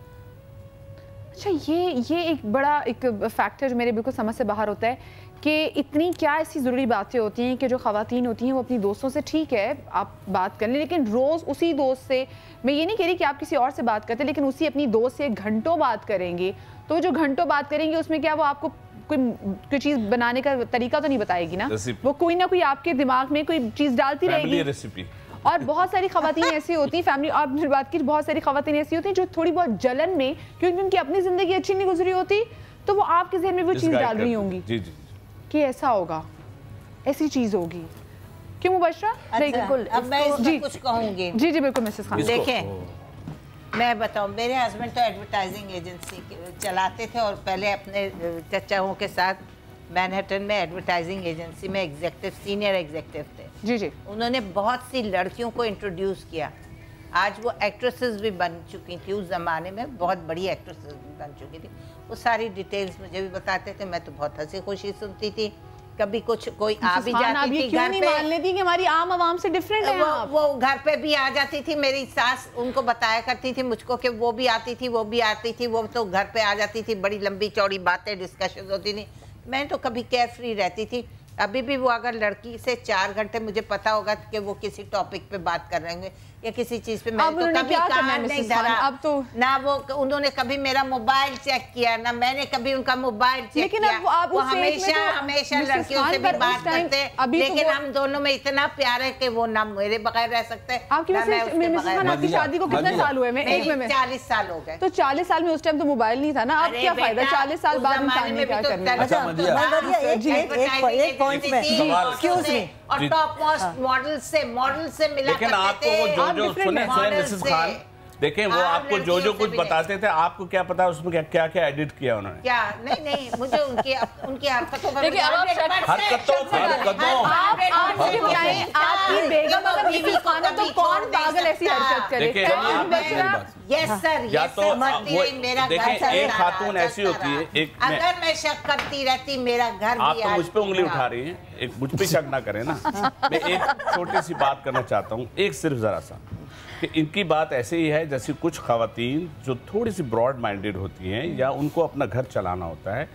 अच्छा, ये एक बड़ा एक फैक्टर जो मेरे बिल्कुल समझ से बाहर होता है कि इतनी क्या ऐसी ज़रूरी बातें होती हैं कि जो ख़वातीन होती हैं वो अपनी दोस्तों से ठीक है आप बात कर लें, लेकिन रोज़ उसी दोस्त से, मैं ये नहीं कह रही कि आप किसी और से बात करते, लेकिन उसी अपनी दोस्त से घंटों बात करेंगे, तो जो घंटों बात करेंगे उसमें क्या वो आपको कोई चीज़ बनाने का तरीका तो नहीं बताएगी ना, वो कोई ना कोई आपके दिमाग में कोई चीज़ डालती रहेगी। रेसिपी। और बहुत सारी खवातीन ऐसी होती हैं, फैमिली और फिर बात की, बहुत सारी खवातीन ऐसी होती हैं जो थोड़ी बहुत जलन में, क्योंकि उनकी अपनी ज़िंदगी अच्छी नहीं गुजरी होती, तो वो आपके ज़हन में वो चीज़ डाल रही होंगी कि ऐसा होगा, ऐसी चीज़ होगी। क्यों मुबशरा? बिल्कुल। अब मैं इसमें कुछ कहूँगी। जी जी बिल्कुल मिसेस खान। देखें, मैं बताऊँ, मेरे हस्बैंड तो एडवर्टाइजिंग एजेंसी चलाते थे और पहले अपने चचाओं के साथ मैनहट्टन में एडवर्टाइजिंग एजेंसी में एग्जीक्यूटिव, सीनियर एग्जीक्यूटिव थे। जी जी। उन्होंने बहुत सी लड़कियों को इंट्रोड्यूस किया। आज वो एक्ट्रेसेस भी बन चुकी थी, उस ज़माने में बहुत बड़ी एक्ट्रेसेस भी बन चुकी थी। वो सारी डिटेल्स मुझे भी बताते थे, मैं तो बहुत हंसी खुशी सुनती थी। कभी कुछ कोई आ भी जाती थी घर पे, मान लेती कि हमारी आम आवाम से डिफरेंट है। वो घर पे भी आ जाती थी, मेरी सास उनको बताया करती थी मुझको कि वो भी आती थी, वो भी आती थी, वो तो घर पे आ जाती थी, बड़ी लंबी चौड़ी बातें डिस्कशन होती थी। मैं तो कभी केयर फ्री रहती थी। अभी भी वो अगर लड़की से 4 घंटे मुझे पता होगा कि वो किसी टॉपिक पे बात कर रहे होंगे या किसी चीज पे, मैं तो कभी कान नहीं धरा। अब तो ना वो उन्होंने कभी मेरा मोबाइल चेक किया, ना मैंने कभी उनका मोबाइल चेक किया। वो हमेशा लड़कियों से भी बात करते, लेकिन हम दोनों में इतना प्यार है कि वो ना मेरे बगैर रह सकते। आपकी शादी को कितने साल हुए? 40 साल हो गए। तो 40 साल में उस टाइम तो मोबाइल नहीं था ना, अब क्या फायदा 40 साल बाद इंसान ने क्या करना। और टॉप मोस्ट मॉडल से मिला लेकिन आपको वो जो सुने मिसेस खान, देखें वो आपको जो कुछ बताते थे, आपको क्या पता उसमें क्या क्या एडिट किया उन्होंने? क्या नहीं मुझे उनकी हरकतों पर आपकी बेगम अगर मिसेस खान है तो कौन पागल ऐसी हरकत करे? यस सर, या तो देखें एक खातून ऐसी होती है, एक अगर मैं शक करती रहती मेरा घर आप तो मुझ पे उंगली उठा रही हैं, एक मुझ पे शक ना करें ना। मैं एक छोटी सी बात करना चाहता हूँ, एक सिर्फ जरा सा, कि इनकी बात ऐसे ही है जैसे कुछ खवातीन जो थोड़ी सी ब्रॉड माइंडेड होती हैं या उनको अपना घर चलाना होता है,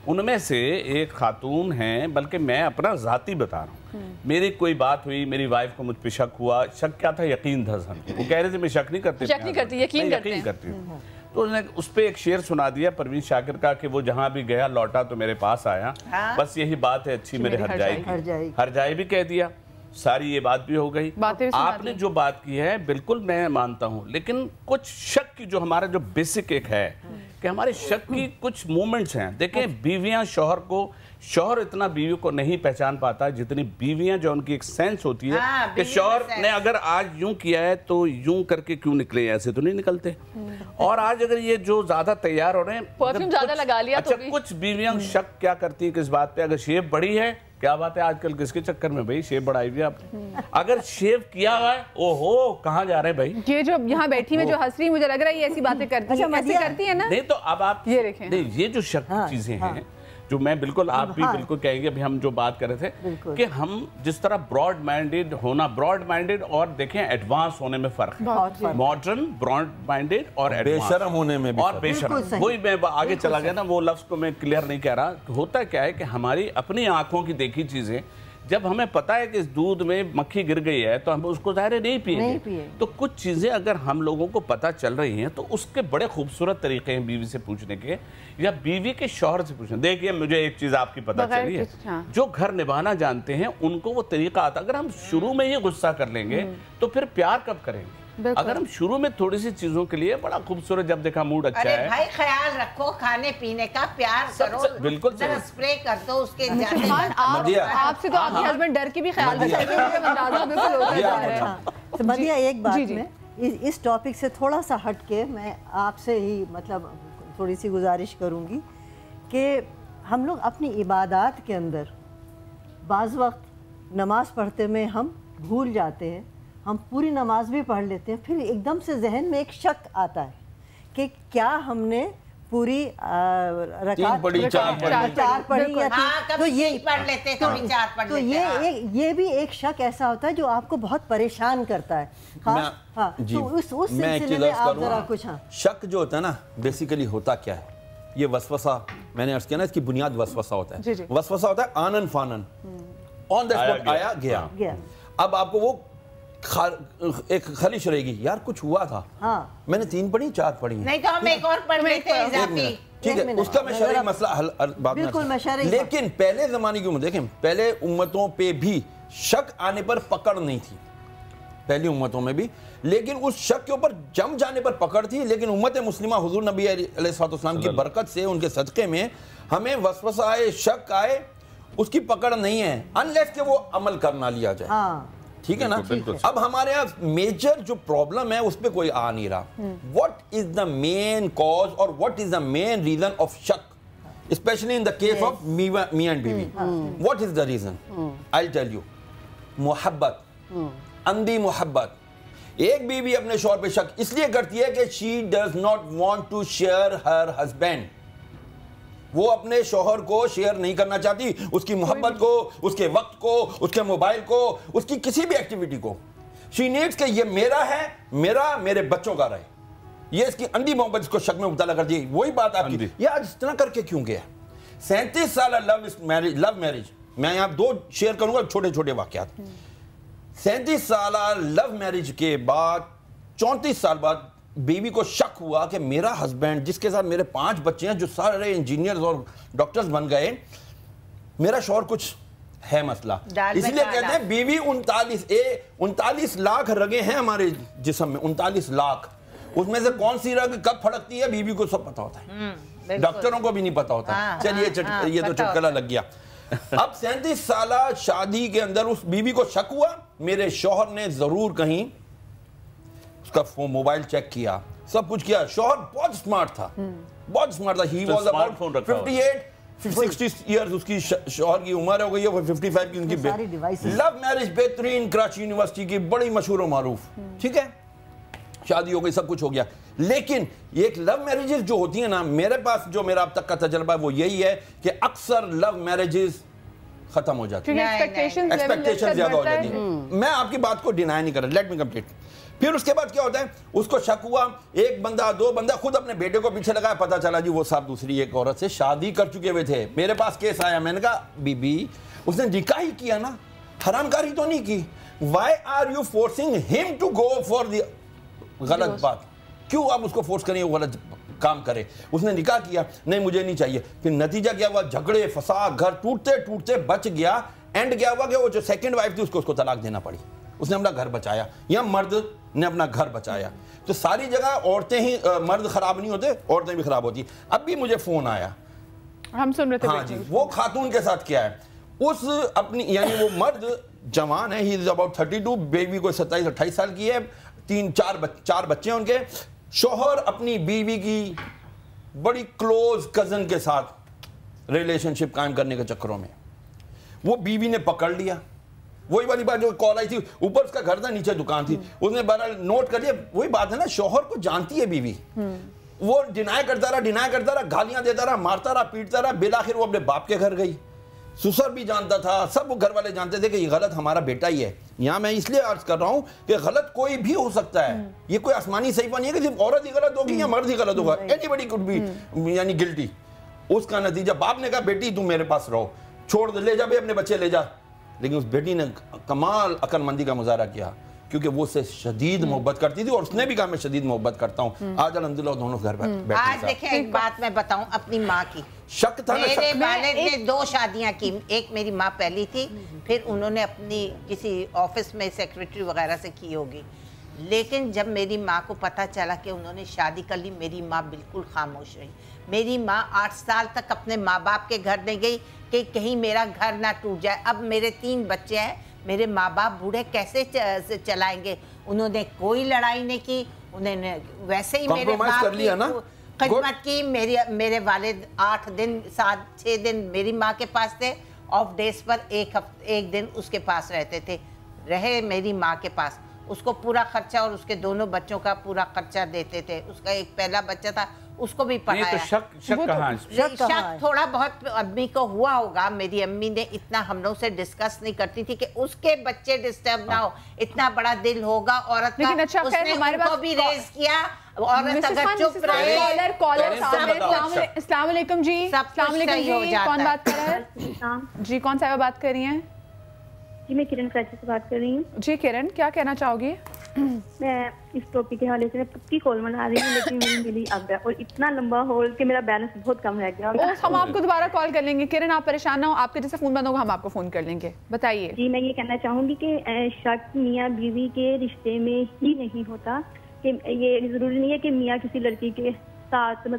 उनमें से एक खातून हैं, बल्कि मैं अपना ज़ाती बता रहा हूँ, मेरी कोई बात हुई, मेरी वाइफ को मुझ पे शक हुआ, शक क्या था, यकीन था। वो कह रहे थे मैं शक नहीं करती, यकीन करती हूँ। तो उसने उस पर एक शेर सुना दिया परवीन शाकिर का कि वो जहाँ भी गया लौटा तो मेरे पास आया, बस यही बात है अच्छी मेरे हर जाएगी, हर जाए भी कह दिया, सारी ये बात भी हो गई। आपने जो बात की है बिल्कुल मैं मानता हूँ, लेकिन कुछ शक की जो हमारा जो बेसिक एक है कि हमारे शक की कुछ मोमेंट्स हैं। देखें, बीवियां शौहर इतना बीवी को नहीं पहचान पाता जितनी बीवियां जो उनकी एक सेंस होती है कि शौहर ने अगर आज यूं किया है तो यूं करके क्यों निकले, ऐसे तो नहीं निकलते। और आज अगर ये जो ज्यादा तैयार हो रहे हैं, परफ्यूम ज्यादा लगा लिया अच्छा, तो कुछ बीवियां शक क्या करती है किस बात पे, अगर शेव बड़ी है, क्या बात है आजकल किसके चक्कर में भाई शेव बढ़ाई हुई आपने, अगर शेव किया हुआ है, ओहो कहाँ जा रहे हैं भाई। ये जो यहाँ बैठी में जो हंस रही मुझे लग रहा है ये ऐसी बातें करती है, ऐसे करती है ना। नहीं तो अब आप ये देखें, नहीं ये जो शक की चीजें हैं जो मैं बिल्कुल आप भी बिल्कुल कहेंगे, अभी हम जो बात कर रहे थे कि हम जिस तरह ब्रॉड माइंडेड होना, ब्रॉड माइंडेड और देखें एडवांस होने में फर्क है, मॉडर्न ब्रॉड माइंडेड और बेशरम होने में भी और बेशरम, वही मैं आगे चला गया ना, वो लफ्ज को मैं क्लियर नहीं कह रहा। होता क्या है कि हमारी अपनी आंखों की देखी चीजें जब हमें पता है कि इस दूध में मक्खी गिर गई है तो हम उसको ज़ाहिर नहीं पिएंगे। तो कुछ चीज़ें अगर हम लोगों को पता चल रही हैं तो उसके बड़े खूबसूरत तरीके हैं बीवी से पूछने के या बीवी के शौहर से पूछने। देखिए मुझे एक चीज़ आपकी पता चली है, जो घर निभाना जानते हैं उनको वो तरीका आता। अगर हम शुरू में ही गुस्सा कर लेंगे तो फिर प्यार कब करेंगे? अगर हम शुरू में थोड़ी सी चीजों के लिए बड़ा खूबसूरत, जब देखा मूड अच्छा है, भाई ख्याल रखो, खाने पीने का प्यार करो, बिल्कुल स्प्रे कर दो उसके आपसे तो आपके हस्बैंड डर के भी ख्याल रखेंगे। मदिया एक बात में इस टॉपिक से थोड़ा सा हट के मैं आपसे ही मतलब थोड़ी सी गुजारिश करूँगी कि हम लोग अपनी इबादत के अंदर बाज़ वक्त नमाज़ पढ़ते में हम भूल जाते हैं, हम पूरी नमाज भी पढ़ लेते हैं, फिर एकदम से जहन में एक शक आता है कि क्या हमने पूरी तीन पढ़ी, चार पढ़ी या तो ये पढ़ लेते, कभी चार पढ़ तो ये भी एक शक ऐसा होता है जो आपको बहुत परेशान करता है। हाँ, तो उस सिलसिले में आप जरा कुछ। हाँ, शक जो होता है ना, बेसिकली होता क्या है, ये वसवसा, मैंने अर्ज किया ना, इसकी बुनियाद वसवसा होता है। वसवसा होता है आनन फानन, ऑन द स्पॉट आया गया। अब आपको वो एक खलिश रहेगी, यार कुछ हुआ था। हाँ। मैंने 3 पढ़ी 4 पढ़ी नहीं तो हम एक और पढ़ लेते हैं इजाफी। ठीक है, उसका मैं शरई मसला हल बात में, लेकिन पहले जमाने की उम्मत देखें, पहले उम्मतों पे भी शक आने पर पकड़ नहीं थी, पहली उम्मतों में भी, लेकिन उस शक के ऊपर जम जाने पर पकड़ थी। लेकिन उम्मत मुस्लिमा हुजूर नबी अलैहिस्सलाम की बरकत से, उनके सदक़े में हमें वसवसा आए, शक आए, उसकी पकड़ नहीं है अनलेस के वो अमल करना लिया जाए। हाँ। ठीक है ना। अब हमारे यहाँ मेजर जो प्रॉब्लम है उस पर कोई आ नहीं रहा। What is the main cause और what is the main reason of शक, specially in the case of me and बीवी। What is the reason? I will tell you. मोहब्बत, अंधी मोहब्बत। एक बीवी अपने शौहर पे शक इसलिए करती है कि she does not want to share her husband, वो अपने शौहर को शेयर नहीं करना चाहती, उसकी मोहब्बत को, उसके वक्त को, उसके मोबाइल को, उसकी किसी भी एक्टिविटी को। शी नीड्स कि ये मेरा है, मेरे बच्चों का रहे। ये इसकी अंधी मोहब्बत इसको शक में मुब्तला कर दी। वही बात आपकी, ये आज इस तरह करके क्यों गया? 37 साल लव मैरिज, मैं यहाँ 2 शेयर करूंगा छोटे छोटे वाकयात। 37 साल लव मैरिज के बाद 34 साल बाद बीवी को शक हुआ कि मेरा हस्बैंड, जिसके साथ मेरे 5 बच्चे हैं, जो सारे इंजीनियर्स और डॉक्टर्स बन गए, मेरा शौहर कुछ है मसला। इसलिए कहते हैं बीवी 39 लाख रगे हैं हमारे जिस्म में, 39 लाख। उसमें से कौन सी रग कब फड़कती है बीवी को सब पता होता है, डॉक्टरों को भी नहीं पता होता। चलिए ये तो चुटकुला लग गया। अब 37 साल शादी के अंदर उस बीवी को शक हुआ मेरे शौहर ने जरूर कहीं उसका मोबाइल चेक किया, सब कुछ किया। शौहर बहुत स्मार्ट था, बहुत स्मार्ट था। ही वाज अबाउट 58-60 इयर्स उसकी शौहर की उम्र हो गई है, 55 की उनकी। लव मैरिज बेहतरीन, कराची यूनिवर्सिटी की, बड़ी मशहूर और मारूफ। ठीक है, शादी हो गई, सब कुछ हो गया। लेकिन एक लव मैरिजेस जो होती है ना, मेरे पास जो मेरा अब तक का तजर्बा है वो यही है कि अक्सर लव मैरिजेस खत्म हो जाती है, एक्सपेक्टेशन ज्यादा हो जाती है। मैं आपकी बात को डिनाई नहीं कर रहा, लेट मी कंप्लीट। फिर उसके बाद क्या होता है, उसको शक हुआ, 1 बंदा 2 बंदा, खुद अपने बेटे को पीछे लगाया, पता चला जी वो साहब दूसरी एक औरत से शादी कर चुके हुए थे। मेरे पास केस आया, मैंने कहा बीबी उसने निकाह ही किया ना, हरामकारी तो नहीं की, why are you forcing him to go for the गलत बात, क्यों आप उसको फोर्स करें वो गलत काम करे? उसने निकाह किया, नहीं मुझे नहीं चाहिए। फिर नतीजा क्या हुआ, झगड़े फसाद, घर टूटते टूटते बच गया। एंड क्या हुआ कि वो जो सेकंड वाइफ थी उसको तलाक देना पड़ी। उसने अपना घर बचाया, या मर्द ने अपना घर बचाया। तो सारी जगह औरतें ही, मर्द खराब नहीं होते, औरतें भी खराब होती। अब भी मुझे फोन आया, हम सुन रहे थे। हाँ जी, वो खातून के साथ क्या है, उस अपनी यानी वो मर्द जवान है, ही इज अबाउट 32, बेबी को 27-28 साल की है, 3-4 बच्चे हैं उनके। शौहर अपनी बीवी की बड़ी क्लोज कजन के साथ रिलेशनशिप कायम करने के चक्करों में वो बीवी ने पकड़ लिया। वही वाली बात जो कॉल आई थी, ऊपर उसका घर था, नीचे दुकान थी, उसने बहरहाल नोट कर लिया। वही बात है ना, शौहर को जानती है बीवी, वो डिनाई करता रहा, गालियां देता रहा, मारता रहा, पीटता रहा। बिलाखिर वो अपने बाप के घर गई, ससुर भी जानता था, सब घर वाले जानते थे कि ये गलत हमारा बेटा ही है। यहाँ मैं इसलिए अर्ज कर रहा हूँ कि गलत कोई भी हो सकता है, ये कोई आसमानी सहीफा नहीं है कि सिर्फ औरत ही गलत होगी या मर्द ही गलत होगा। एनीबडी कुड बी यानी गिल्टी। उसका नतीजा बाप ने कहा बेटी तुम मेरे पास रहो, छोड़ दे, ले जा भाई अपने बच्चे ले जा। लेकिन उस बेटी ने कमाल अक्लमंदी का मुजाहरा किया, क्योंकि वो उससे शदीद मोहब्बत करती थी और उसने भी कहा मैं शदीद मोहब्बत करता हूँ। आज अल्हम्दुलिल्लाह दोनों घर बैठे। आज देखिए एक बात मैं बताऊं अपनी माँ की, शक था ना, मेरे वालिद ने 2 शादियां की। एक मेरी माँ पहली थी, फिर उन्होंने अपनी किसी ऑफिस में सेक्रेटरी वगैरह से की होगी। लेकिन जब मेरी माँ को पता चला कि उन्होंने शादी कर ली, मेरी माँ बिल्कुल खामोश रही। मेरी माँ 8 साल तक अपने माँ बाप के घर नहीं गई कि कहीं मेरा घर ना टूट जाए। अब मेरे 3 बच्चे हैं, मेरे माँ बाप बूढ़े कैसे चलाएंगे? उन्होंने कोई लड़ाई नहीं की, उन्होंने वैसे ही मेरे बाप की खिदमत की। मेरे वालिद 8 दिन 7-6 दिन मेरी माँ के पास थे, ऑफ डेज पर एक दिन उसके पास रहते थे, मेरी माँ के पास। उसको पूरा खर्चा और उसके दोनों बच्चों का पूरा खर्चा देते थे। उसका एक पहला बच्चा था, उसको भी पढ़ाया। तो शक कहाँ है? शक थोड़ा बहुत अम्मी को हुआ होगा। मेरी अम्मी ने इतना हम लोग से डिस्कस नहीं करती थी कि उसके बच्चे डिस्टर्ब ना हो, इतना बड़ा दिल होगा औरत का। अच्छा, उसने हमारे पास भी रेज किया। औरत अगर चुप रहे। अस्सलाम वालेकुम जी। अस्सलाम वालेकुम जी। कौन बात कर रहा है जी? कौन साहिबा बात कर रही हैं? जी मैं किरण कराची से बात कर रही हूँ। जी किरण, क्या कहना चाहोगी? मैं इस टॉपिक के हवाले से पक्की कॉल बना रही हूँ, लेकिन मेरी मिली अब है और इतना लंबा होल कि मेरा बैलेंस बहुत कम रह गया। हम आपको दोबारा कॉल कर लेंगे। किरण आप परेशान ना हो, आपके जैसे फोन बंद होगा हम आपको फोन कर लेंगे। बताइए जी। मैं ये कहना चाहूँगी कि शक मियाँ बीवी के रिश्ते में ही नहीं होता, कि ये जरूरी नहीं है कि मियाँ किसी लड़की के साथ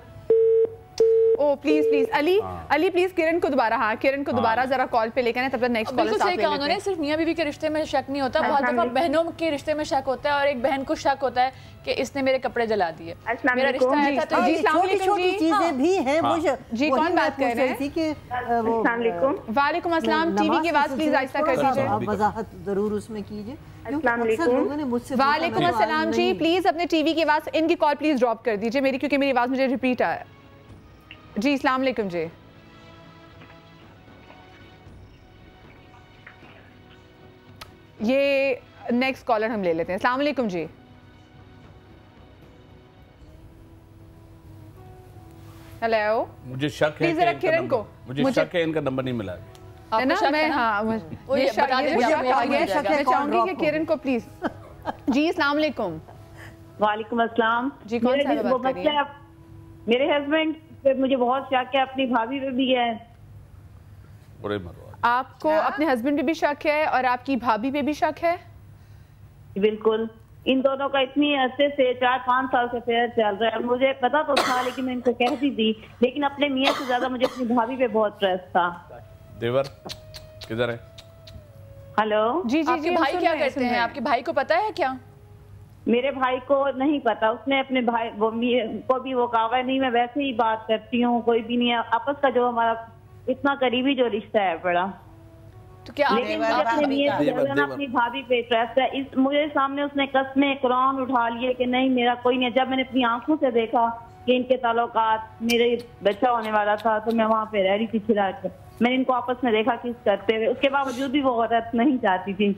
ओ प्लीज प्लीज अली प्लीज किरण को दोबारा किरण को दोबारा जरा कॉल पे लेकर तब तक नेक्स्ट कॉल बिल्कुल सही कहा उन्होंने। सिर्फ मियां बीवी के रिश्ते में शक नहीं होता, बहुत दफा बहनों के रिश्ते में शक होता है और एक बहन को शक होता है कि इसने मेरे कपड़े जला दिए, मेरा रिश्ता आया था। तो जी छोटी चीजें भी हैं। मुझे जी कौन बात कर रहे हैं? वालेकुम अस्सलाम। टीवी की आवाज प्लीज आहिस्ता कर दीजिए, वजाहत जरूर उसमें कीजिए। वालेकुम अस्सलाम जी। प्लीज अपने टीवी की आवाज, इनकी कॉल प्लीज ड्रॉप कर दीजिए मेरी, क्योंकि मेरी आवाज मुझे रिपीट आया जी। अस्सलाम वालेकुम जी। ये नेक्स्ट कॉलर हम ले लेते हैं। अस्सलाम वालेकुम जी। हेलो, मुझे शक है जरा किरण को, मुझे शक है इनका नंबर नहीं मिला है ना। मैं मैं चाहूंगी कि किरण को प्लीज। जी अस्सलाम वालेकुम। वालेकुम अस्सलाम जी। कौन सा बात कर रही हैं? मेरे हस्बैंड पे मुझे बहुत शक है, अपनी भाभी पे भी है। आपको अपने हस्बैंड पे भी शक है और आपकी भाभी पे भी शक है? बिल्कुल। इन दोनों का इतनी अरसे से 4-5 साल से अफेयर चल रहा है। मुझे पता तो था, लेकिन मैं इनको कहती थी, लेकिन अपने मियाँ से ज्यादा मुझे अपनी भाभी पे बहुत ट्रस्ट था। देवर किधर है? हेलो जी जी। आपके भाई क्या करते हैं? आपके भाई को पता है क्या? मेरे भाई को नहीं पता। उसने अपने भाई को भी वो कहा नहीं, मैं वैसे ही बात करती हूँ, कोई भी नहीं है आपस का जो हमारा इतना करीबी जो रिश्ता है बड़ा। तो क्या लेकिन मुझे अपनी भाभी पे ट्रस्ट है। इस मुझे सामने उसने कस्में कुरान उठा लिए कि नहीं मेरा कोई नहीं। जब मैंने अपनी आंखों से देखा कि इनके ताल्लुकात, मेरे बच्चा होने वाला था, तो मैं वहाँ पे रह रही थी छिड़ा कर, मैंने इनको आपस में देखा किस करते हुए। उसके बावजूद भी वो औरत नहीं चाहती थी।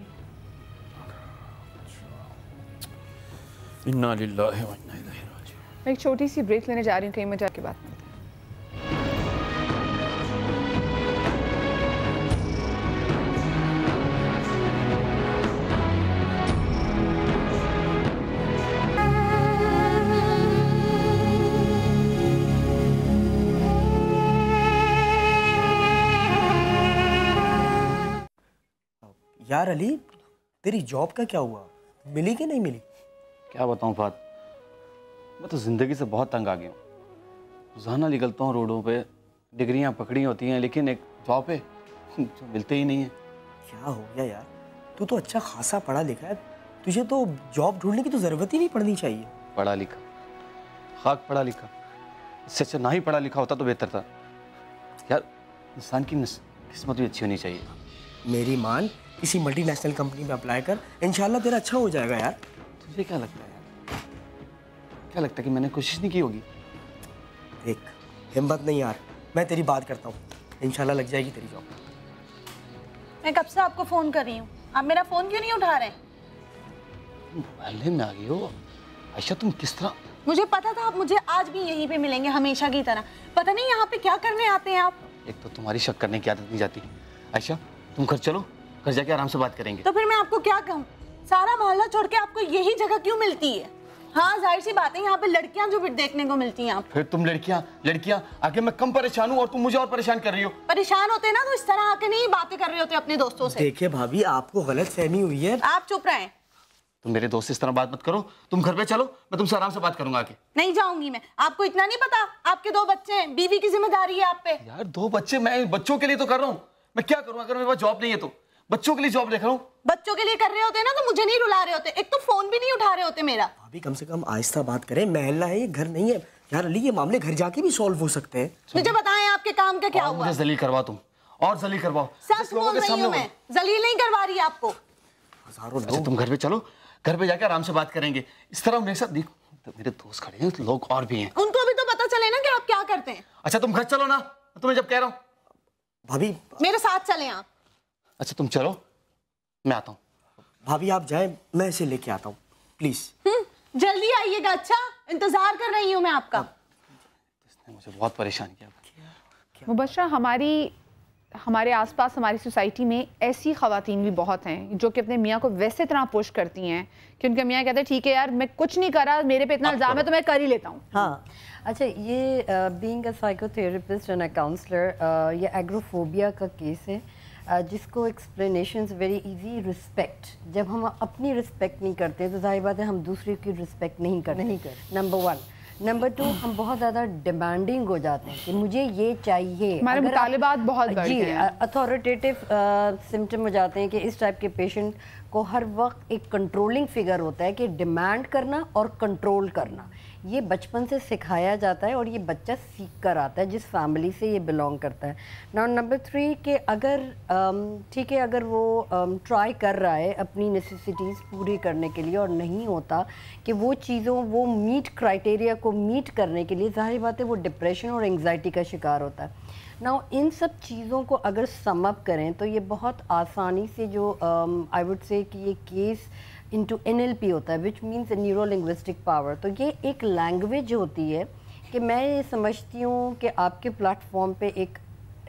इन्ना लिल्लाहि व इन्ना इलैहि राजिऊन। मैं एक छोटी सी ब्रेक लेने जा रही हूँ, कहीं मैं जाके बात करते हैं। यार अली, तेरी जॉब का क्या हुआ? मिली कि नहीं मिली? क्या बताऊं फात, मैं तो ज़िंदगी से बहुत तंग आ गया हूँ। रोज़ाना निकलता हूँ रोडों पे, डिग्रियाँ पकड़ी होती हैं, लेकिन एक जॉब पे जो मिलते ही नहीं है। क्या हो गया यार? तू तो अच्छा खासा पढ़ा लिखा है, तुझे तो जॉब ढूंढने की तो ज़रूरत ही नहीं पड़नी चाहिए। पढ़ा लिखा, खाक पढ़ा लिखा, इससे अच्छा ना ही पढ़ा लिखा होता तो बेहतर था यार। इंसान की किस्मत भी अच्छी होनी चाहिए। मेरी मान, किसी मल्टीनेशनल कंपनी में अप्लाई कर, इंशाल्लाह तेरा अच्छा हो जाएगा यार। तुझे क्या लगता है यार? क्या लगता है कि मैंने कोशिश नहीं की होगी? देख, हिम्मत नहीं यार, मैं तेरी बात करता हूँ, इंशाल्लाह लग जाएगी तेरी जॉब। मैं कब से आपको फोन कर रही हूँ, आप मेरा फोन क्यों नहीं उठा रहे? मोहल्ले में आ गई हो आयशा, तुम किस तरह? मुझे पता था आप मुझे आज भी यहीं पे मिलेंगे हमेशा की तरह। पता नहीं यहाँ पे क्या करने आते हैं आप। एक तो तुम्हारी शक करने की आदत नहीं जाती। आयशा तुम घर चलो, घर जाके आराम से बात करेंगे। तो फिर मैं आपको क्या कहूँ, सारा मोहल्ला छोड़ के आपको यही जगह क्यों मिलती है? हाँ जाहिर सी बात है, यहाँ पे लड़कियां जो भी देखने को मिलती हैं। आप फिर तुम लड़कियां आगे मैं कम परेशान हूँ और तुम मुझे और परेशान कर रही हो। परेशान होते ना तो इस तरह आके नहीं बातें कर रहे होते अपने दोस्तों से। देखिए भाभी, आपको गलत फहमी हुई है। आप चुप रहे। तुम मेरे दोस्त से इस तरह बात मत करो, तुम घर पे चलो, मैं तुमसे आराम से बात करूंगा आके। नहीं जाऊंगी मैं। आपको इतना नहीं पता, आपके 2 बच्चे हैं, बीवी की जिम्मेदारी है आप पे। यार 2 बच्चे, मैं बच्चों के लिए तो कर रहा हूँ। मैं क्या करूँ अगर मेरे पास जॉब नहीं है तो? बच्चों के लिए जॉब देख रहा हूँ। बच्चों के लिए कर रहे होते ना तो मुझे नहीं रुला रहे होते। एक तो फोन भी नहीं उठा रहे होते मेरा। भाभी कम से कम आहिस्ता बात करें, महल्ला है ये, घर नहीं है यार। अली ये मामले घर जाके भी सॉल्व हो सकते हैं। मुझे बताएं आपके काम का क्या हुआ। मुझे जलील करवा तुम, और जलील करवाओ। सच बोल रही हूँ मैं, जलील नहीं करवा रही आपको। हजारों लोग। तुम घर पे चलो, घर पे जाके आराम से बात करेंगे। इस तरह मेरे साथ देख, मेरे दोस्त खड़े हैं, लोग और भी हैं। उनको भी तो पता क्या करते हैं? अच्छा तुम घर चलो ना, तुम्हें जब कह रहा हूँ। भाभी मेरे साथ चलें आप। अच्छा तुम चलो, मैं आता हूँ। भाभी आप जाएं, मैं इसे लेके आता हूँ प्लीज। जल्दी आइएगा। अच्छा इंतजार कर रही हूँ मैं आपका। इसने मुझे बहुत परेशान किया। मुबशरा, हमारे आसपास हमारी सोसाइटी में ऐसी ख़वातीन भी बहुत हैं जो कि अपने मियाँ को वैसे तरह पुश करती हैं कि उनके मियाँ कहते हैं ठीक है यार मैं कुछ नहीं करा, मेरे पे इतना इल्ज़ाम है तो मैं कर ही लेता हूँ। हाँ अच्छा, ये being a psychotherapist and a counsellor, ये एग्रोफोबिया का केस है जिसको एक्सप्लेनेशंस वेरी इजी। रिस्पेक्ट, जब हम अपनी रिस्पेक्ट नहीं करते तो जाहिर बात है हम दूसरे की रिस्पेक्ट नहीं करते। नंबर 1। नंबर 2, हम बहुत ज़्यादा डिमांडिंग हो जाते हैं कि मुझे ये चाहिए। हमारे मुतालिबात बहुत बढ़ गए हैं। अथॉरिटेटिव सिम्टम हो जाते हैं कि इस टाइप के पेशेंट को हर वक्त एक कंट्रोलिंग फिगर होता है कि डिमांड करना और कंट्रोल करना। ये बचपन से सिखाया जाता है और ये बच्चा सीख कर आता है जिस फैमिली से ये बिलोंग करता है। नाउ नंबर 3 कि अगर ठीक है, अगर वो ट्राई कर रहा है अपनी नेसेसिटीज़ पूरी करने के लिए और नहीं होता कि वो चीज़ों वो मीट क्राइटेरिया को मीट करने के लिए, जाहिर बात है वो डिप्रेशन और एंग्जाइटी का शिकार होता है। नाउ इन सब चीज़ों को अगर सम अप करें तो ये बहुत आसानी से जो आई वुड से कि ये केस इनटू NLP होता है, which means neuro linguistic power. तो ये एक लैंग्वेज होती है कि मैं ये समझती हूँ कि आपके प्लेटफॉर्म पे एक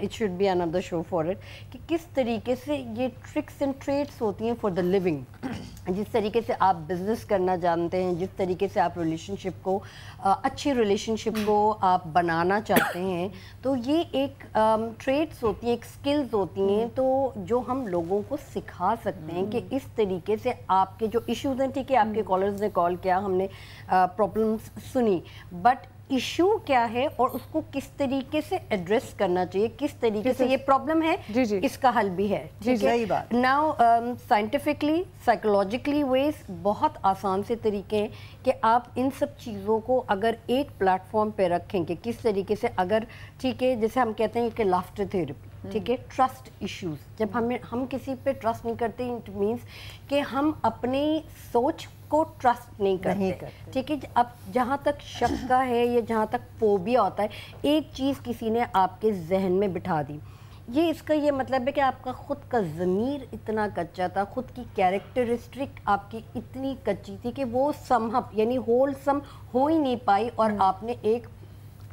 it should be another show for it कि किस तरीके से ये ट्रिक्स एंड ट्रेड्स होती हैं फॉर द लिविंग। जिस तरीके से आप बिज़नेस करना जानते हैं, जिस तरीके से आप रिलेशनशिप को अच्छी रिलेशनशिप को आप बनाना चाहते हैं, तो ये एक ट्रेड्स होती हैं, एक स्किल्स होती हैं तो जो हम लोगों को सिखा सकते हैं कि इस तरीके से आपके जो इश्यूज़ हैं, ठीक है आपके कॉलर्स ने कॉल किया, हमने प्रॉब्लम्स सुनी, बट इशू क्या है और उसको किस तरीके से एड्रेस करना चाहिए, किस तरीके से ये प्रॉब्लम है जी जी। इसका हल भी है। ठीक है, बात नाउ साइंटिफिकली साइकोलॉजिकली वेज बहुत आसान से तरीके हैं कि आप इन सब चीज़ों को अगर एक प्लेटफॉर्म पे रखें कि किस तरीके से, अगर ठीक है जैसे हम कहते हैं कि लाफ्टर थेरेपी, ठीक है, ट्रस्ट इश्यूज, जब हम किसी पे ट्रस्ट नहीं करते इट मीन्स कि हम अपनी सोच को ट्रस्ट नहीं करते। ठीक है, अब जहाँ तक शक का है या जहाँ तक फोबिया होता है, एक चीज़ किसी ने आपके जहन में बिठा दी, ये इसका ये मतलब है कि आपका खुद का ज़मीर इतना कच्चा था, खुद की कैरेक्टरिस्टिक आपकी इतनी कच्ची थी कि वो समहप यानी होलसम हो ही नहीं पाई और आपने एक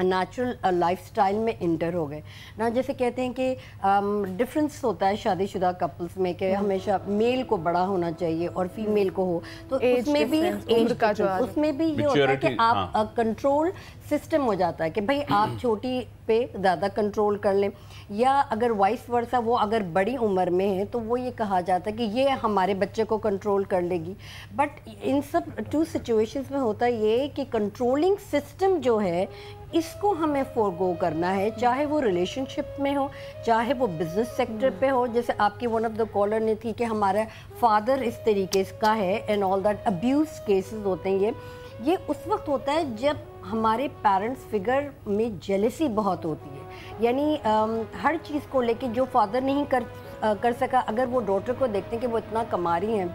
नेचुरल लाइफस्टाइल में इंटर हो गए ना। जैसे कहते हैं कि डिफरेंस होता है शादीशुदा कपल्स में कि हमेशा मेल को बड़ा होना चाहिए और फीमेल को हो, तो उसमें भी उसमें भी ये होता है कि आप कंट्रोल सिस्टम हो जाता है कि भाई आप छोटी पे ज़्यादा कंट्रोल कर लें, या अगर वाइस वर्सा वो अगर बड़ी उम्र में है तो वो ये कहा जाता है कि ये हमारे बच्चे को कंट्रोल कर लेगी। बट इन सब 2 सिचुएशंस में होता ये कि कंट्रोलिंग सिस्टम जो है इसको हमें फोरगो करना है, चाहे वो रिलेशनशिप में हो, चाहे वो बिजनेस सेक्टर पे हो। जैसे आपकी वन ऑफ द कॉलर ने थी कि हमारा फादर इस तरीके का है and all that, abuse cases होते हैं। ये उस वक्त होता है जब हमारे पेरेंट्स फिगर में जेलसी बहुत होती है, यानी हर चीज़ को लेके जो फादर नहीं कर सका, अगर वो डॉटर को देखते हैं कि वो इतना कमा रही हैं,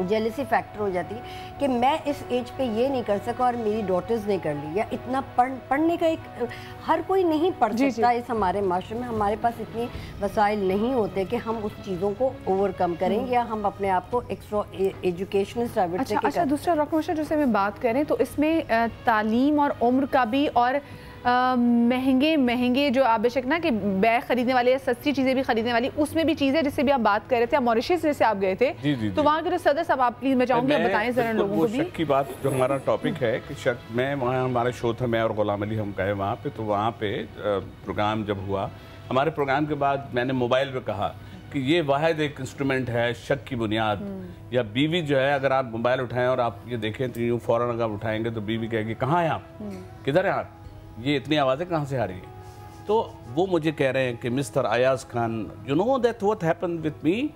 जेलसी फैक्टर हो जाती है कि मैं इस एज पे ये नहीं कर सका और मेरी डॉटर्स ने कर ली, या इतना पढ़ने का एक हर कोई नहीं पढ़ सकता इस हमारे माशरे में, हमारे पास इतनी वसाइल नहीं होते कि हम उस चीज़ों को ओवरकम करें या हम अपने आप को एक्स्ट्रा एजुकेशनल अच्छा दूसरा डॉक्टर जैसे मैं बात करें तो इसमें तालीम और उम्र का भी, और महंगे जो आप बेशक ना कि बैग खरीदने वाले या सस्ती चीज़ें भी खरीदने वाली, उसमें भी चीज़ें जिससे भी आप बात कर रहे थे, मॉरिशस जैसे आप गए थे तो वहाँ के जो सदर साहब आप प्लीज़ मैं चाहूँगी बताएं ज़रा लोगों को भी। शक की बात जो हमारा टॉपिक है कि शक में वहाँ हमारे शो था, मैं और गुलाम अली हम गए वहाँ पे, तो वहाँ पे प्रोग्राम जब हुआ, हमारे प्रोग्राम के बाद मैंने मोबाइल पे कहा कि ये वाहिद एक इंस्ट्रूमेंट है शक की बुनियाद, या बीवी जो है अगर आप मोबाइल उठाएं और आप ये देखें तो यूँ फ़ौरन अगर उठाएंगे तो बीवी कहेगी कहाँ हैं आप, किधर हैं आप, ये इतनी आवाज़ें कहाँ से आ रही है। तो वो मुझे कह रहे हैं कि mister Ayaz Khan, you know that what happened with me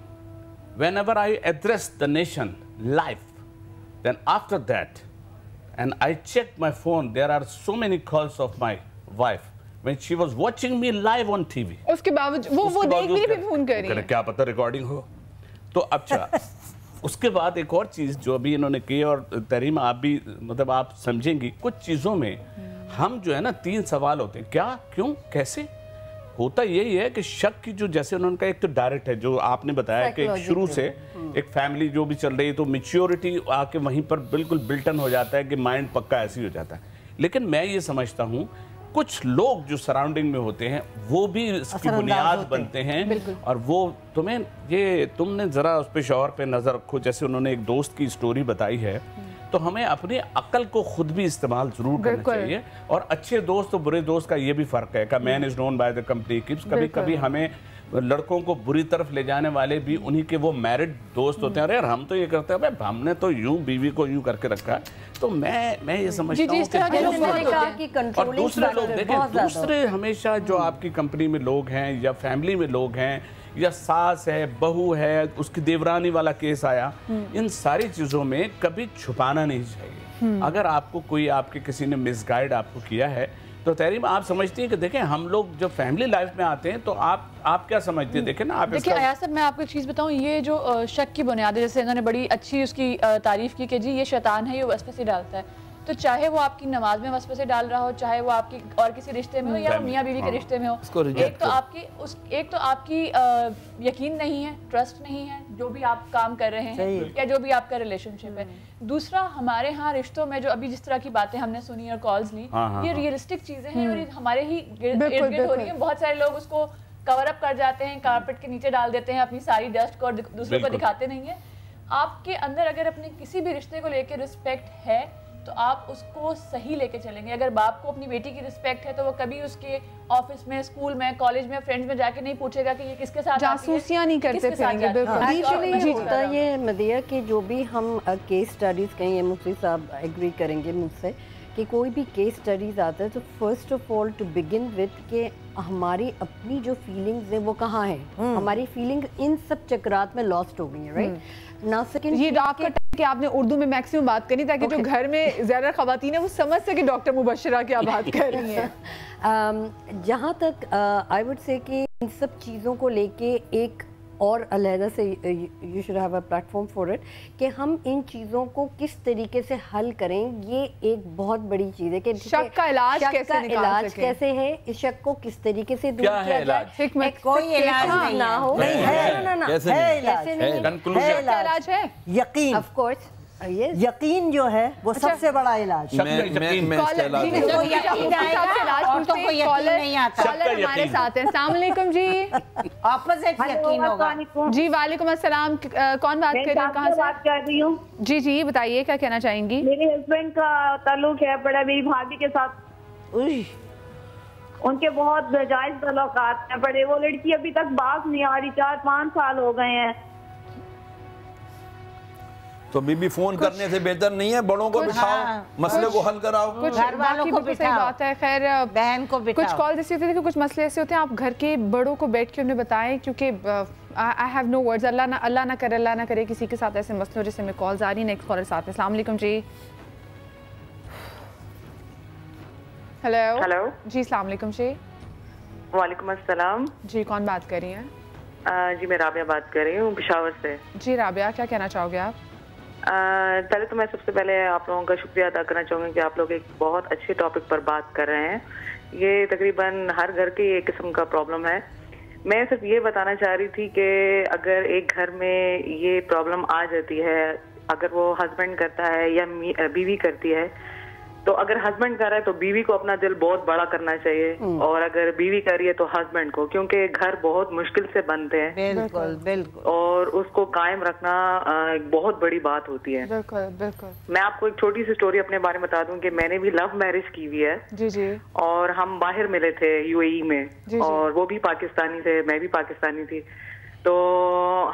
whenever I address the nation live, then after that and I check my phone, there are so many calls of my wife when she was watching me live on TV। उसके बावजूद वो देख भी नहीं phone कर रही है, क्या पता रिकॉर्डिंग हो। तो अच्छा उसके बाद एक और चीज़ जो अभी इन्होंने की, और तहरीम आप भी मतलब आप समझेंगी, कुछ चीज़ों में हम जो है ना 3 सवाल होते हैं, क्या, क्यों, कैसे। होता यही है कि शक की जो, जैसे उन्होंने कहा, एक तो डायरेक्ट है जो आपने बताया कि शुरू से एक फैमिली जो भी चल रही है तो मैच्योरिटी आके वहीं पर बिल्कुल बिल्टन हो जाता है कि माइंड पक्का ऐसे ही हो जाता है। लेकिन मैं ये समझता हूँ कुछ लोग जो सराउंडिंग में होते हैं वो भी इसकी बुनियाद बनते हैं, और वो तुमने ज़रा उस पे शौहर पे नज़र रखो। जैसे उन्होंने एक दोस्त की स्टोरी बताई है, तो हमें अपनी अकल को खुद भी इस्तेमाल जरूर करना चाहिए। और अच्छे दोस्त और बुरे दोस्त का ये भी फ़र्क है, का man is known by the company keeps. कभी कभी हमें लड़कों को बुरी तरफ ले जाने वाले भी उन्हीं के वो मैरिड दोस्त होते हैं। अरे यार हम तो ये करते हैं, भाई हमने तो यूं बीवी को यूं करके रखा है। तो मैं ये समझता हूँ कि और दूसरे लोग देखें, दूसरे हमेशा जो आपकी कंपनी में लोग हैं या फैमिली में लोग हैं या सास है, बहू है, उसकी देवरानी वाला केस आया, इन सारी चीज़ों में कभी छुपाना नहीं चाहिए। अगर आपको कोई आपके किसी ने मिसगाइड आपको किया है तो तहरीम आप समझती हैं कि देखें हम लोग जब फैमिली लाइफ में आते हैं तो आप क्या समझते हैं? देखें ना आप, देखिए आया साहब, मैं आपको एक चीज़ बताऊं, ये जो शक की बुनियाद है, जैसे इन्होंने बड़ी अच्छी उसकी तारीफ की कि जी ये शैतान है, ये वसवसे डालता है। तो चाहे वो आपकी नमाज में वसवसे डाल रहा हो, चाहे वो आपकी और किसी रिश्ते में हो या मियाँ बीवी के रिश्ते में हो, एक तो आपकी यकीन नहीं है, ट्रस्ट नहीं है जो भी आप काम कर रहे हैं या जो भी आपका रिलेशनशिप है। दूसरा, हमारे यहाँ रिश्तों में जो अभी जिस तरह की बातें हमने सुनी और कॉल्स ली, ये रियलिस्टिक चीजें हैं और ये हमारे ही इर्द गिर्द हो रही है। बहुत सारे लोग उसको कवर अप कर जाते हैं, कारपेट के नीचे डाल देते हैं अपनी सारी डस्ट को और दूसरों को दिखाते नहीं है। आपके अंदर अगर अपने किसी भी रिश्ते को लेकर रिस्पेक्ट है तो आप उसको सही लेके चलेंगे। अगर बाप को अपनी बेटी की रिस्पेक्ट है तो वो कभी उसके ऑफिस में, स्कूल में, कॉलेज में, फ्रेंड्स में जाके नहीं पूछेगा कि ये किसके साथ जासूसियां नहीं करते फिरेंगे। बिल्कुल होता ये मदिया कि जो भी हम केस स्टडीज़ कहें, ये मुफ्ती साहब एग्री करेंगे मुझसे कि कोई भी केस स्टडीज़ आता है तो first of all to begin with कि हमारी अपनी जो फीलिंग्स हैं वो कहाँ है। हमारी फीलिंग इन सब चक्रात में लॉस्ट हो गई है, राइट ना। सेकंड, ये आपका कि आपने उर्दू में मैक्सिमम बात करनी ताकि जो घर में ज़्यादा ख़वातीन है वो समझ सके डॉक्टर मुबशरा क्या बात कर रही हैं। जहाँ तक आई वुड से कि इन सब चीज़ों को लेके एक और अलहदा से you should have a platform for it कि हम इन चीज़ों को किस तरीके से हल करें। ये एक बहुत बड़ी चीज़ है कि शक का इलाज कैसे है, इस शक को किस तरीके से दूर किया जाए। कोई इलाज ना हो, इलाज है यकीन, ऑफ कोर्स यकीन जो है वो सबसे बड़ा इलाज। हमारे साथ हैं। अस्सलाम वालेकुम जी। ऑपोजिट यकीन होगा जी। वालेकुम अस्सलाम। कौन बात कर रही है, कहाँ से बात कर रही हूँ? जी जी बताइए, क्या कहना चाहेंगी? मेरे हस्बैंड का ताल्लुक है बड़ा मेरी भाभी के साथ। उनके बहुत नाजायज ताल्लुकात हैं बड़े। वो लड़की अभी तक बात नहीं आ रही, 4-5 साल हो गए हैं। तो बीबी फोन करने से बेहतर नहीं है बड़ों को बिठाओ, मसले को हल कराओ। कुछ घर वालों को बिठाओ, बात है। खैर बहन को बिठाओ। कुछ कॉल ऐसे होते हैं कि कुछ मसले ऐसे होते हैं आप घर के बड़ों को बैठ के उन्हें बताएं, क्योंकि आई हैव नो वर्ड्स। अल्लाह ना करे किसी के साथ ऐसे मसले हो। जैसे में कॉल्स आ रही। नेक्स्ट कॉलर साथ में। अस्सलाम वालेकुम जी। हेलो जी। अस्सलाम वालेकुम जी। वालेकुम अस्सलाम जी। कौन बात कर रही हैं? जी मैं राबिया बात कर रही हूँ पेशावर से। जी राबिया, क्या कहना चाहोगे आप? पहले तो मैं सबसे पहले आप लोगों का शुक्रिया अदा करना चाहूँगी कि आप लोग एक बहुत अच्छे टॉपिक पर बात कर रहे हैं। ये तकरीबन हर घर की एक किस्म का प्रॉब्लम है। मैं सिर्फ ये बताना चाह रही थी कि अगर एक घर में ये प्रॉब्लम आ जाती है, अगर वो हस्बैंड करता है या बीवी करती है, तो अगर हस्बैंड कर रहा है तो बीवी को अपना दिल बहुत बड़ा करना चाहिए, और अगर बीवी कर रही है तो हस्बैंड को, क्योंकि घर बहुत मुश्किल से बनते हैं। बिल्कुल बिल्कुल। और उसको कायम रखना एक बहुत बड़ी बात होती है। बिल्कुल बिल्कुल। मैं आपको एक छोटी सी स्टोरी अपने बारे में बता दूं कि मैंने भी लव मैरिज की हुई है। जी जी। और हम बाहर मिले थे यूएई में, और वो भी पाकिस्तानी थे, मैं भी पाकिस्तानी थी। तो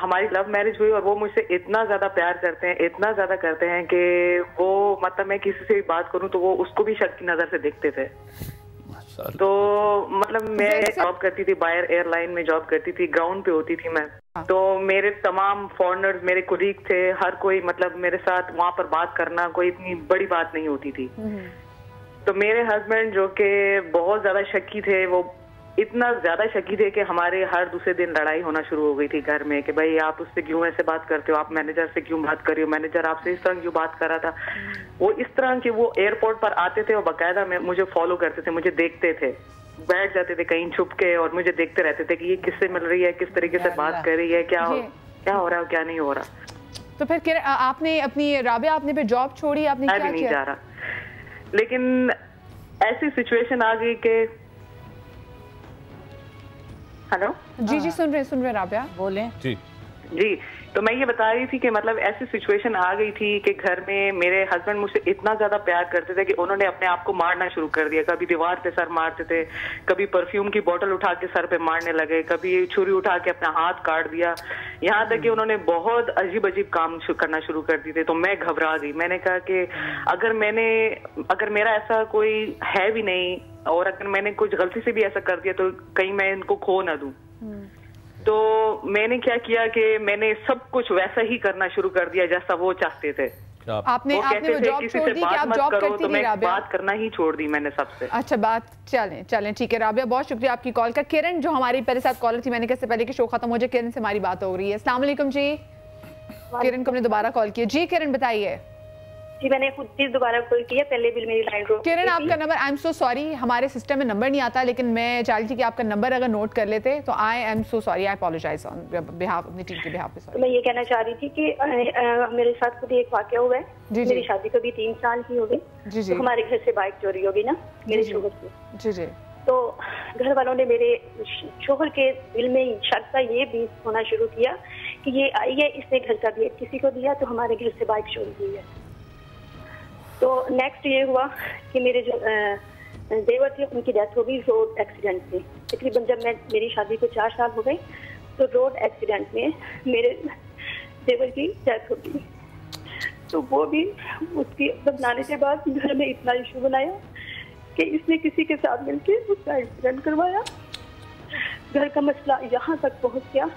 हमारी लव मैरिज हुई और वो मुझसे इतना ज्यादा प्यार करते हैं, इतना ज्यादा करते हैं कि वो मतलब मैं किसी से भी बात करूं तो वो उसको भी शक की नजर से देखते थे। तो मतलब मैं जॉब करती थी, बायर एयरलाइन में जॉब करती थी, ग्राउंड पे होती थी मैं। तो मेरे तमाम फॉरेनर्स मेरे कोलीग थे, हर कोई मतलब मेरे साथ वहाँ पर बात करना कोई इतनी बड़ी बात नहीं होती थी। तो मेरे हस्बैंड जो कि बहुत ज्यादा शक्की थे, वो इतना ज्यादा शकी थे कि हमारे हर दूसरे दिन लड़ाई होना शुरू हो गई थी घर में कि भाई आप उससे क्यों ऐसे बात करते हो, आप मैनेजर से क्यों बात कर रही हो, मैनेजर आपसे इस तरह क्यों बात कर रहा था। वो इस तरह के वो एयरपोर्ट पर आते थे और बाकायदा मुझे फॉलो करते थे, मुझे देखते थे, बैठ जाते थे कहीं छुप के और मुझे देखते रहते थे कि ये किससे मिल रही है, किस तरीके से बात कर रही है, क्या हो रहा है क्या नहीं हो रहा। तो फिर आपने अपनी राबिया आपने फिर जॉब छोड़ी, आपने क्या किया? नहीं जा रहा, लेकिन ऐसी सिचुएशन आ गई कि हेलो जी सुन रहे राबिया बोले जी। तो मैं ये बता रही थी कि मतलब ऐसी सिचुएशन आ गई थी कि घर में मेरे हस्बैंड मुझसे इतना ज्यादा प्यार करते थे कि उन्होंने अपने आप को मारना शुरू कर दिया। कभी दीवार पे सर मारते थे, कभी परफ्यूम की बोतल उठा के सर पे मारने लगे, कभी छुरी उठा के अपना हाथ काट दिया, यहाँ तक कि उन्होंने बहुत अजीब अजीब काम करना शुरू कर दिए थे। तो मैं घबरा गई, मैंने कहा कि अगर मेरा ऐसा कोई है भी नहीं और अगर मैंने कुछ गलती से भी ऐसा कर दिया तो कहीं मैं इनको खो ना दूं। तो मैंने क्या किया कि मैंने सब कुछ वैसा ही करना शुरू कर दिया जैसा वो चाहते थे। आपने वो जॉब छोड़ दी कि आप जॉब करती थी राबिया? बात करना ही छोड़ दी मैंने सबसे। अच्छा बात चलें ठीक है राबिया, बहुत शुक्रिया आपकी कॉल का। किरण जो हमारी पहले साथ कॉलर थी, मैंने कैसे पहले कि शो खत्म हो जाए किरण से हमारी बात हो रही है। अस्सलाम वालेकुम जी। किरण को हमने दोबारा कॉल किया। जी किरण बताइए। जी मैंने खुद भी दोबारा कॉल किया, पहले भी मेरी लाइन रोक। किरण आपका number, I am so sorry हमारे सिस्टम में नंबर नहीं आता, लेकिन मैं चाह रही थी कि आपका नंबर अगर नोट कर लेते तो I am so sorry, I apologise on behalf अपनी टीम के बिहाफ पे। तो मैं ये कहना चाह रही थी कि मेरे साथ खुद एक वाकया हुआ है। मेरी शादी को भी 3 साल ही हो गए। तो हमारे घर से बाइक चोरी हो गई ना मेरे शोहर से। जी तो घर वालों ने मेरे शोहर के दिल में शक का ये भी होना शुरू किया कि ये आई है, इसने घर का गेट किसी को दिया तो हमारे घर से बाइक चोरी हुई है। तो नेक्स्ट ये हुआ कि मेरे जो देवर थे उनकी डेथ हो गई रोड एक्सीडेंट से। तकरीबन जब मेरी शादी को 4 साल हो गए तो रोड एक्सीडेंट में मेरे देवर की डेथ हो गई। तो वो भी उसकी बदलाने के बाद घर में इतना इशू बनाया कि इसने किसी के साथ मिलके उसका एक्सीडेंट करवाया। घर का मसला यहाँ तक पहुँच गया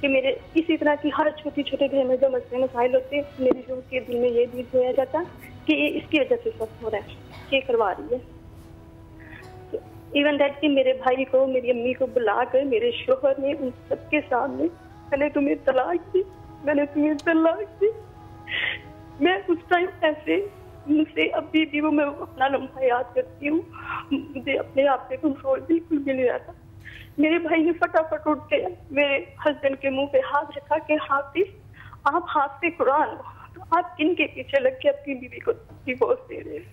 कि मेरे इसी तरह की हर छोटी छोटे घर में जो मसले मसाइल होते हैं मेरे जो के दिल में ये भी होया जाता कि ये इसकी वजह से सब हो रहा है, ये करवा रही है। तो इवन दैट कि मेरे भाई को मेरी अम्मी को बुलाकर मेरे शोहर ने उन सबके सामने मैंने तुम्हें तलाक दी, मैंने तुम्हें तलाक दी। मैं उस टाइम ऐसे मुझसे अभी भी वो मैं अपना लम्हा याद करती हूँ, मुझे अपने आप पे कंट्रोल बिल्कुल भी नहीं रहता। मेरे भाई ने फटाफट उठ के मेरे हस्बैंड के मुंह पे हाथ रखा कि हाफिज आप हाथ से कुरान लो, तो आप किन के पीछे लग के अपनी बीवी को डिवोर्स दे रहे हैं?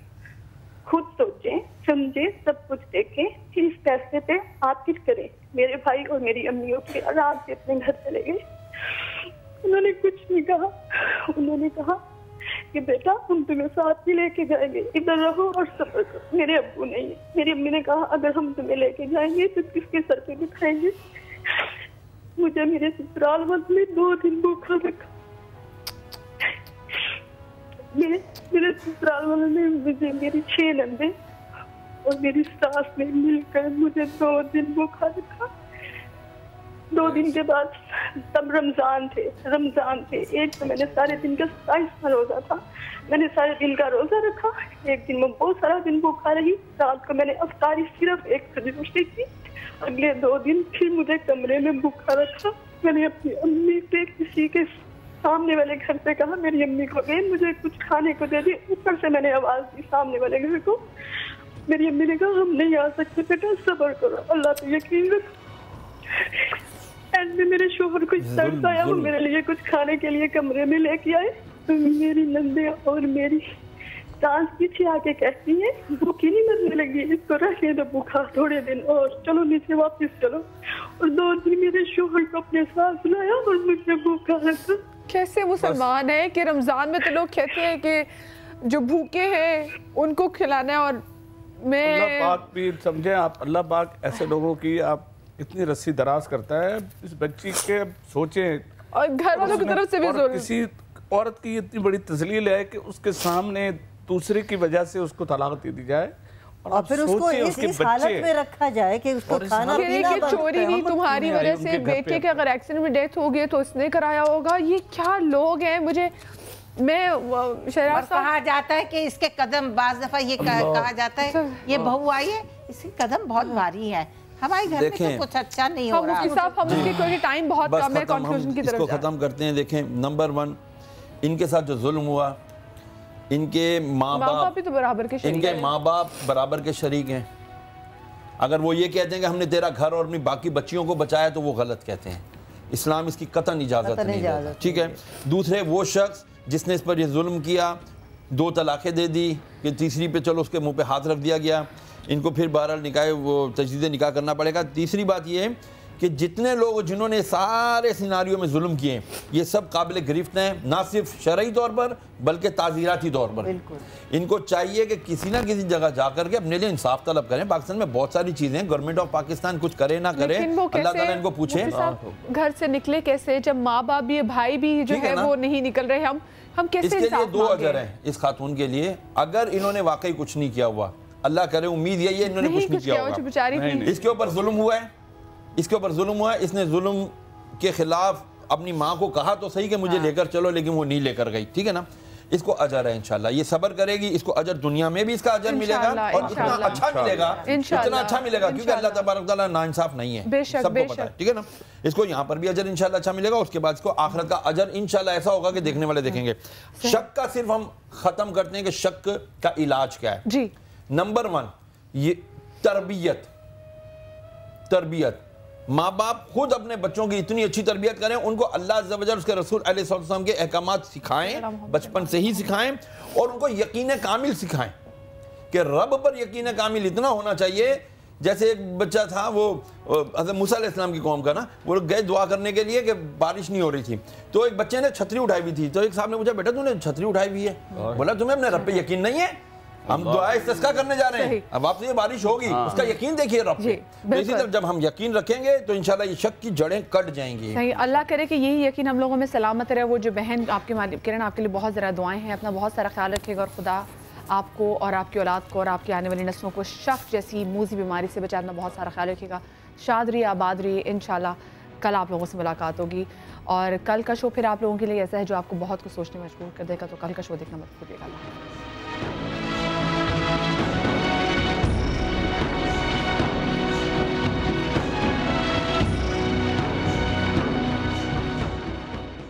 खुद सोचें समझे सब कुछ देखें, फिर इस फैसले पे आप कुछ करें। मेरे भाई और मेरी अम्मी के आराम से अपने घर चले गए। उन्होंने कुछ नहीं कहा, उन्होंने कहा कि बेटा हम तुम्हें साथ ही लेके जाएंगे, इधर रहो और सफर करो। मेरे अब्बू नहीं है, मेरी अम्मी ने कहा अगर हम तुम्हें लेके जाएंगे तो किसके सर पे बिठाएंगे। मुझे मेरे ससुराल में 2 दिन भूखा रखा। मेरे ससुराल वालों ने मुझे मेरी 6 नंदे और मेरी सास ने मिलकर मुझे 2 दिन भूखा रखा। 2 दिन के बाद तब रमजान थे। एक तो मैंने सारे दिन का 27 रोजा था, मैंने सारे दिन का रोजा रखा। एक दिन मैं बहुत सारा दिन भूखा रही। रात को मैंने अफ्तारी सिर्फ 1 रोटी की। अगले 2 दिन फिर मुझे कमरे में भूखा रखा। मैंने अपनी अम्मी से किसी के सामने वाले घर से कहा मेरी अम्मी को गए मुझे कुछ खाने को दे दी। ऊपर से मैंने आवाज दी सामने वाले घर को। मेरी अम्मी ने कहा हम नहीं आ सकते बेटा, सब्र करो, अल्लाह पे यकीन रखो। एंड में मेरे शोहर को दर्द आया, वो मेरे लिए कुछ खाने के लिए कमरे में लेके आए। तो मेरी नंदे और मेरी सास पीछे आके कहती है भूखी नहीं मरने लगी, इसको रखे तो भूखा थोड़े दिन और चलो नीचे वापस चलो। और 2 दिन मेरे शोहर को अपने साथ लाया और मुझे भूखा रखा। कैसे मुसलमान है कि रमजान में तो लोग कहते हैं कि जो भूखे हैं उनको खिलाना है। और मैं अल्लाह पाक भी समझे आप, अल्लाह पाक ऐसे लोगों की आप इतनी रस्सी दराज करता है। इस बच्ची के सोचें और घर वालों की तरफ से भी और किसी औरत की इतनी बड़ी तस्लील है कि उसके सामने दूसरे की वजह से उसको तलाक दे दी जाए और फिर उसको इस हालत में रखा जाए कि उसको खाना पीना चोरी हुई तुम्हारी वजह से, बेटे के अगर एक्सीडेंट में डेथ हो गई तो इसने कराया होगा। ये क्या लोग हैं। मुझे कहा जाता है कि इसके कदम बाज दफा ये कहा जाता है ये बहू आई है इसके कदम बहुत भारी है, हमारे घर में तो कुछ अच्छा नहीं हो रहा। हम उसकी टाइम बहुत कम है, कंक्लूजन की तरफ इसको खत्म करते हैं। देखें, नंबर 1 इनके साथ जो जुल्म हुआ, इनके माँ बाप भी तो बराबर के शरीक हैं। इनके माँ बाप बराबर के शरीक हैं। अगर वो ये कहते हैं कि हमने तेरा घर और अपनी बाकी बच्चियों को बचाया तो वो गलत कहते हैं। इस्लाम इसकी कतन इजाज़त नहीं देता, ठीक है। दूसरे, वो शख्स जिसने इस पर ये जुल्म किया, 2 तलाक़ें दे दी, कि तीसरी पे चलो उसके मुंह पे हाथ रख दिया गया, इनको फिर बहरहाल निकाह वो तजदीद निकाह करना पड़ेगा। तीसरी बात ये है कि जितने लोग जिन्होंने सारे सिनारियों में जुल्म किए, ये सब काबिल गिरफ्त हैं, ना सिर्फ शरई तौर पर बल्कि ताज़ीराती तौर पर। इनको चाहिए कि किसी ना किसी जगह जाकर के अपने लिए इंसाफ तलब करें। पाकिस्तान में बहुत सारी चीज़ें, गवर्नमेंट ऑफ पाकिस्तान कुछ करे ना करे, अल्लाह ताला इनको पूछे घर से निकले कैसे, जब माँ बाप भी, भाई भी जो है वो नहीं निकल रहे। हम कैसे इसके लिए 2 अजर हैं इस खातून के लिए। अगर इन्होंने वाकई कुछ नहीं किया हुआ, अल्लाह करे, उम्मीद यही है इन्होंने कुछ नहीं किया होगा, इसके ऊपर जुल्म हुआ है, इसके ऊपर जुल्म हुआ है, इसने जुल्म के खिलाफ अपनी माँ को कहा तो सही कि मुझे लेकर चलो, लेकिन वो नहीं लेकर गई, ठीक है ना। इसको अजर है इंशाल्लाह, ये सब्र करेगी, इसको अजर दुनिया में भी इसका अजर मिलेगा और इतना अच्छा मिलेगा, इतना अच्छा मिलेगा, क्योंकि अल्लाह तबारक तआला नाइंसाफ नहीं है, सबको पता है, ठीक है ना। इसको यहाँ पर भी अजर इंशाल्लाह अच्छा मिलेगा, उसके बाद इसको आखिरत का अजर इंशाल्लाह ऐसा होगा कि देखने वाले देखेंगे। शक का सिर्फ हम खत्म करते हैं कि शक का इलाज क्या है जी। नंबर 1 ये तरबियत। माँ बाप खुद अपने बच्चों की इतनी अच्छी तरबियत करें, उनको अल्लाह अज़्ज़ा वजल उसके रसूल अलैहि सल्लम के अहकामात सिखाएं, बचपन से ही सिखाएं, और उनको यकीन कामिल सिखाएं कि रब पर यकीन कामिल इतना होना चाहिए। जैसे एक बच्चा था, वो हज़रत मूसा अलैहिस्सलाम की कौम का ना, वो गए दुआ करने के लिए कि बारिश नहीं हो रही थी, तो एक बच्चे ने छतरी उठाई हुई थी, तो एक साहब ने पूछा, बेटा तूने छतरी उठाई हुई है? बोला तुम्हें अपने रब पे यकीन नहीं है? हम दुआ इस्तिस्का करने जा रहे हैं, अब आपसे ये बारिश होगी, उसका यकीन देखिए रब पे। तो इसी तरह जब हम यकीन रखेंगे तो इंशाल्लाह ये शक की जड़ें कट जाएंगी। सही, अल्लाह करे कि यही यकीन हम लोगों में सलामत रहे। वो जो बहन आपके किरण, आपके लिए बहुत ज़रा दुआएं हैं, अपना बहुत सारा ख्याल रखिएगा और खुदा आपको और आपकी औलाद को और आपकी आने वाली नस्लों को शक जैसी मूजी बीमारी से बचाना, बहुत सारा ख्याल रखिएगा। शाद रहिए, आबाद रहिए। इंशाल्लाह कल आप लोगों से मुलाकात होगी, और कल का शो फिर आप लोगों के लिए ऐसा है जो आपको बहुत कुछ सोचने में मजबूर कर देगा, तो कल का शो देखना मत भूलिएगा।